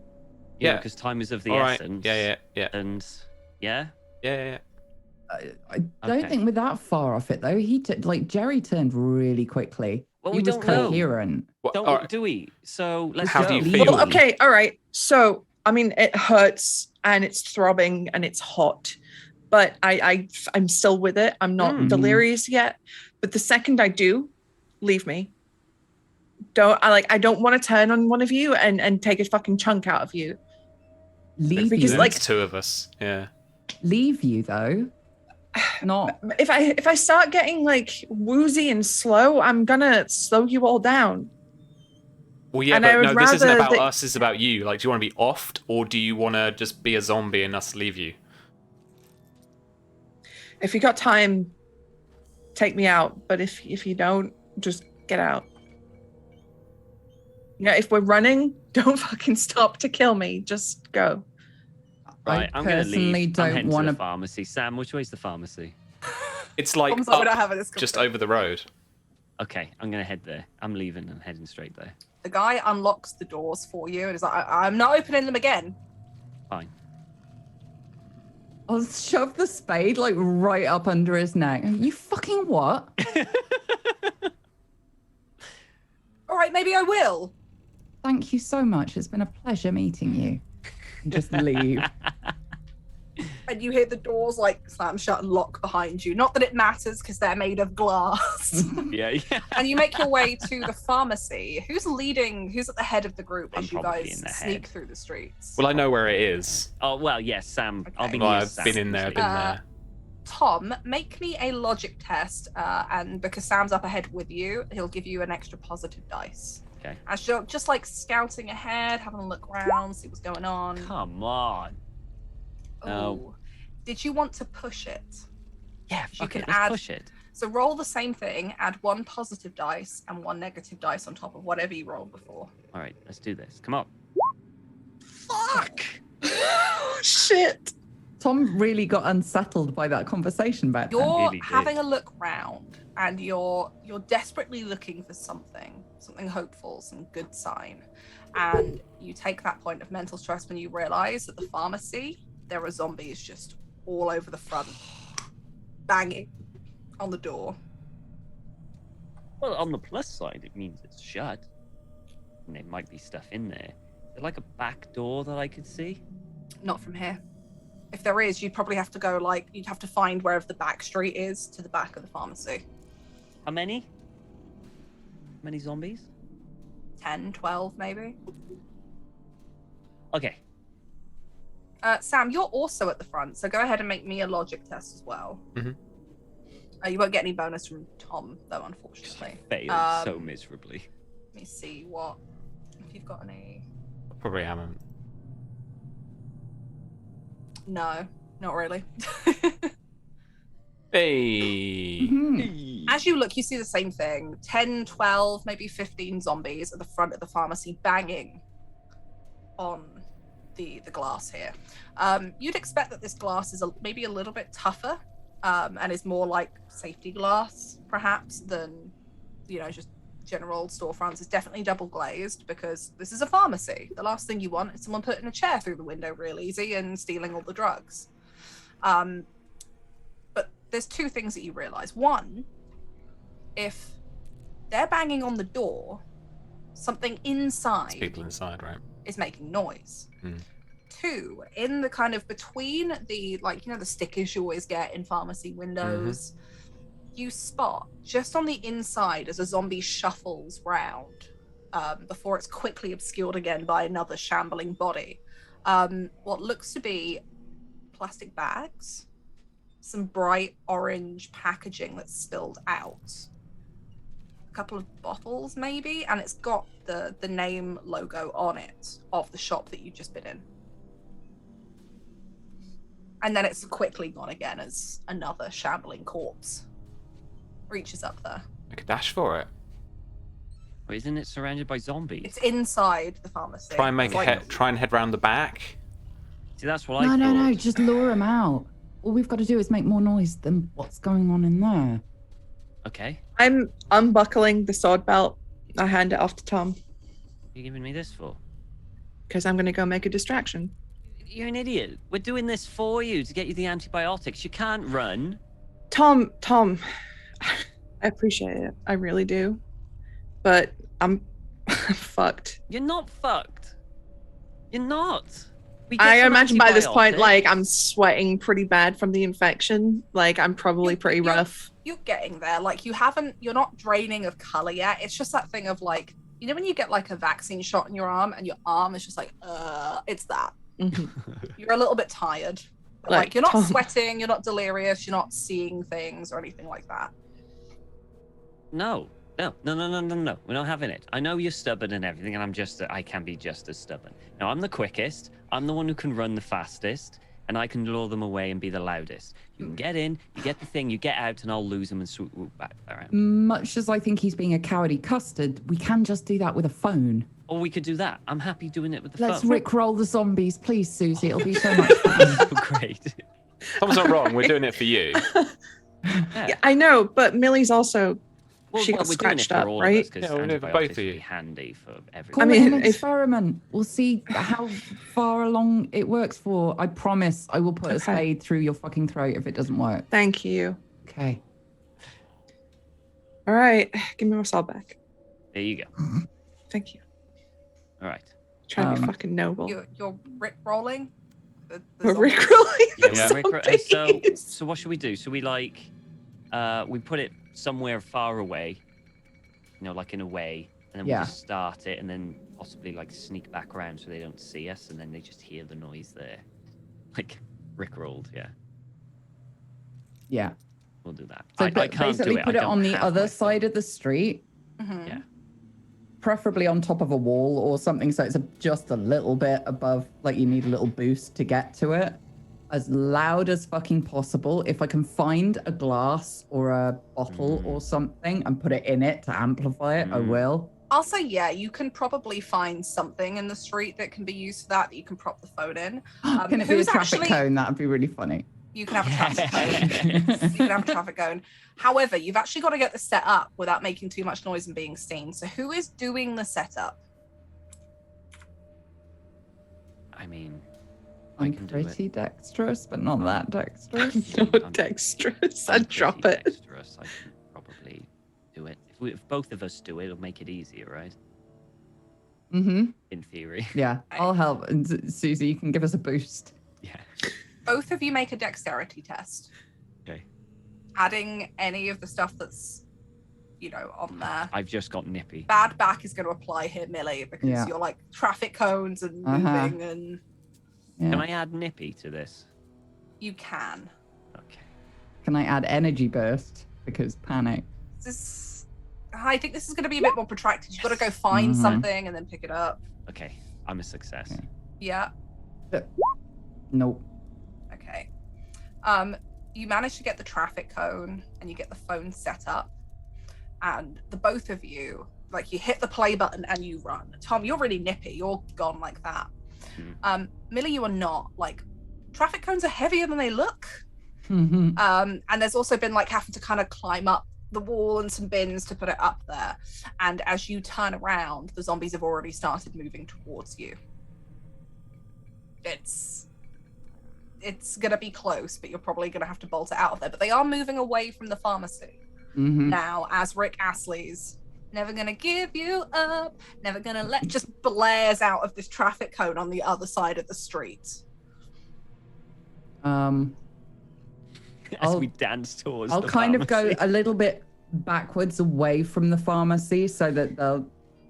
A: Yeah.
B: Because time is of the
A: All right.
B: essence.
A: Yeah.
B: And yeah.
A: Yeah.
E: I don't
B: Okay.
E: think we're that far off it though. Like Jerry turned really quickly.
B: Well,
E: he
B: we
E: was
B: don't know.
E: coherent.
A: What,
B: Don't
A: all right.
B: do we? So let's
A: How
B: go.
A: do you
E: Leave
A: feel?
C: Well, okay, all right. So, I mean, it hurts and it's throbbing and it's hot, but I'm still with it. I'm not
E: Mm.
C: delirious yet. But the second I do, leave me. I don't want to turn on one of you and take a fucking chunk out of you.
E: Leave
C: Because,
E: you.
C: like-
A: It's two of us. Yeah.
E: Leave you though. Not.
C: If I start getting like woozy and slow, I'm gonna slow you all down.
A: Well, yeah,
C: And I
A: but
C: would
A: no, this isn't
C: rather
A: about
C: that-
A: us. It's about you. Like, do you want to be offed, or do you want to just be a zombie and us leave you?
C: If you got time, take me out. But if you don't, just get out. Yeah, if we're running, don't fucking stop to kill me. Just go.
B: Right,
E: I
B: I'm going to
E: personally
B: leave. I'm
E: don't
B: heading to
E: want
B: the
E: to.
B: pharmacy. Sam, which way's the pharmacy?
A: It's like
D: Tom's like, we're
A: up,
D: not having this
A: just
D: conversation.
A: over the road.
B: Okay, I'm going to head there. I'm leaving and heading straight there.
D: The guy unlocks the doors for you and is like, I'm not opening them again.
B: Fine.
E: I'll shove the spade like right up under his neck. You fucking what?
D: All right, maybe I will.
E: Thank you so much. It's been a pleasure meeting you. And just leave.
D: And you hear the doors like slam shut and lock behind you. Not that it matters because they're made of glass.
B: Yeah.
D: And you make your way to the pharmacy. Who's at the head of the group
B: I'm
D: as you
B: probably
D: guys
B: in the
D: sneak
B: head.
D: through the streets?
A: Well, I know where it is.
B: Oh, well, yes, Sam. I'll
D: Okay.
B: be
A: Well,
B: near
A: I've
B: Sam.
A: been in there. I've been there.
D: Tom, make me a logic test, and because Sam's up ahead with you, he'll give you an extra positive dice.
B: Okay.
D: As you're just like scouting ahead, having a look around, see what's going on.
B: Come on. No.
D: Oh. Did you want to push it?
B: Yeah,
D: You
B: fuck
D: can
B: it. Let's
D: add-
B: push it.
D: So roll the same thing, add one positive dice and one negative dice on top of whatever you rolled before.
B: All right, let's do this. Come on.
D: Fuck!
C: Shit.
E: Tom really got unsettled by that conversation back then.
D: You're
B: really did.
D: having a look round and you're desperately looking for something hopeful, some good sign. And you take that point of mental stress when you realize that the pharmacy, there are zombies just all over the front, banging on the door.
B: Well, on the plus side, it means it's shut. And there might be stuff in there. Is there like a back door that I could see?
D: Not from here. If there is, you'd probably have to go you'd have to find wherever the back street is to the back of the pharmacy.
B: How many? Many zombies?
D: 10, 12 maybe.
B: Okay.
D: Sam, you're also at the front, so go ahead and make me a logic test as well.
A: Mhm.
D: You won't get any bonus from Tom, though, unfortunately.
B: Failed so miserably.
D: Let me see if you've got any.
A: Probably haven't.
D: No, not really.
A: Hey.
E: Mhm.
D: As you look, you see the same thing. 10, 12, maybe 15 zombies at the front of the pharmacy banging on the glass here. You'd expect that this glass is maybe a little bit tougher and is more like safety glass, perhaps, than, just general storefronts. It's definitely double glazed because this is a pharmacy. The last thing you want is someone putting a chair through the window real easy and stealing all the drugs. But there's two things that you realize. One, if they're banging on the door, something
A: There's
D: inside
A: people inside, right?
D: is making noise.
A: Hmm.
D: 2 in the kind of between the, like, you know, the stickers you always get in pharmacy windows. You spot just on the inside as a zombie shuffles round, before it's quickly obscured again by another shambling body, what looks to be plastic bags, some bright orange packaging that's spilled out, a couple of bottles maybe, and it's got the name logo on it of the shop that you've just been in. And then it's quickly gone again as another shambling corpse reaches up there.
A: Make a dash for it.
B: But isn't it surrounded by zombies?
D: It's inside the pharmacy.
A: Try and make
D: It's
A: a
D: like-
A: try and head round the back.
B: See, that's what I
E: No,
B: thought.
E: no, no. Just lure him out. All we've got to do is make more noise than what's going on in there.
B: Okay.
C: I'm unbuckling the sword belt. I hand it off to Tom
B: What are you giving me this for?
C: because I'm going to go make a distraction.
B: You're an idiot. We're doing this for you to get you the antibiotics. You can't run.
C: Tom, I appreciate it. I really do. But I'm fucked.
B: You're not fucked. You're not. We get
C: I
B: some
C: imagine by this point,
B: antibiotics.
C: like, I'm sweating pretty bad from the infection. Like, I'm probably pretty rough.
D: You're getting there. Like, you're not draining of color yet. It's just that thing of, like, you know when you get like a vaccine shot in your arm and your arm is just like, it's that.
C: Mhm.
D: You're a little bit tired. But, like, you're not
C: Tom.
D: sweating, you're not delirious, you're not seeing things or anything like that.
B: No. We're not having it. I know you're stubborn and everything, and I can be just as stubborn. Now, I'm the quickest. I'm the one who can run the fastest, and I can lure them away and be the loudest. You can get in, you get the thing, you get out, and I'll lose them and swoop back around.
E: Much as I think he's being a cowardly custard, we can just do that with a phone.
B: Or we could do that. I'm happy doing it with the
E: Let's
B: phone.
E: rickroll the zombies, please, Susie. It'll be so much fun.
B: Great.
A: Tom's not wrong. We're doing it for you.
C: Yeah, I know, but Millie's also she got
B: we're doing it
C: scratched
B: for
C: up,
B: all
C: right?
B: of us, 'cause
A: Yeah, we'll do it for both
B: antibiotics
A: of
B: would
A: you.
B: be handy for
E: Call
B: everyone.
C: I
E: it
C: mean,
E: an
C: if-
E: experiment. We'll see how far along it works for. I promise I will put a
C: Okay.
E: spade through your fucking throat if it doesn't work.
C: Thank you.
E: Okay.
C: All right, give me my sword back.
B: There you go.
C: Thank you.
B: All right.
C: Trying to be
E: Um,
C: fucking noble.
D: You're Rick rolling. The
C: We're
D: zombie-
C: rickrolling
B: Yeah,
C: the zombies.
B: so what should we do? So we we put it somewhere far away, like in a way, and then we
E: Yeah.
B: just start it, and then possibly like sneak back around so they don't see us, and then they just hear the noise there, like rickrolled. Yeah,
E: Yeah.
B: we'll do that.
E: So
B: I can't
E: basically
B: do it.
E: put
B: I
E: it
B: don't
E: on the
B: have
E: other
B: my
E: side
B: phone.
E: of the street,
D: Mhm.
B: Yeah.
E: preferably on top of a wall or something so it's just a little bit above, like you need a little boost to get to it. As loud as fucking possible. If I can find a glass or a bottle or something and put it in it to amplify it, I will.
D: I'll say, yeah, you can probably find something in the street that can be used for that you can prop the phone in.
E: Can it be a
D: who's
E: traffic
D: actually-
E: cone? That'd be really funny.
D: You can have a traffic cone. You can have a traffic cone. However, you've actually got to get the set up without making too much noise and being seen. So who is doing the setup?
B: I mean, I
E: I'm
B: can do it.
E: pretty dexterous, but not that dexterous.
C: No
B: I'm-
C: dexterous.
B: I'm
C: I'd drop
B: pretty
C: it.
B: dexterous. I can probably do it. If both of us do it, it'll make it easier, right?
E: Mm-hmm.
B: In theory.
E: Yeah, I'll help. And Susie, you can give us a boost.
B: Yeah.
D: Both of you make a dexterity test.
B: Okay.
D: Adding any of the stuff that's, on there.
B: I've just got nippy.
D: Bad back is going to apply here, Millie, because
E: Yeah.
D: you're like traffic cones and
E: Uh-huh.
D: moving, and
E: Yeah.
B: Can I add nippy to this?
D: you can.
B: Okay.
E: Can I add energy burst? Because panic.
D: I think this is going to be a bit more protracted. You've got to go find
E: Mhm.
D: something and then pick it up.
B: Okay. I'm a success.
E: Okay.
D: Yeah.
E: Nope.
D: Okay. You manage to get the traffic cone and you get the phone set up, and the both of you, like, you hit the play button and you run. Tom, you're really nippy. You're gone like that. Millie, you are not. Like, traffic cones are heavier than they look.
E: Mhm.
D: And there's also been like having to kind of climb up the wall and some bins to put it up there. And as you turn around, the zombies have already started moving towards you. It's gonna be close, but you're probably gonna have to bolt it out of there. But they are moving away from the pharmacy
E: Mhm.
D: now as Rick Astley's Never gonna give you up. Never gonna let. Just blares out of this traffic cone on the other side of the street.
B: As
E: I'll-
B: we dance towards
E: I'll
B: the
E: kind of go
B: pharmacy.
E: a little bit backwards away from the pharmacy so that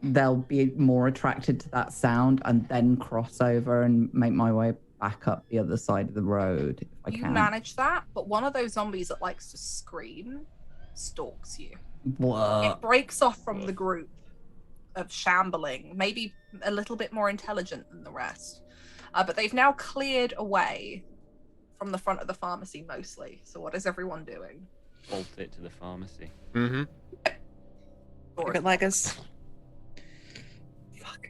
E: they'll be more attracted to that sound, and then cross over and make my way back up the other side of the road if I
D: You
E: can.
D: manage that, but one of those zombies that likes to scream stalks you.
E: What?
D: It breaks off from the group of shambling, maybe a little bit more intelligent than the rest. But they've now cleared away from the front of the pharmacy mostly. So what is everyone doing?
B: Bolt it to the pharmacy.
A: Mm-hmm.
C: Look at Leggers. Fuck.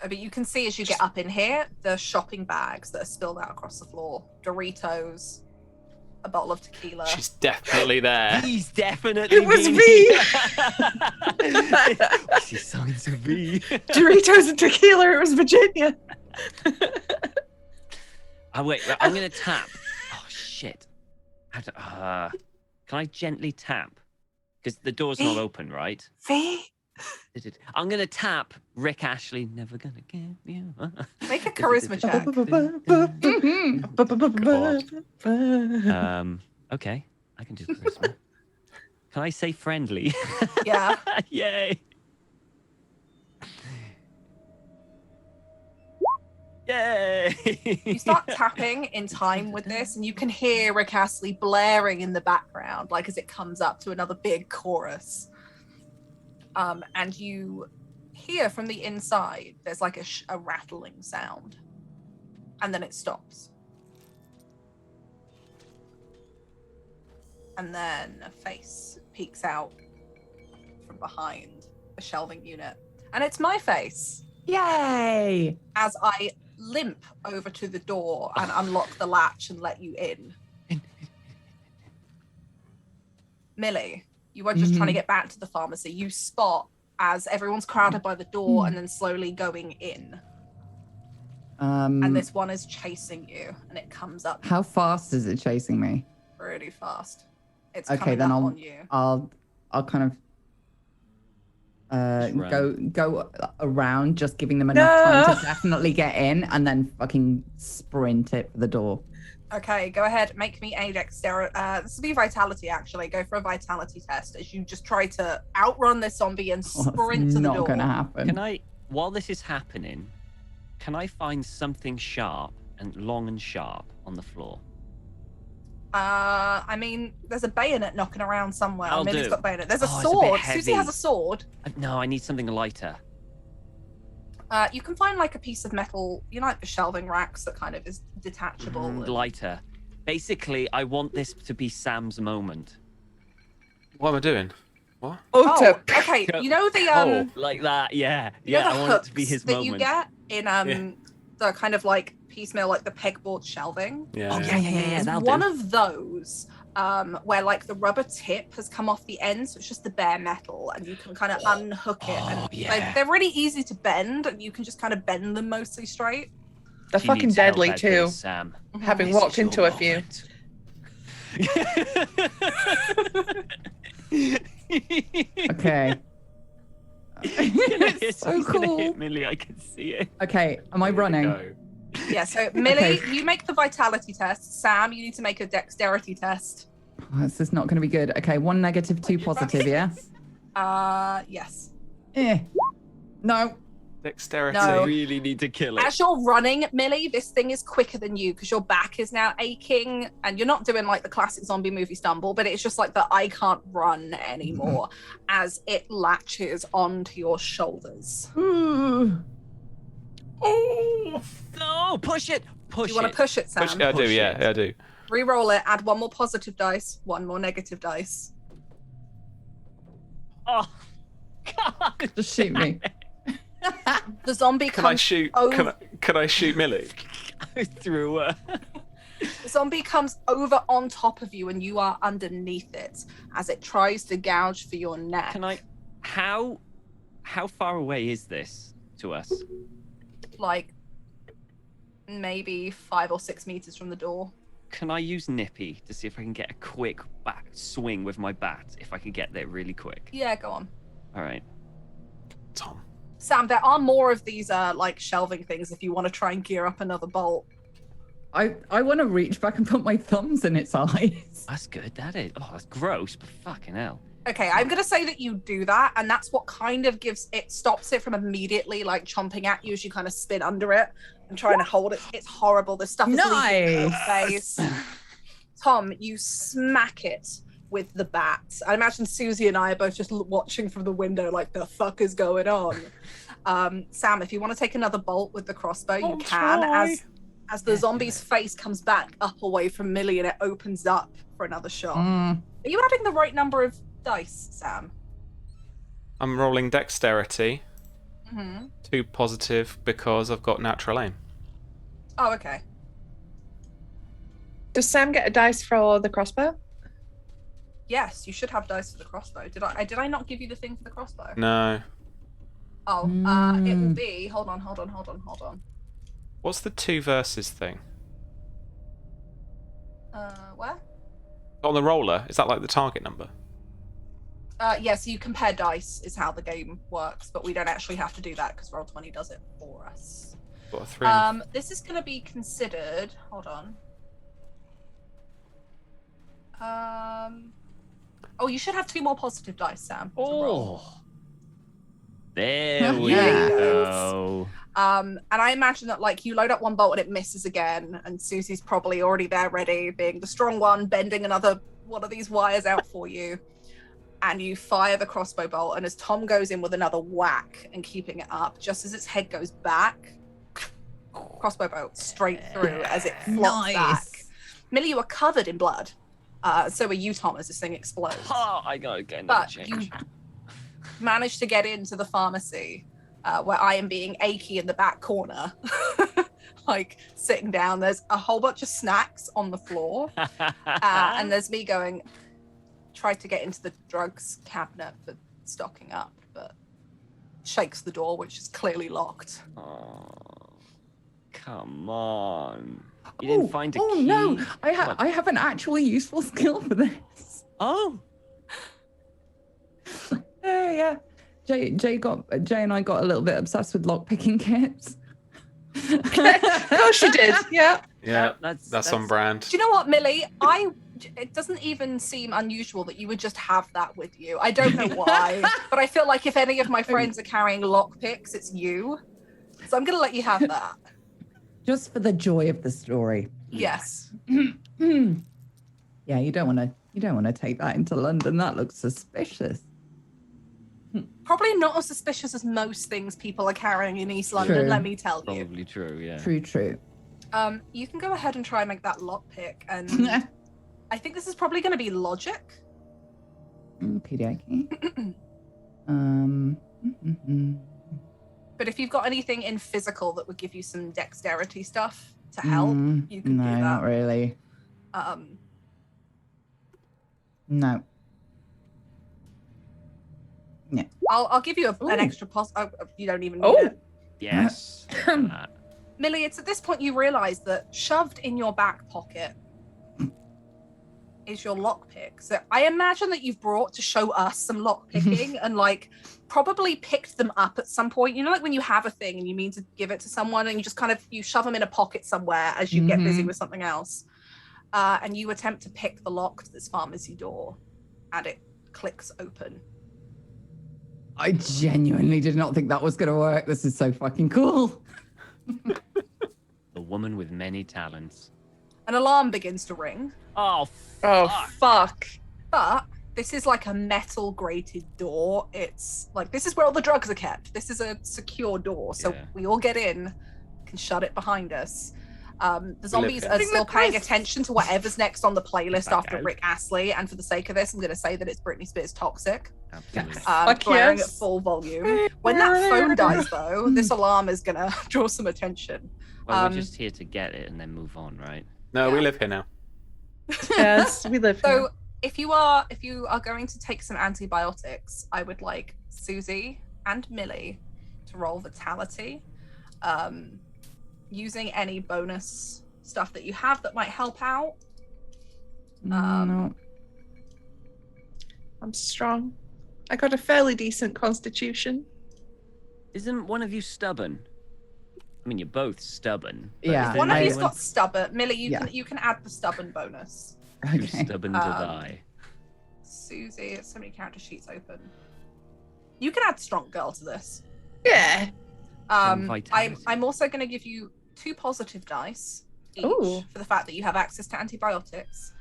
D: But you can see as you get up in here, the shopping bags that are spilled out across the floor. Doritos, a bottle of tequila.
A: She's definitely there.
B: He's definitely.
C: It was
B: been
C: me!
B: here. I see signs of me.
C: Doritos and tequila. It was Virginia.
B: Oh wait, I'm gonna tap. Oh shit. Can I gently tap? Because the door's not open, right?
C: V.
B: I'm gonna tap Rick Ashley. Never gonna give you.
D: Make a charisma check.
B: Okay, I can do charisma. Can I say friendly?
D: Yeah.
B: Yay! Yay!
D: You start tapping in time with this, and you can hear Rick Astley blaring in the background, like as it comes up to another big chorus. And you hear from the inside, there's like a rattling sound, and then it stops. And then a face peeks out from behind a shelving unit, and it's my face.
E: Yay!
D: As I limp over to the door and unlock the latch and let you in. Millie, you are just trying to get back to the pharmacy. You spot as everyone's crowded by the door and then slowly going in. And this one is chasing you, and it comes up
E: How fast is it chasing me?
D: pretty fast. It's
E: Okay,
D: coming
E: then
D: up on you.
E: I'll kind of
B: Just
E: go around, just giving them enough time to definitely get in, and then fucking sprint it for the door.
D: Okay, go ahead. Make me a dexterity. This will be vitality, actually. Go for a vitality test as you just try to outrun this zombie and
E: Oh, that's
D: sprint to the
E: not
D: door.
E: gonna happen.
B: Can I, while this is happening, can I find something sharp and long and sharp on the floor?
D: I mean, there's a bayonet knocking around somewhere.
B: I'll
D: Millie's
B: do.
D: got a bayonet. There's a
B: Oh, it's a bit
D: sword.
B: heavy.
D: Susie has a sword.
B: No, I need something lighter.
D: You can find like a piece of metal, you know, like the shelving racks that kind of is detachable. and-
B: Lighter. Basically, I want this to be Sam's moment.
A: What am I doing? What?
D: Oh,
C: Auto.
D: okay. You know the
A: Oh.
B: Like that, yeah.
D: you know
B: Yeah,
D: the
B: I want it to be
D: hooks
B: his
D: that
B: moment.
D: you get in the kind of like piecemeal, like the pegboard shelving.
A: Yeah.
B: Oh, yeah,
D: There's
B: that'll
D: one
B: do.
D: of those where like the rubber tip has come off the end, so it's just the bare metal, and you can kind of unhook it.
B: Oh,
D: And
B: yeah.
D: they're really easy to bend, and you can just kind of bend them mostly straight.
C: They're
B: She
C: fucking
B: needs help
C: deadly
B: at
C: too.
B: this, Sam.
C: Having
B: This
C: walked
B: is your
C: into a few.
B: moment.
E: Okay.
B: It's
E: so
B: gonna
E: cool.
B: hit Millie, I can see it.
E: Okay, am I running?
A: Go.
D: Yeah, so Millie,
E: Okay.
D: you make the vitality test. Sam, you need to make a dexterity test.
E: Oh, this is not going to be good. Okay, 1 negative, 2 positive, yeah?
D: Yes.
E: No.
A: Dexterity.
D: No.
B: I really need to kill it.
D: As you're running, Millie, this thing is quicker than you because your back is now aching, and you're not doing like the classic zombie movie stumble, but it's just like the I can't run anymore as it latches onto your shoulders.
E: Ooh.
A: Oh.
B: No, push it. Push
D: You want
B: it.
D: to push it, Sam?
A: Which, I do,
B: Push
A: yeah,
B: it.
A: I do.
D: Reroll it, add one more positive dice, one more negative dice.
B: Oh, God.
E: Just shoot me.
D: The zombie
A: Can I
D: comes
A: shoot?
D: over.
A: Can I shoot Millie?
B: I threw her.
D: The zombie comes over on top of you, and you are underneath it as it tries to gouge for your neck.
B: Can I? How far away is this to us?
D: Like maybe 5 or 6 meters from the door.
B: Can I use Nippy to see if I can get a quick back swing with my bat? If I can get there really quick.
D: Yeah, go on.
B: All right.
A: Tom.
D: Sam, there are more of these like shelving things if you want to try and gear up another bolt.
E: I want to reach back and put my thumbs in its eyes.
B: That's good. That is. Oh, that's gross, but fucking hell.
D: Okay, I'm gonna say that you do that, and that's what kind of stops it from immediately like chomping at you as you kind of spin under it and trying to hold it. It's horrible. This stuff is leaking in your face. Tom, you smack it with the bat. I imagine Susie and I are both just watching from the window like, the fuck is going on? Sam, if you want to take another bolt with the crossbow, you can.
A: Try.
D: As the zombie's face comes back up away from Millie and it opens up for another shot. Are you adding the right number of dice, Sam?
A: I'm rolling dexterity.
D: Mm-hmm.
A: 2 positive because I've got natural aim.
D: Oh, okay.
C: Does Sam get a dice for the crossbow?
D: Yes, you should have dice for the crossbow. Did I not give you the thing for the crossbow?
A: No.
D: Oh, it will be. Hold on.
A: What's the 2 versus thing?
D: Where?
A: On the roller, is that like the target number?
D: Yeah, so you compare dice is how the game works, but we don't actually have to do that because Roll20 does it for us.
A: Got a 3 and
D: This is going to be considered. Hold on. Oh, you should have 2 more positive dice, Sam. to roll.
B: Oh. There we
E: Yeah.
B: go.
D: And I imagine that like you load up one bolt and it misses again, and Susie's probably already there ready, being the strong one, bending another one of these wires out for you. And you fire the crossbow bolt, and as Tom goes in with another whack and keeping it up, just as its head goes back, crossbow bolt straight through as it flops back. Millie, you are covered in blood. So are you, Tom, as this thing explodes.
B: Oh, I gotta get another
D: But
B: change.
D: you managed to get into the pharmacy where I am being achy in the back corner, like sitting down. There's a whole bunch of snacks on the floor, and there's me going, tried to get into the drugs cabinet for stocking up, but shakes the door, which is clearly locked.
B: Oh, come on. You didn't find a key?
E: No, I
B: What?
E: have an actually useful skill for this.
B: Oh.
E: Yeah. Jay and I got a little bit obsessed with lockpicking kits.
C: Of course you did. Yeah.
A: yeah,
B: That's
A: that's on brand.
D: Do you know what, Millie? It doesn't even seem unusual that you would just have that with you. I don't know why, but I feel like if any of my friends are carrying lockpicks, it's you. So I'm gonna let you have that.
E: Just for the joy of the story.
D: Yes.
E: Yeah, you don't want to take that into London. That looks suspicious.
D: Probably not as suspicious as most things people are carrying in East London,
E: True.
D: let me tell you.
B: Probably true, yeah.
E: True.
D: You can go ahead and try and make that lockpick, and I think this is probably going to be logic.
E: Okey-dokey.
D: But if you've got anything in physical that would give you some dexterity stuff to help, you can
E: no,
D: do that.
E: not really. No. Yeah.
D: I'll give you an
E: Ooh.
D: extra you don't even need
C: Oh.
D: it.
B: Yes.
D: Millie, it's at this point you realise that shoved in your back pocket is your lockpick. So I imagine that you've brought to show us some lockpicking and like probably picked them up at some point. You know, like when you have a thing and you mean to give it to someone and you just kind of, you shove them in a pocket somewhere as you get busy with something else. And you attempt to pick the lock to this pharmacy door and it clicks open.
E: I genuinely did not think that was going to work. This is so fucking cool.
B: The woman with many talents.
D: An alarm begins to ring.
B: Oh,
C: Oh, fuck.
D: But this is like a metal grated door. It's like, this is where all the drugs are kept. This is a secure door. So
B: Yeah.
D: we all get in, can shut it behind us. The zombies
A: here.
D: are still paying attention to whatever's next on the playlist
B: Back
D: after
B: out.
D: Rick Astley. And for the sake of this, I'm going to say that it's Britney Spears Toxic.
B: absolutely.
C: Fuck
D: Blaring
C: yes.
D: at full volume. When that phone dies, though, this alarm is going to draw some attention.
B: Well, we're just here to get it and then move on, right?
A: No, we
D: Yeah.
A: live here now.
C: Yes, we live here.
D: So if you are going to take some antibiotics, I would like Susie and Millie to roll vitality, using any bonus stuff that you have that might help out?
E: No.
C: I'm strong. I got a fairly decent constitution.
B: Isn't one of you stubborn? I mean, you're both stubborn. but
E: Yeah,
B: is
D: One
B: there
D: of you's
B: anyone
D: got stubborn. Millie,
E: Yeah.
D: you can add the stubborn bonus.
B: who's
E: Okay.
B: stubborn to die?
D: Susie, so many character sheets open. You can add strong girl to this.
C: Yeah.
B: Vitality.
D: I'm also going to give you 2 positive dice each
C: Ooh.
D: for the fact that you have access to antibiotics.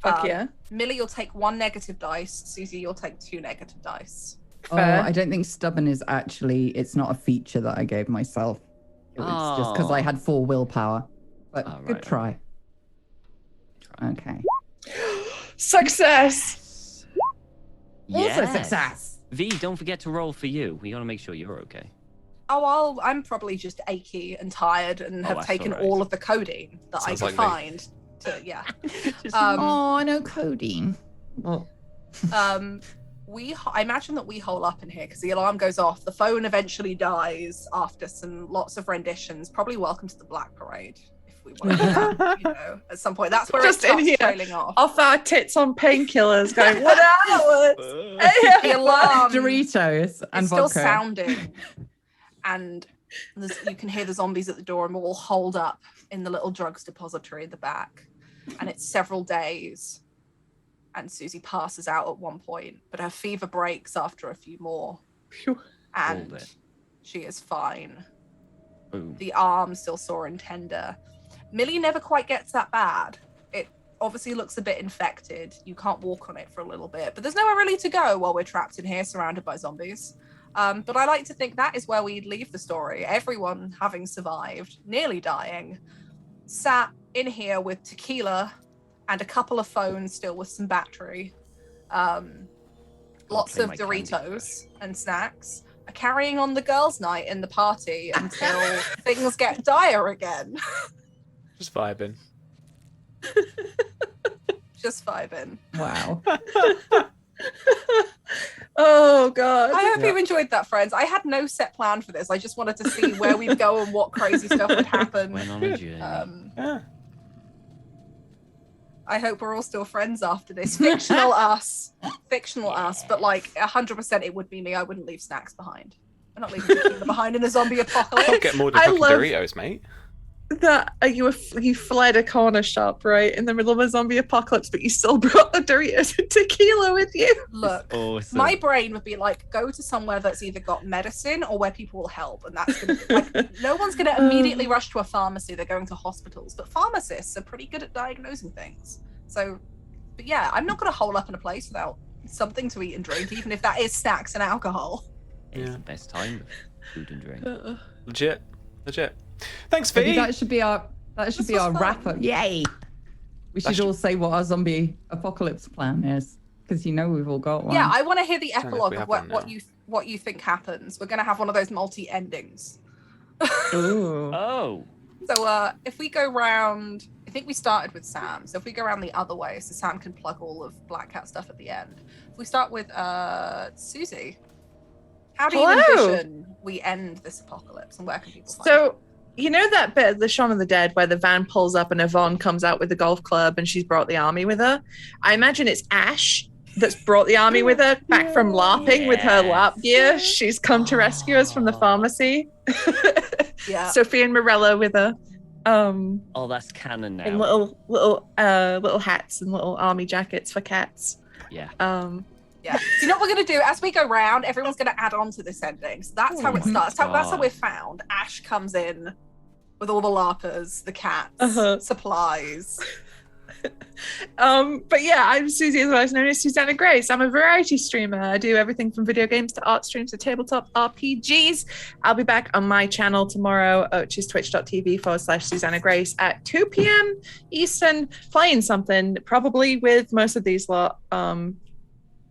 C: Fuck yeah.
D: Millie, you'll take 1 negative dice. Susie, you'll take 2 negative dice.
C: Fair.
E: Oh, I don't think stubborn is actually, it's not a feature that I gave myself. It was just because I
B: Oh.
E: had 4 willpower. But
B: Oh,
E: good
B: right,
E: try. Okay.
C: Success.
E: Also
B: Yes.
E: success.
B: V, don't forget to roll for you. We gotta make sure you're okay.
D: Oh, I'm probably just achy and tired and have
B: that's
D: taken
B: all right.
D: all of the codeine that I
A: Sounds
D: could
A: like me.
D: find. Yeah.
B: Just-
E: Oh, no codeine. Well,
D: I imagine that we hole up in here because the alarm goes off. The phone eventually dies after lots of renditions. Probably Welcome to the Black Parade, if we want to, at some point. That's where
C: Just
D: it
C: in
D: starts
C: here.
D: trailing off.
C: Off our tits on painkillers, going, what hours?
D: The alarm
E: Doritos and
D: is still
E: vodka.
D: sounding, and you can hear the zombies at the door, and we're all holed up in the little drugs depository in the back. And it's several days. And Susie passes out at one point, but her fever breaks after a few more.
C: Phew.
D: And
B: Hold it.
D: she is fine.
B: Boom.
D: The arm still sore and tender. Millie never quite gets that bad. It obviously looks a bit infected. You can't walk on it for a little bit, but there's nowhere really to go while we're trapped in here surrounded by zombies. But I like to think that is where we'd leave the story. Everyone having survived, nearly dying, sat in here with tequila and a couple of phones still with some battery. Lots
B: play
D: of
B: my Candy
D: Doritos and snacks. Carrying on the girls' night in the party until things get dire again.
A: Just vibing.
D: Just vibing.
E: Wow.
C: Oh, God.
D: I hope you enjoyed that, friends. I had no set plan for this. I just wanted to see where we'd go and what crazy stuff would happen.
B: Went on a journey.
A: Yeah.
D: I hope we're all still friends after this. Fictional us. Fictional us. But like 100% it would be me. I wouldn't leave snacks behind. I'm not leaving tequila behind in a zombie
A: I'll
D: apocalypse.
A: get more than
C: I
A: fucking
C: love-
A: Doritos, mate.
C: That you fled a corner shop, right, in the middle of a zombie apocalypse, but you still brought the Doritos and tequila with you.
D: Look,
B: Awesome.
D: my brain would be like, go to somewhere that's either got medicine or where people will help. And that's going to be like, no one's going to immediately rush to a pharmacy. They're going to hospitals. But pharmacists are pretty good at diagnosing things. So, but yeah, I'm not going to hole up in a place without something to eat and drink, even if that is snacks and alcohol.
B: It's
A: Yeah.
B: the best time of food and drink.
A: Legit. Thanks,
E: Maybe
A: V.
E: that should be our
D: This was
E: wrap
D: fun.
E: up. Yay! We
A: That
E: should
A: should-
E: all say what our zombie apocalypse plan is, because you know we've all got one.
D: Yeah, I want to hear the
A: don't know if
D: epilogue
A: we
D: of
A: have
D: what,
A: one now.
D: what you think happens. We're going to have one of those multi-endings.
C: Ooh.
B: Oh.
D: So if we go round, I think we started with Sam. So if we go around the other way, so Sam can plug all of Black Cat stuff at the end. If we start with Susie, how do you
C: Hello.
D: envision we end this apocalypse, and where can people find
C: So, you know that bit of the Shaun of the Dead where the van pulls up and Yvonne comes out with the golf club and she's brought the army with her? I imagine it's Ash that's brought the army with her back from LARPing with her LARP gear. She's come to rescue us from the pharmacy.
D: it? Yeah.
C: Sophie and Morella with her.
B: Oh, that's canon now.
C: In little hats and little army jackets for cats.
B: Yeah.
D: Yeah. So you know what we're going to do? As we go round, everyone's going to add on to this ending. So that's how it starts. That's how we're found. Ash comes in with all the LARPers, the cats, supplies.
C: But yeah, I'm Susie, otherwise known as Susanna Grace. I'm a variety streamer. I do everything from video games to art streams to tabletop RPGs. I'll be back on my channel tomorrow, which is twitch.tv/Susanna Grace at 2 p.m. Eastern, playing something, probably with most of these lot.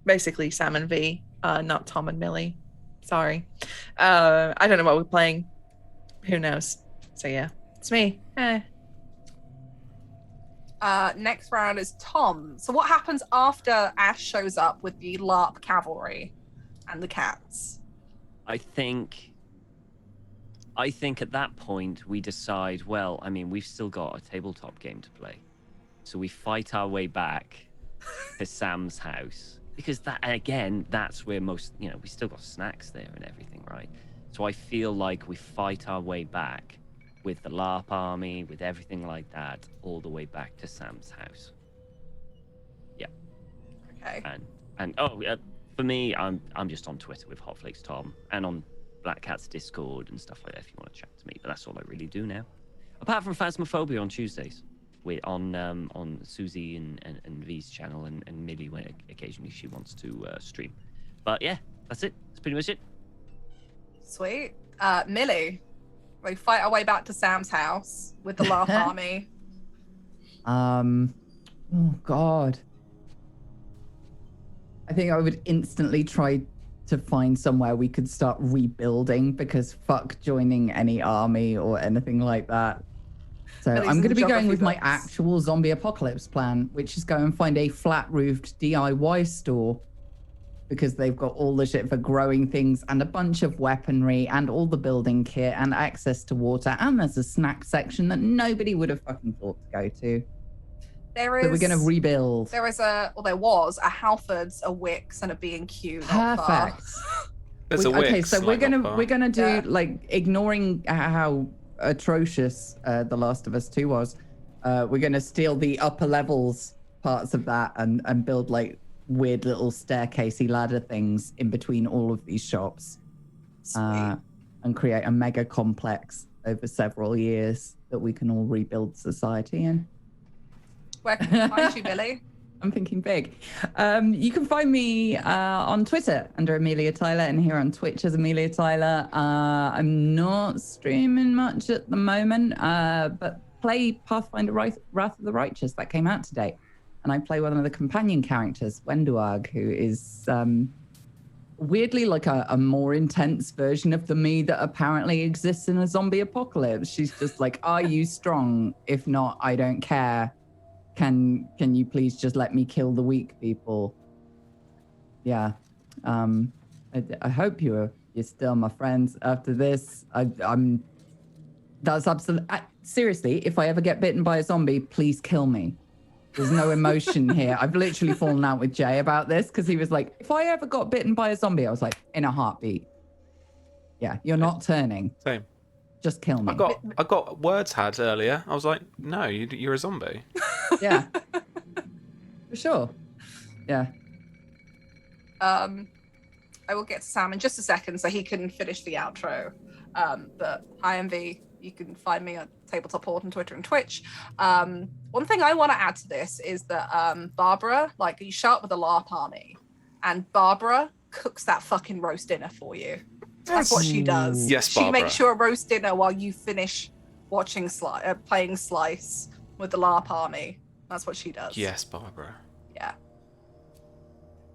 C: Basically Sam and V, not Tom and Millie. Sorry. I don't know what we're playing. Who knows? So yeah, it's me.
D: Next round is Tom. So what happens after Ash shows up with the LARP cavalry and the cats?
B: I think I think at that point we decide, well, I mean, we've still got a tabletop game to play. So we fight our way back to Sam's house. Because that's where most, we still got snacks there and everything, right? So I feel like we fight our way back with the LARP army, with everything like that, all the way back to Sam's house. Yeah.
D: Okay.
B: For me, I'm just on Twitter with Hotflakes Tom and on Black Cat's Discord and stuff like that if you want to chat to me. But that's all I really do now. Apart from Phasmophobia on Tuesdays. We're on Susie and V's channel and Millie when occasionally she wants to stream. But yeah, that's it. That's pretty much it.
D: Sweet. Millie, we fight our way back to Sam's house with the LARP army.
E: Oh God. I think I would instantly try to find somewhere we could start rebuilding because fuck joining any army or anything like that. So I'm going to be going with my actual zombie apocalypse plan, which is go and find a flat-roofed DIY store because they've got all the shit for growing things and a bunch of weaponry and all the building kit and access to water. And there's a snack section that nobody would have fucking thought to go to. So we're going to rebuild.
D: There was there was a Halfords, a Wix, and a B&Q.
E: Perfect.
A: Okay,
E: so we're gonna do like ignoring how atrocious The Last of Us 2 was. We're gonna steal the upper levels parts of that and build like weird little staircasey ladder things in between all of these shops, and create a mega complex over several years that we can all rebuild society in.
D: Where can we find you, Billy?
E: I'm thinking big. You can find me on Twitter under Amelia Tyler and here on Twitch as Amelia Tyler. I'm not streaming much at the moment, but play Pathfinder Wrath of the Righteous that came out today. And I play one of the companion characters, Wenduag, who is weirdly like a more intense version of the me that apparently exists in a zombie apocalypse. She's just like, are you strong? If not, I don't care. Can you please just let me kill the weak people? Yeah. I hope you're still my friends after this. That's absolutely seriously, if I ever get bitten by a zombie, please kill me. There's no emotion here. I've literally fallen out with Jay about this because he was like, if I ever got bitten by a zombie, I was like, in a heartbeat. Yeah, you're not turning.
A: Same.
E: Just kill me.
A: I got words had earlier. I was like, no, you're a zombie.
E: Yeah. For sure. Yeah.
D: I will get to Sam in just a second so he can finish the outro. But hi, MV. You can find me on Tabletop Port on Twitter and Twitch. One thing I want to add to this is that Barbara, like, you show up with a LARP army, and Barbara cooks that fucking roast dinner for you. That's what she does.
A: Yes,
D: She
A: Barbara.
D: makes you a roast dinner while you finish watching playing Slice with the LARP army. That's what she does.
A: Yes, Barbara.
D: Yeah.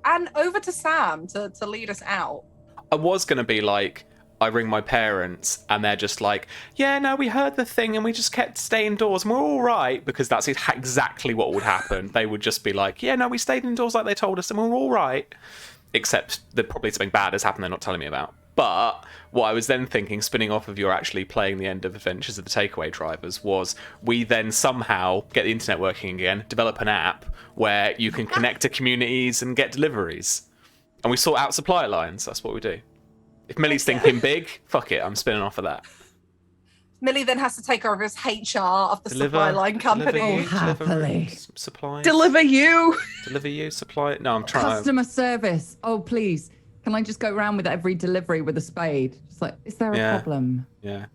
D: And over to Sam to lead us out.
A: I was going to be like, I ring my parents and they're just like, yeah, no, we heard the thing and we just kept staying indoors and we're all right, because that's exactly what would happen. They would just be like, yeah, no, we stayed indoors like they told us and we're all right. Except that probably something bad has happened they're not telling me about. But what I was then thinking, spinning off of your actually playing the end of Adventures of the Takeaway Drivers, was we then somehow get the internet working again, develop an app where you can connect to communities and get deliveries. And we sort out supply lines. That's what we do. If Millie's thinking big, fuck it, I'm spinning off of that.
D: Millie then has to take over as HR of the supply line company.
E: Happily.
A: Supplies.
D: Deliver you.
A: Deliver you, supply. No, I'm trying.
E: Customer service. Oh, please. Can I just go around with every delivery with a spade? Just like, is there a problem?
A: Yeah.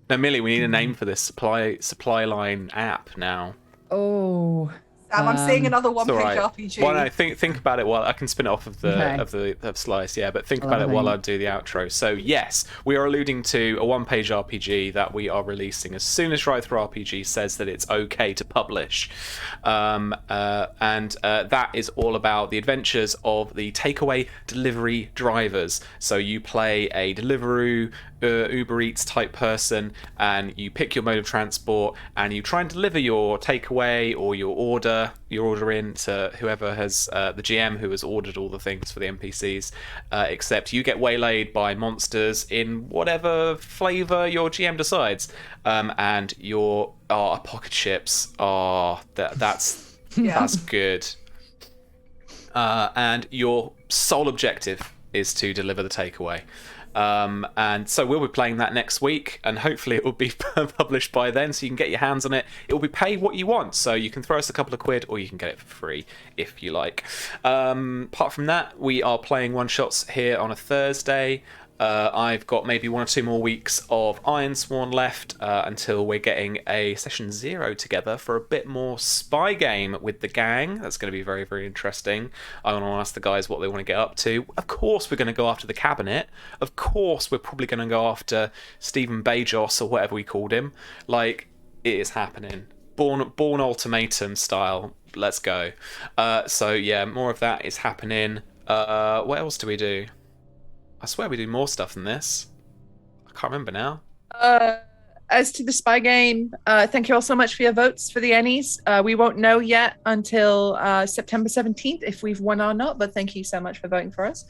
A: No, Millie, we need a name for this supply line app now.
E: Oh.
D: Sam, I'm seeing another one-page
A: Right.
D: RPG.
A: Well, no, think about it while I can spin it off of the Slice, yeah. But think about it while I do the outro. So yes, we are alluding to a one-page RPG that we are releasing as soon as Right Through RPG says that it's okay to publish, and that is all about the adventures of the takeaway delivery drivers. So you play a Deliveroo Uber Eats type person, and you pick your mode of transport, and you try and deliver your takeaway or your order in to whoever has the GM who has ordered all the things for the NPCs. Except you get waylaid by monsters in whatever flavor your GM decides, and your pocket chips are that's good. And your sole objective is to deliver the takeaway. And so we'll be playing that next week, and hopefully it will be published by then, so you can get your hands on it. It will be pay what you want, so you can throw us a couple of quid, or you can get it for free if you like. Apart from that, we are playing one-shots here on a Thursday. I've got maybe 1 or 2 more weeks of Ironsworn left until we're getting a session 0 together for a bit more spy game with the gang. That's going to be very, very interesting. I want to ask the guys what they want to get up to. Of course we're going to go after the cabinet. Of course we're probably going to go after Stephen Bajos or whatever we called him. Like, it is happening. Born Ultimatum style. Let's go. So yeah, more of that is happening. What else do we do? I swear we do more stuff than this. I can't remember now.
C: As to the spy game, thank you all so much for your votes for the Ennies. We won't know yet until September 17th if we've won or not, but thank you so much for voting for us.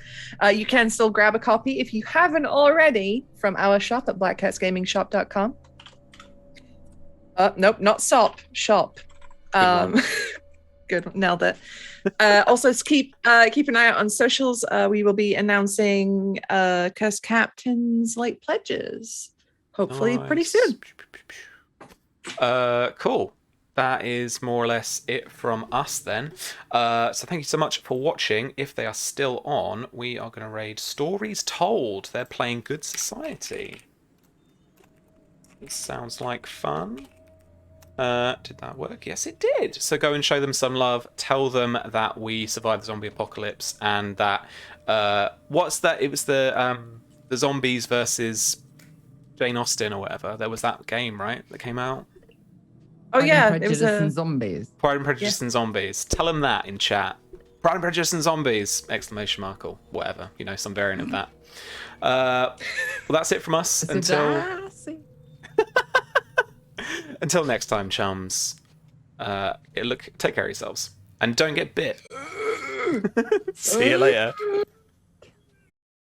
C: You can still grab a copy if you haven't already from our shop at blackcatsgamingshop.com. Nope, not shop. Good, nailed it. Also, keep an eye out on socials. We will be announcing Cursed Captain's late pledges, hopefully pretty soon.
A: Cool. That is more or less it from us then. So thank you so much for watching. If they are still on, we are going to raid Stories Told. They're playing Good Society. This sounds like fun. Did that work? Yes, it did. So go and show them some love. Tell them that we survived the zombie apocalypse and that what's that? It was the zombies versus Jane Austen or whatever. There was that game, right? That came out.
C: Oh yeah,
E: Pride and
C: it was
E: Prejudice and Zombies.
A: Pride and Prejudice and Zombies. Tell them that in chat. Pride and Prejudice and Zombies! Exclamation mark or whatever. You know, some variant of that. Well, that's it from us until next time, chums. Take care of yourselves. And don't get bit. See you later.